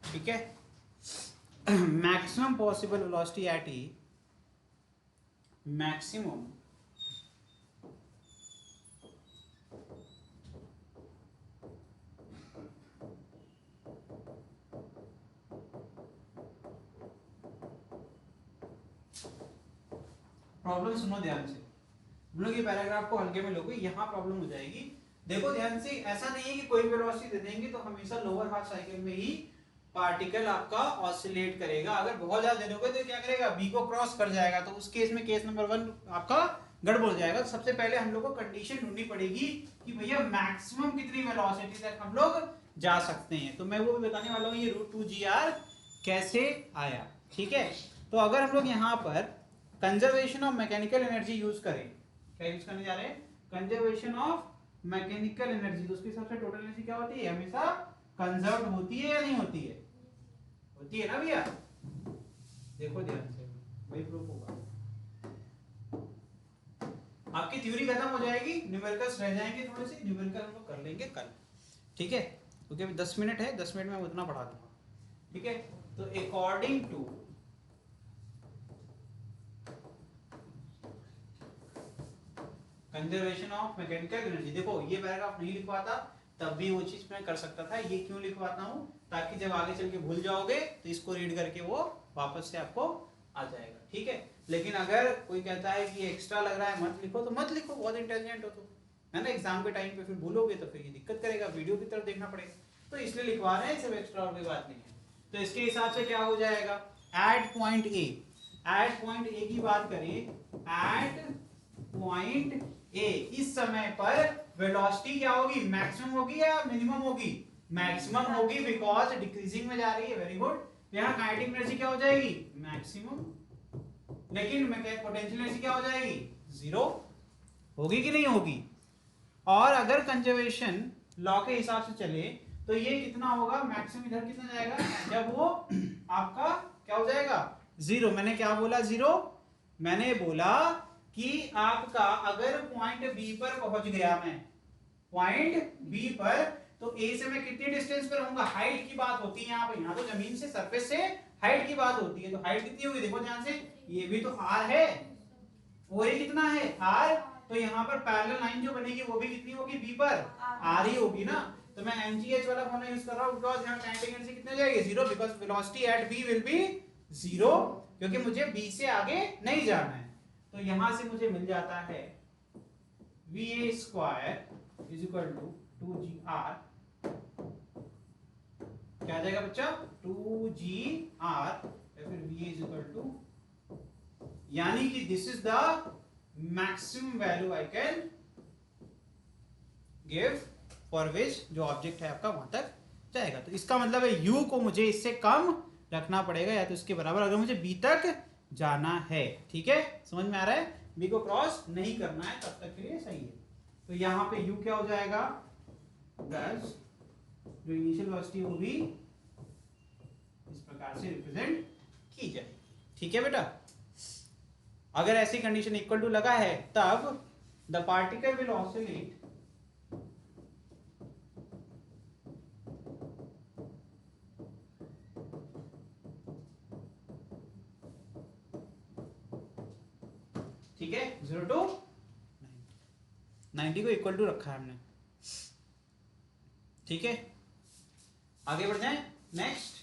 ठीक है, maximum possible velocity at E, maximum problem सुनो ध्यान से, हम लोग ये पैराग्राफ को हल्के में लोगे, यहाँ प्रॉब्लम हो जाएगी। देखो ध्यान से, ऐसा नहीं है कि कोई वेलोसिटी दे देंगे तो हमेशा लोअर हाफ साइकिल में ही पार्टिकल आपका ऑसिलेट करेगा। अगर बहुत ज्यादा दे दोगे तो क्या करेगा, बी को क्रॉस कर जाएगा, तो उस केस में केस नंबर 1 आपका गड़बड़ हो जाएगा। तो सबसे पहले हम लोग को कंडीशन ढूंढनी पड़ेगी कि भैया मैक्सिमम कितनी वेलोसिटी तक हम लोग जा सकते हैं। तो मैं वो भी बताने वाला हूँ ये √2gr कैसे आया, ठीक है। तो अगर हम लोग यहाँ पर conservation of mechanical energy use करें, क्या यूज करने जा रहे हैं, कंजर्वेशन ऑफ मैकेनिकल एनर्जी, तो उसके हिसाब से टोटल एनर्जी क्या होती है, हमेशा कंजर्व होती है या नहीं होती है, होती है ना भैया। देखो ध्यान से, वही प्रूफ होगा। आपकी थ्योरी खत्म हो जाएगी, न्यूमेरिकल्स रह जाएंगे थोड़े से, न्यूमेरिकल हम लोग कर लेंगे कल, ठीक है, क्योंकि अभी 10 मिनट है, 10 मिनट में उतना पढ़ा दूंगा, ठीक है। तो according to conservation of mechanical energy, देखो ये पैराग्राफ नहीं लिखवाता तब भी वो चीज मैं कर सकता था, ये क्यों लिखवाता हूं, ताकि जब आगे चल के भूल जाओगे तो इसको रीड करके वो वापस से आपको आ जाएगा, ठीक है। लेकिन अगर कोई कहता है कि एक्स्ट्रा लग रहा है मत लिखो, तो मत लिखो, बहुत इंटेलिजेंट हो तो, है ना, एग्जाम के टाइम पे फिर भूलोगे तो फिर ये दिक्कत करेगा, वीडियो की तरफ देखना पड़ेगा, तो इसलिए लिखवा रहे हैं, सब एक्स्ट्रा और कोई बात नहीं है। तो इसके हिसाब से क्या हो जाएगा, at point A, at point A की बात करें, एट पॉइंट ए इस समय पर वेलोसिटी क्या होगी, मैक्सिमम होगी या मिनिमम होगी, मैक्सिमम होगी, बिकॉज डिक्रीजिंग में जा रही है, वेरी गुड। यहाँ काइनेटिक एनर्जी क्या हो जाएगी, मैक्सिमम, लेकिन पोटेंशियल एनर्जी क्या हो जाएगी, जीरो, होगी कि नहीं होगी। और अगर कंजर्वेशन लॉ के हिसाब से चले तो ये कितना होगा, मैक्सिमम इधर कितना जाएगा, जब वो आपका क्या हो जाएगा, जीरो। मैंने क्या बोला, जीरो, मैंने बोला कि आपका अगर पॉइंट बी पर पहुंच गया, मैं पॉइंट बी पर, तो ए से मैं कितनी डिस्टेंस पर रहूंगा, हाइट की बात होती है यहाँ पे, यहाँ तो जमीन से सरफेस से हाइट की बात होती है, तो हाइट कितनी होगी, देखो ध्यान से, ये भी तो आर है और ये कितना है आर, तो यहाँ पर पैरेलल लाइन जो बनेगी वो भी कितनी होगी, बी पर आर ही होगी ना। तो मैं एमजीएच वाला फॉर्मूला यूज कर रहा हूँ, बिकॉज़ यहाँ काइनेटिक एनर्जी कितनी हो जाएगी, zero, because velocity at B will be zero, क्योंकि मुझे बी से आगे नहीं जाना है। तो यहां से मुझे मिल जाता है va square is equal to 2gr, क्या आ जाएगा बच्चा, 2gr, फिर va इज इक्वल टू, यानी कि this is the maximum value I can give for which जो ऑब्जेक्ट है आपका वहां तक जाएगा। तो इसका मतलब है u को मुझे इससे कम रखना पड़ेगा या तो इसके बराबर अगर मुझे b तक जाना है। ठीक है, समझ में आ रहा है? b को क्रॉस नहीं करना है तब तक के लिए सही है। तो यहाँ पे u क्या हो जाएगा, 10 जो इनिशियल वेलोसिटी वो भी इस प्रकार से रिप्रेजेंट की जाए। ठीक है बेटा, अगर ऐसी कंडीशन इक्वल टू लगा है तब द पार्टिकल विल ऑसिलेट ठीक है 0 to 90 को इक्वल टू रखा है हमने। ठीक है, आगे बढ़ जाएं। नेक्स्ट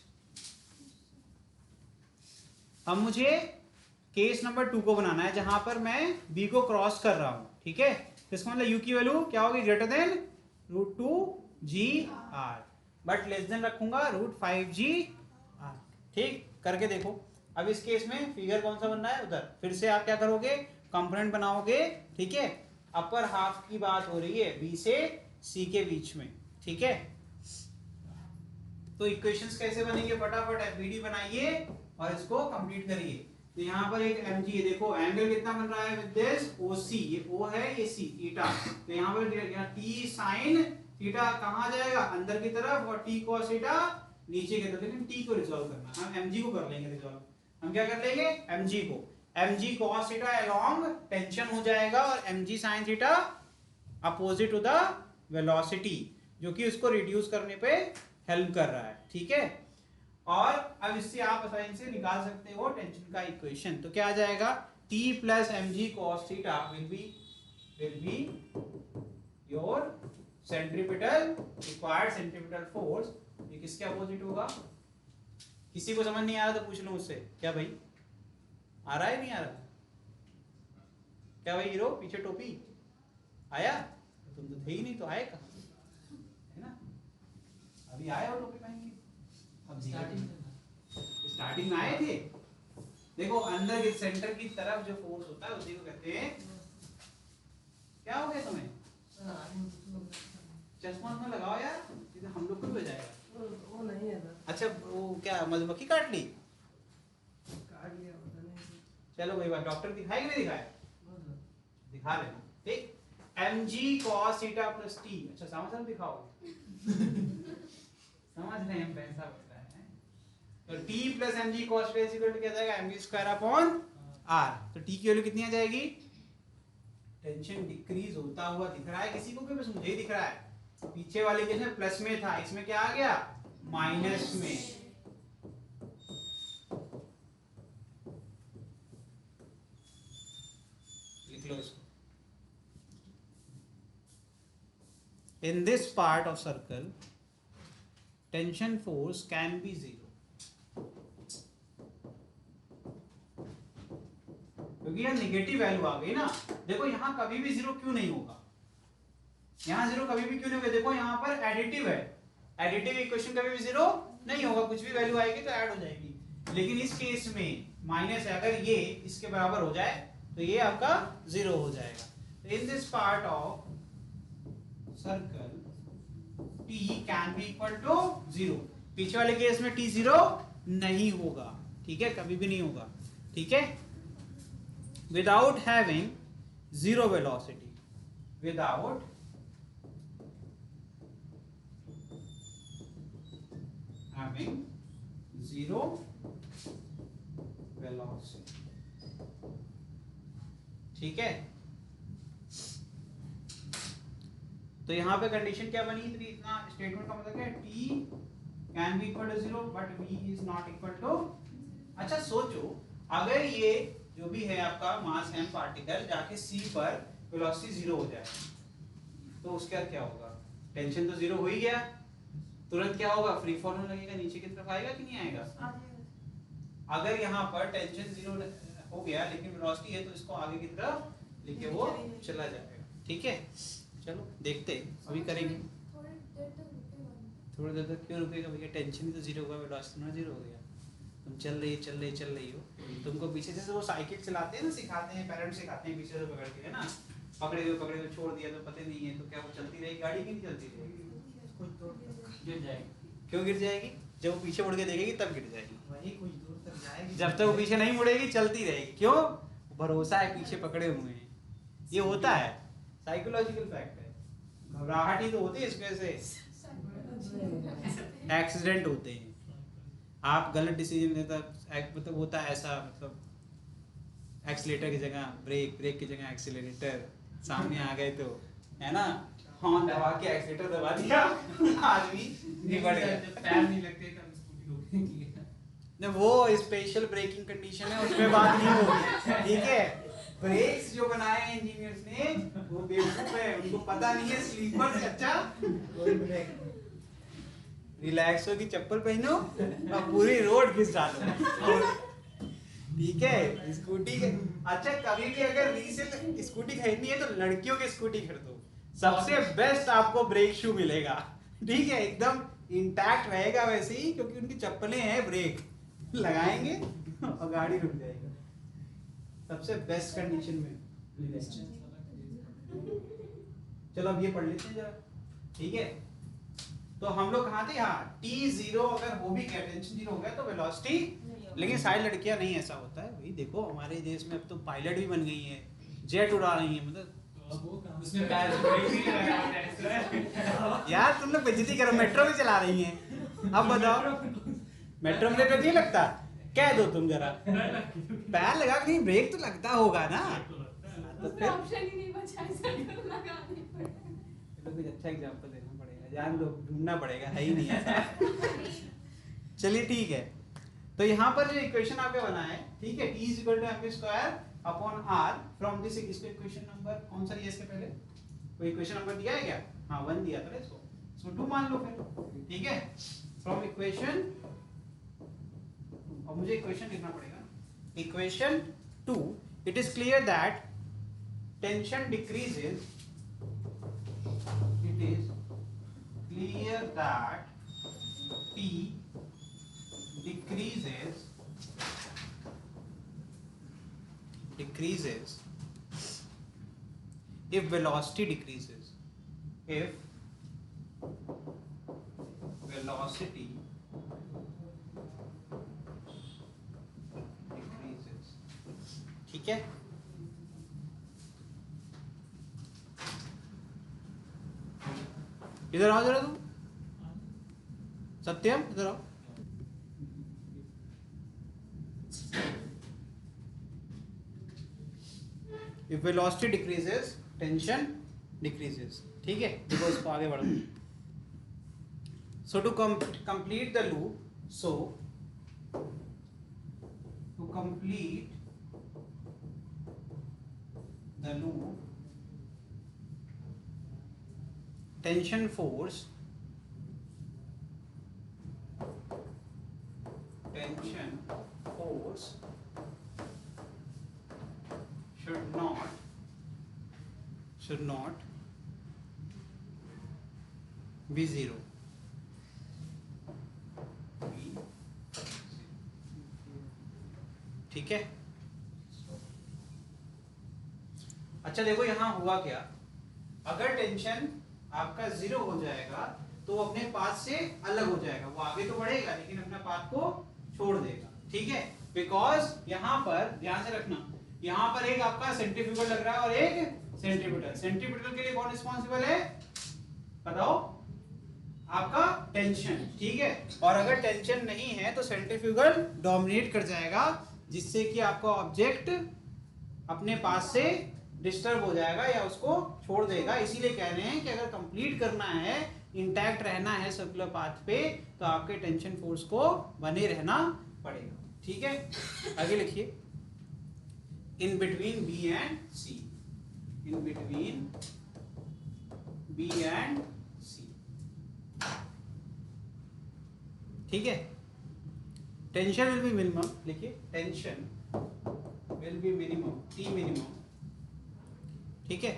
अब मुझे केस नंबर 2 को बनाना है जहां पर मैं b को क्रॉस कर रहा हूं। ठीक है, तो इसका मतलब u की वैल्यू क्या होगी, greater than √2gr but less than रखूंगा √5gr। ठीक, करके देखो। अब इस केस में फिगर कौन सा बनना है, उधर फिर से आप क्या करोगे, कंपोनेंट बनाओगे। ठीक है, अपर हाफ की बात हो रही है b से c के बीच में। ठीक है, तो इक्वेशंस कैसे बनेंगे, फटाफट एफबीडी बनाइए और इसको कंप्लीट करिए। तो यहाँ पर एक mg है, देखो एंगल कितना बन रहा है विद दिस OC, ये O है ये C थीटा। तो यहाँ पर t sin थीटा कहाँ जाएगा, अंदर की तरफ, और t cos थीटा नीचे की तरफ। लेकिन t को रिजॉल्व करना, हम mg को कर लेंगे रिजॉल्व। हम क्या कर लेंगे, mg को, mg cos theta along tension हो जाएगा और mg sin theta opposite to the velocity, जो कि उसको रिड्यूस करने पे हेल्प कर रहा है। ठीक है, और अब इससे आप आसानी से निकाल सकते हो टेंशन का इक्वेशन। तो क्या आ जाएगा, t plus mg cos theta will be your centripetal required centripetal force. ये किसके अपोजिट होगा, किसी को समझ नहीं आ रहा तो पूछ लो मुझसे, क्या भाई आ रहा है नहीं आ रहा, क्या भाई हीरो पीछे टोपी आया, तुम तो थे ही नहीं तो आए कहाँ से, है ना? अभी आए हो टोपी पहन के, अब स्टार्टिंग में आए थे। देखो अंदर के सेंटर की तरफ जो फोर्स होता है उसी को कहते हैं, क्या हो गया तुम्हें, चश्मा में लगाओ यार, सीधे हम लोग को भी हो जाएगा। वो नहीं है ना। अच्छा वो क्या मधुमक्खी काट ली, काट लिया पता नहीं। चलो भाई डॉक्टर दिखाए कि नहीं दिखाए, दिखा लेना। ठीक, mg cos theta plus t, अच्छा समझ दिखाओ समझ रहे हैं पैसा बता है। तो t plus mg cos theta equal to क्या जाएगा, mv स्क्वायर अपॉन r। तो t की वैल्यू कितनी आ जाएगी, टेंशन डिक्रीज होता हुआ दिख रहा है किसी को, कि बस मुझे ही दिख रहा है, पीछे वाले केस में प्लस में था, इसमें क्या आ गया माइनस में। लिख लो इसको, in this part of circle tension force can be 0, क्योंकि यहाँ नेगेटिव वैल्यू आ गई ना। देखो यहाँ कभी भी 0 क्यों नहीं होगा, यहाँ 0 कभी भी क्यों नहीं होगा, देखो यहाँ पर एडिटिव है, एडिटिव इक्वेशन कभी भी 0 नहीं होगा, कुछ भी वैल्यू आएगी तो ऐड हो जाएगी। लेकिन इस केस में माइनस है, अगर ये इसके बराबर हो जाए तो ये आपका 0 हो जाएगा। तो in this part of circle t can be equal to 0, पीछे वाले केस में t 0 नहीं होगा। ठीक है, कभी भी नहीं होगा। ठीक है, without having 0 velocity, without having 0 velocity। ठीक है, तो यहां पे कंडीशन क्या बनी, इतना स्टेटमेंट का मतलब क्या है, t can be equal to 0 but v is not equal to. अच्छा सोचो, अगर ये जो भी है आपका मास m पार्टिकल जाके c पर वेलोसिटी 0 हो जाए तो उसके बाद क्या होगा, टेंशन तो 0 हो ही गया, तुरंत क्या होगा, फ्री फॉल होने लगेगा, नीचे की तरफ आएगा कि नहीं आएगा। अगर यहाँ पर टेंशन 0 हो गया लेकिन वेलोसिटी है तो इसको आगे की तरफ लेके वो चला जाएगा। ठीक है, चलो देखते अभी करेंगे। थोड़ी देर तक क्यों रुकेगा भैया, टेंशन ही तो 0 होगा, वेलोसिटी ना 0 हो गया, तुम चल रही हो, तुमको पीछे से वो साइकिल चलाते हैं ना, सिखाते हैं पेरेंट्स, सिखाते हैं पीछे से पकड़ के, है ना, पकड़े हुए छोड़ दिया तो पता नहीं है, तो क्या वो चलती रहेगी गाड़ी की? नहीं चलती रहेगी, कुछ दूर तक गिर जाएगी। क्यों गिर जाएगी? जब वो पीछे मुड़ के देखेगी तब गिर जाएगी। वही कुछ दूर तक जाएगी। जब तक वो पीछे नहीं मुड़ेगी चलती रहेगी। क्यों? भरोसा है, पीछे पकड़े हुए हैं। ये होता है, साइकोलॉजिकल फैक्ट है। घबराहट ही तो होती है इसमें से एक्सीडेंट होते हैं। आप गलत डिसीजन लेता, मतलब होता है ऐसा, मतलब एक्सीलेटर की जगह ब्रेक, ब्रेक की जगह एक्सीलरेटर, सामने आ गए तो, है ना, हाँ दबा के एक्सीलेटर दबा दिया, आदमी निकल गया। पैर नहीं लगते तब स्कूटी रोकने के लिए। वो स्पेशल ब्रेकिंग कंडीशन है, उसमें बात नहीं होगी, ठीक है। ब्रेक्स जो बनाए हैं इंजीनियर्स ने वो बेवकूफ है, उनको पता नहीं है स्लीपर से अच्छा कोई ब्रेक। रिलैक्सो की चप्पल पहनो और पूरी रोड घिस डालो, ठीक है। स्कूटी के अच्छा, कभी भी अगर रीसेल स्कूटी खरीदनी है तो लड़कियों की स्कूटी खरीदो, सबसे बेस्ट आपको ब्रेक शू मिलेगा, ठीक है, एकदम इंटैक्ट रहेगा वैसे ही, क्योंकि उनकी चप्पलें हैं, ब्रेक लगाएंगे और गाड़ी रुक जाएगी सबसे बेस्ट कंडीशन में। चलो अब ये पढ़ लेते हैं जरा, ठीक है। तो हम लोग कहाँ थे? हाँ, t0 अगर वो भी टेंशन 0 हो गया तो वेलोसिटी, लेकिन सारी लड़कियां नहीं ऐसा होता है भाई। देखो हमारे देश में अब तो पायलट भी बन गई हैं, जेट उड़ा रही हैं, मतलब उसमें पैर ब्रेक भी नहीं लगा है। यार तुम लोग बेइज्जती करो, मेट्रो भी चला रही हैं। अब बताओ, मेट्रो में तो नहीं लगता? कह दो तुम जरा, पैर लगा के नहीं, ब्रेक तो लगता होगा ना। तो उसमें फिर ऑप्शन ही नहीं बचा है, साइकिल लगाने पड़े। चलो कुछ अच्छा एग्जांपल देना पड़ेगा, जान दो, ढूंढना पड़ेगा, है ही नहीं ऐसा। चलिए ठीक है, तो यहाँ पर जो इक्वेशन आपने बनाया है, ठीक है, t equal to mv square upon r from this, इसको इक्वेशन नंबर कौन सा दिया इसके पहले? कोई इक्वेशन नंबर दिया है क्या? हाँ 1 दिया था इसको, इसको 2 मान लो फिर, ठीक है। फ्रॉम इक्वेशन, और मुझे इक्वेशन लिखना पड़ेगा, equation 2, it is clear that tension decreases, it is clear that T decreases if velocity decreases, if velocity decreases, ठीक है। इधर आओ जरा तुम, सत्यम इधर आओ। If velocity decreases, tension decreases, ठीक है। देखो इसको आगे बढ़ो। So to complete the loop, so to complete the loop, tension force should not be 0. ठीक है। अच्छा देखो यहां हुआ क्या, अगर टेंशन आपका 0 हो जाएगा तो अपने पाथ से अलग हो जाएगा, वो आगे तो बढ़ेगा लेकिन अपना पाथ को छोड़ देगा, ठीक है। बिकॉज यहां पर ध्यान से रखना, यहां पर एक आपका सेंट्रीफ्यूगल लग रहा है और एक सेंट्रीपिटल। सेंट्रीपिटल के लिए कौन रिस्पॉन्सिबल है बताओ? आपका टेंशन, ठीक है। और अगर टेंशन नहीं है तो सेंट्रीफ्यूगल डोमिनेट कर जाएगा, जिससे कि आपका ऑब्जेक्ट अपने पास से डिस्टर्ब हो जाएगा या उसको छोड़ देगा। इसीलिए कह रहे हैं कि अगर कंप्लीट करना है, इंटैक्ट रहना है सर्कुलर पाथ पे, तो आपके टेंशन फोर्स को बने रहना पड़ेगा, ठीक है। आगे लिखिए, in between B and C, in between B and C, ठीक है। टेंशन विल बी मिनिमम, लिखिए tension will be minimum, T minimum, ठीक है,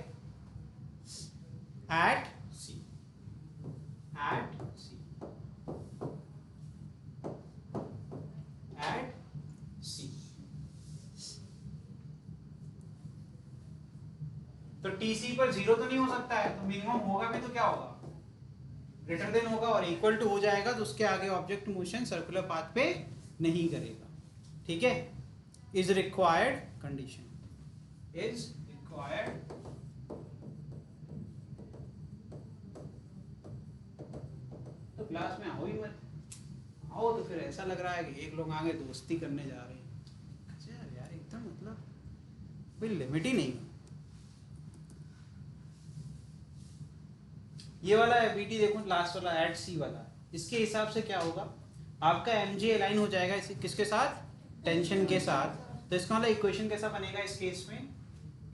at C, at C, at C. तो टीसी पर 0 तो नहीं हो सकता है, तो मिनिमम होगा भी तो क्या होगा, ग्रेटर देन होगा, और इक्वल टू हो जाएगा तो उसके आगे ऑब्जेक्ट मोशन सर्कुलर पाथ पे नहीं करेगा। ठीक है, is required condition, is required तो क्लास में आओ ही मत, आओ तो फिर ऐसा लग रहा है कि एक लोग आगे दोस्ती करने जा रहे हैं। अच्छा यार एकदम मतलब कोई लिमिट ही नहीं। ये वाला एबीटी देखो लास्ट वाला एट सी वाला, इसके हिसाब से क्या होगा, आपका एमजी अलाइन हो जाएगा इस किसके साथ, टेंशन के साथ। तो इसका मतलब इक्वेशन कैसा बनेगा इस केस में,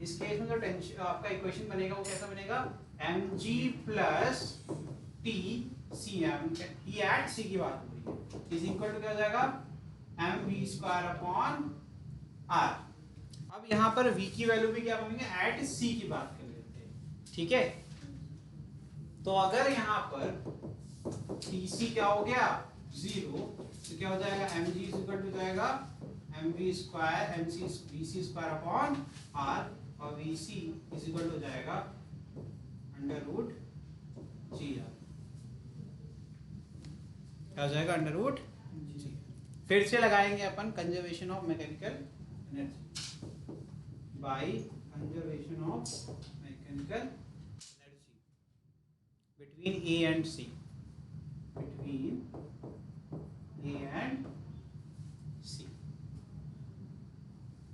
इस केस में जो टेंशन आपका इक्वेशन बनेगा वो कैसा बनेगा, mg plus T C m, ई एट सी की बात हो रही है, इज इक्वल टू क्या हो जाएगा mv स्क्वायर अपॉन r। अब यहाँ पर v की वैल्यू भी क्या बनेंगे, एट सी की बात कर लेते हैं। ठीक है, तो अगर यहाँ पर टीसी क्या हो गया 0, तो क्या हो जाएगा mg इज इक्वल टू जाएगा mv square mc vc square upon r, और vc इज इक्वल टू जाएगा अंडर रूट जी आर, क्या हो जाएगा अंडर रूट जी। फिर से लगाएंगे अपन conservation of mechanical energy by conservation of mechanical energy between A and C, between A and C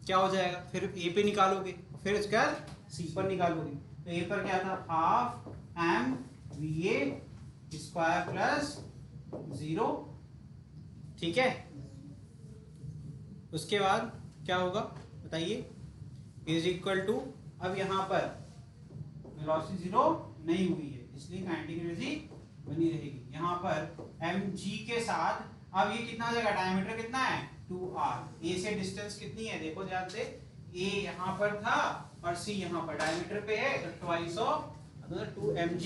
क्या हो जाएगा, फिर A पे निकालोगे, फिर उसके बाद C पर निकालोगे। तो A पर क्या था, half M V A square plus 0। ठीक है, उसके बाद क्या होगा बताइए, इज इक्वल टू, अब यहाँ पर वेलोसिटी 0 नहीं हुई है इसलिए काइनेटिक एनर्जी बनी रहेगी। यहाँ पर mg के साथ अब ये कितना हो जाएगा, डायमीटर कितना है 2r, a से डिस्टेंस कितनी है देखो ध्यान से, a यहाँ पर था और c यहाँ पर डायमीटर पे है, तो ट्वाइस ऑफ 2mg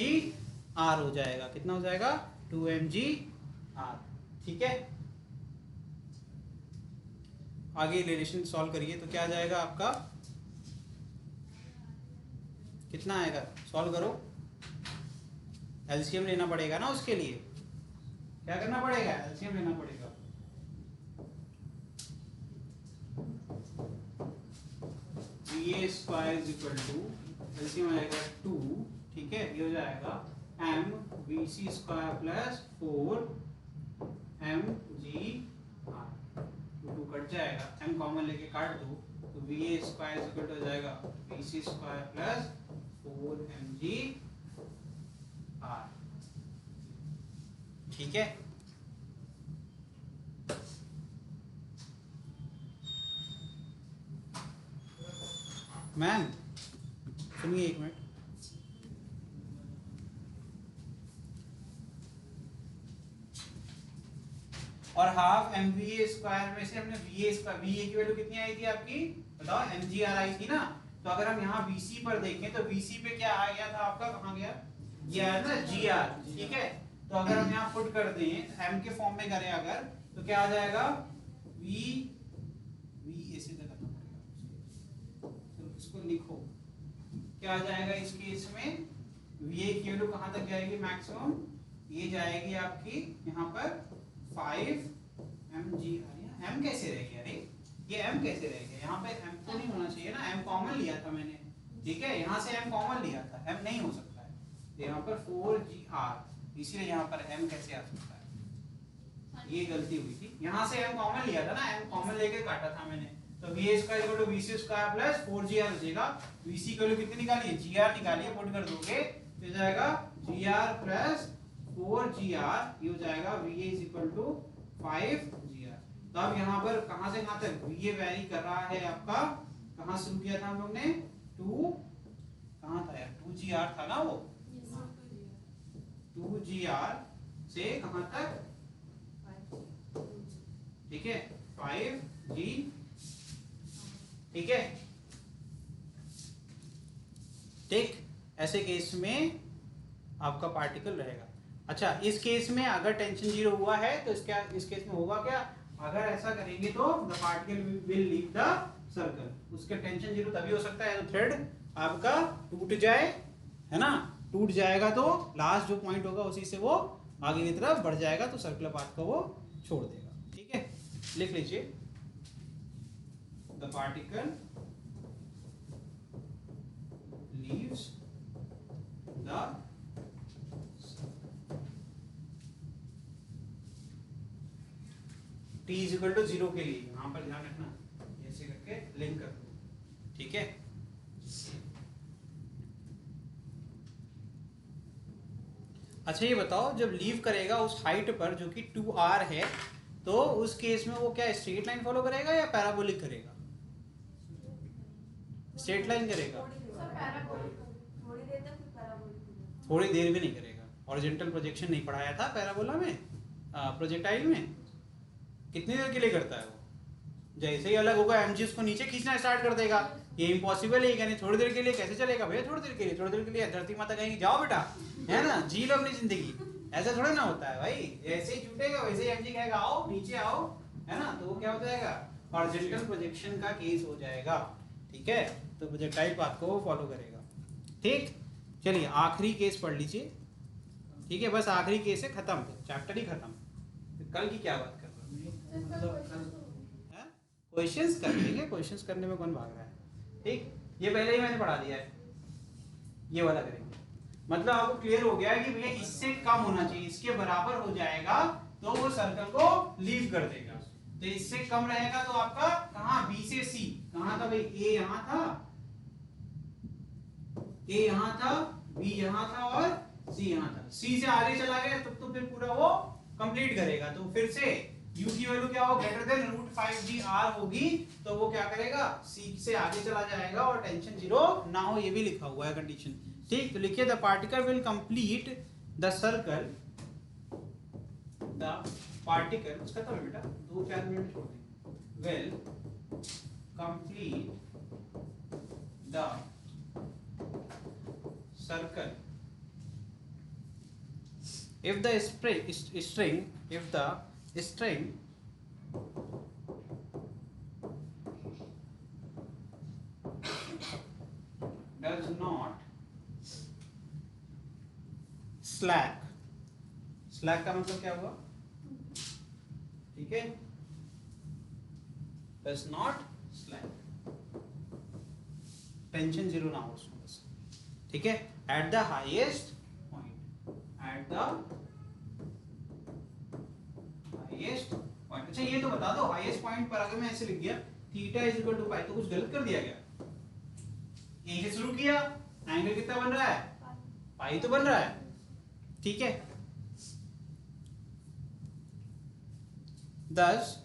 r हो जाएगा, कितना हो जाएगा 2mg r। ठीक है, आगे रिलेशन सॉल्व करिए तो क्या आ जाएगा आपका, कितना आएगा, सॉल्व करो, एलसीएम लेना पड़ेगा ना, उसके लिए क्या करना पड़ेगा, एलसीएम लेना पड़ेगा। VA square is equal to, LCM आएगा 2, ठीक है, ये हो जाएगा m VC square plus 4 mg r, 2 cut जाएगा, m कॉमन लेके काट दो, तो VA square is equal to हो जाएगा VC square plus 4 mg r। ठीक है, मैम सुनिए एक मिनट, और half M V A square में से हमने V A square, V A की वैल्यू कितनी आई थी आपकी बताओ, एम जी आर आई थी ना, तो अगर हम यहाँ वी सी पर देखें तो वी सी पे क्या आ गया था आपका, कहाँ गया, ये आया ना जी आर। ठीक है, तो अगर हम यहाँ पुट कर दें एम के फॉर्म में करें अगर, तो क्या आ जाएगा वी वी ऐसे करना पड़ेगा, तो इसको लिखो, क्या आ जाएगा इस केस में, वी ए की वैल्यू कहाँ तक जाएगी मैक्सिमम, ये जाएगी आपकी यहाँ पर 5 mg r। m कैसे रह गया, अरे ये m कैसे रह गया, यहाँ पे m तो नहीं होना चाहिए ना, m कॉमन लिया था मैंने, ठीक है, यहाँ से m कॉमन लिया था, m नहीं हो सकता है, तो यहाँ पर 4gr, इसीलिए यहाँ पर m कैसे आ सकता है, ये गलती हुई थी, यहाँ से m कॉमन लिया था ना, m कॉमन लेके काटा था मैंने, तो va square equal to vc square plus 4gr हो जाएगा, vc की वैल्यू कितनी निकाली है, gr निकाली है, पुट कर दोगे तो जाएगा gr प्लस 4gr, ये हो जाएगा va is equal to 5gr। तो अब यहाँ पर कहाँ से कहाँ तक va वैरी कर रहा है आपका, कहाँ शुरू किया था हम लोग ने, 2 कहाँ था यार, 2gr था ना वो, 2gr से कहाँ तक, ठीक है 5g, ठीक है, ठीक, ऐसे केस में आपका पार्टिकल रहेगा। अच्छा, इस केस में अगर टेंशन 0 हुआ है तो इस केस में होगा क्या, अगर ऐसा करेंगे तो the particle will leave the circle, उसके टेंशन जीरो तभी हो सकता है तो थ्रेड आपका टूट जाए, है ना, टूट जाएगा तो लास्ट जो पॉइंट होगा उसी से वो आगे की तरफ बढ़ जाएगा तो सर्कुलर पाथ को वो छोड़ देगा। ठीक है, लिख लीजिए the particle leaves the t is equal to 0 के लिए यहाँ पर ध्यान रखना, ऐसे करके लिंक कर दो। ठीक है, अच्छा ये बताओ जब लीव करेगा उस हाइट पर जो कि 2r है तो उस केस में वो क्या स्ट्रेट लाइन फॉलो करेगा या पैराबोलिक करेगा? स्ट्रेट लाइन करेगा, थोड़ी देर भी नहीं करेगा। हॉरिजॉन्टल प्रोजेक्शन नहीं पढ़ाया था पैराबोला में, प्रोजेक्टाइल में? कितनी देर के लिए करता है वो? जैसे ही अलग होगा एमजी उसको नीचे खींचना स्टार्ट कर देगा। ये इम्पॉसिबल है, यानी थोड़ी देर के लिए कैसे चलेगा भैया? थोड़ी देर के लिए, थोड़ी देर के लिए धरती माता कहेंगी जाओ बेटा, है ना, जी लो अपनी जिंदगी। ऐसा थोड़ा ना होता है भाई, जैसे ही छूटेगा वैसे ही एमजी कहेगा आओ नीचे आओ, है ना, तो वो क्या हो जाएगा? हॉरिजॉन्टल प्रोजेक्शन का केस हो जाएगा। ठीक है, तो प्रोजेक्टाइल पाथ को फॉलो करेगा। ठीक, चलिए आखिरी केस पढ़ लीजिए। ठीक है, बस आखिरी केस है, खत्म, चैप्टर ही खत्म। तो कल की क्या बात कर रहे हैं? क्वेश्चंस कर लेंगे, क्वेश्चंस करने में कौन भाग रहा है? ठीक, ये पहले ही मैंने पढ़ा दिया है, ये वाला करेंगे। मतलब आपको क्लियर हो गया है कि भैया इससे कम होना चाहिए, इसके बराबर हो जाएगा तो वो सर्कल को लीव कर देगा। तो इससे कम रहेगा तो आपका कहां, बी से सी कहां था भाई? ए यहां था, ए यहां था, बी यहां था और सी यहां था। सी से आगे चला गया तब तो फिर पूरा वो कंप्लीट करेगा। तो फिर से u की वैल्यू क्या हो, ग्रेटर देन √5gr होगी, तो वो क्या करेगा? c से आगे चला जाएगा और टेंशन जीरो ना हो, ये भी लिखा हुआ है कंडीशन। ठीक, तो लिखिए the particle will complete the circle, the particle खत्म है बेटा, 2-4 मिनट छोड़ देंगे, will complete the circle if the string does not slack का मतलब क्या हुआ? ठीक है, does not slack, tension zero ना हो उसमें बस। ठीक है, at the highest पॉइंट। अच्छा ये तो बता दो, हाईएस्ट पॉइंट पर अगर मैं ऐसे लिख दिया थीटा इज इक्वल टू पाई तो कुछ गलत कर दिया क्या? यहीं से शुरू किया, एंगल कितना बन रहा है? पाई तो बन रहा है। ठीक है, thus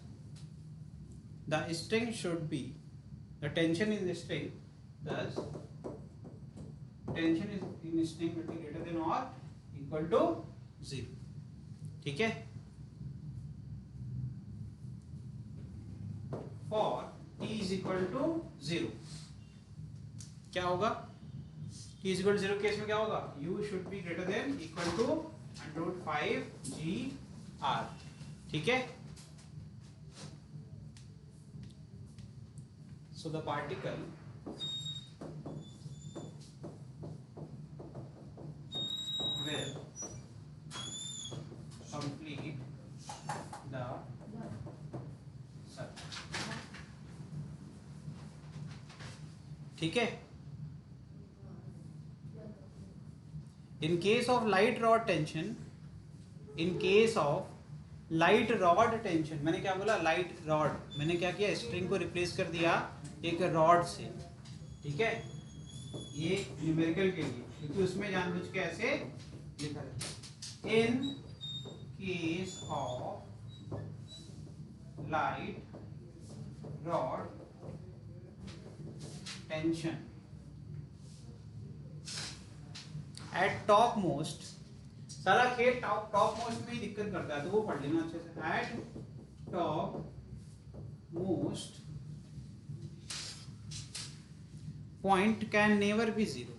the string should be, the tension in the string, thus tension is in string will be greater than or equal to 0। ठीक है, for t is equal to 0 क्या होगा? t is equal to 0 case में क्या होगा? u should be greater than equal to √5gr। ठीक है, so the particle will complete the circle। ठीक है, in case of light rod tension, in case of light rod tension, मैंने क्या बोला? लाइट रॉड, मैंने क्या किया? स्ट्रिंग को रिप्लेस कर दिया एक रॉड से। ठीक है, ये न्यूमेरिकल के लिए, क्योंकि उसमें जानबूझ के ऐसे लिखा रहता है। इन case of light rod tension eight top most, सारा खेल टॉप मोस्ट में ही दिक्कत करता है तो वो पढ़ लेना अच्छे से। Eight top most point can never be 0,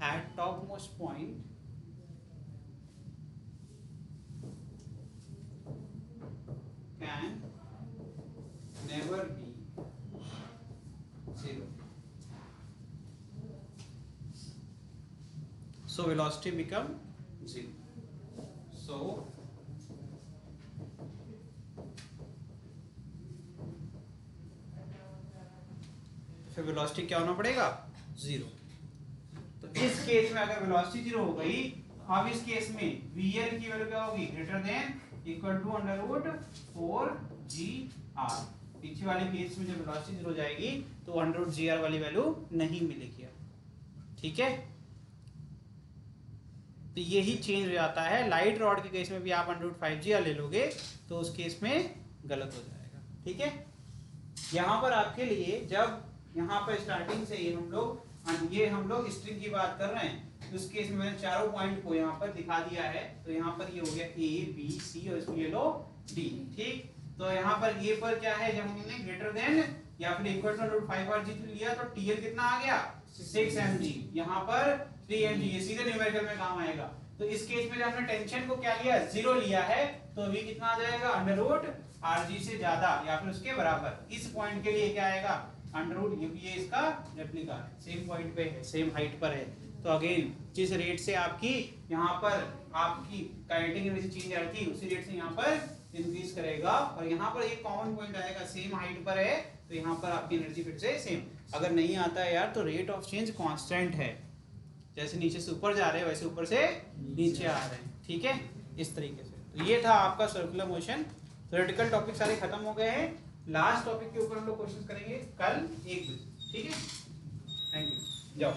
eight top most point can never be so velocity become 0. So फिर वेलोसिटी क्या होना पड़ेगा 0. तो इस केस में अगर वेलोसिटी 0 हो गई, अब इस केस में vl की वैल्यू क्या होगी greater than equal to √4gr. पीछे वाले केस में जब वेलोसिटी 0 हो जाएगी तो √gr वाली वैल्यू नहीं मिलेगी. ठीक है, तो यही चेंज हो जाता है. लाइट रॉड के केस में भी आप √5gr ले लोगे तो उस केस में गलत हो जाएगा. ठीक है, यहाँ पर आपके लिए जब यहाँ पर स्टार्टिंग से ही हम लोग स्ट्रिंग की बात कर रहे हैं, तो उस केस में मैंने चारों पॉइंट को यहाँ पर दिखा दिया है. तो यहाँ पर ये हो गया A B C और इसको ये लो D. ठीक, तो यहाँ पर ये पर क्या है, जब हमने ग्रेटर देन या फिर इक्वल टू √5rg लिया तो TL कितना आ गया 6 mg, यहाँ पर 3 mg. ये सीधे न्यूमेरिकल में काम आएगा. तो इस केस में जब हमने टेंशन को क्या लिया 0 लिया है तो अभी कितना आ जाएगा √rg से ज्यादा या फिर उसके बराबर. इस पॉइंट के लिए क्या आएगा ये इसका रेप्लिका सेम पॉइंट पे है, सेम हाइट पर है. तो अगेन जिस रेट से आपकी यहाँ पर आपकी काइनेटिक एनर्जी चेंज आ रही थी उसी रेट से यहाँ पर इंक्रीज करेगा. और यहाँ पर एक कॉमन पॉइंट आएगा, सेम हाइट पर है तो यहाँ पर आपकी एनर्जी फिर से सेम. अगर नहीं आता है यार तो रेट ऑफ चेंज कांस्टेंट है, जैसे नीचे से ऊपर जा रहे हैं वैसे ऊपर से नीचे आ रहे हैं. ठीक है, इस तरीके से. तो ये था आपका सर्कुलर मोशन. थ्योरेटिकल टॉपिक सारे खत्म हो गए हैं. लास्ट टॉपिक के ऊपर हम लोग क्वेश्चन करेंगे कल 1 बजे. ठीक है, थैंक यू. जाओ.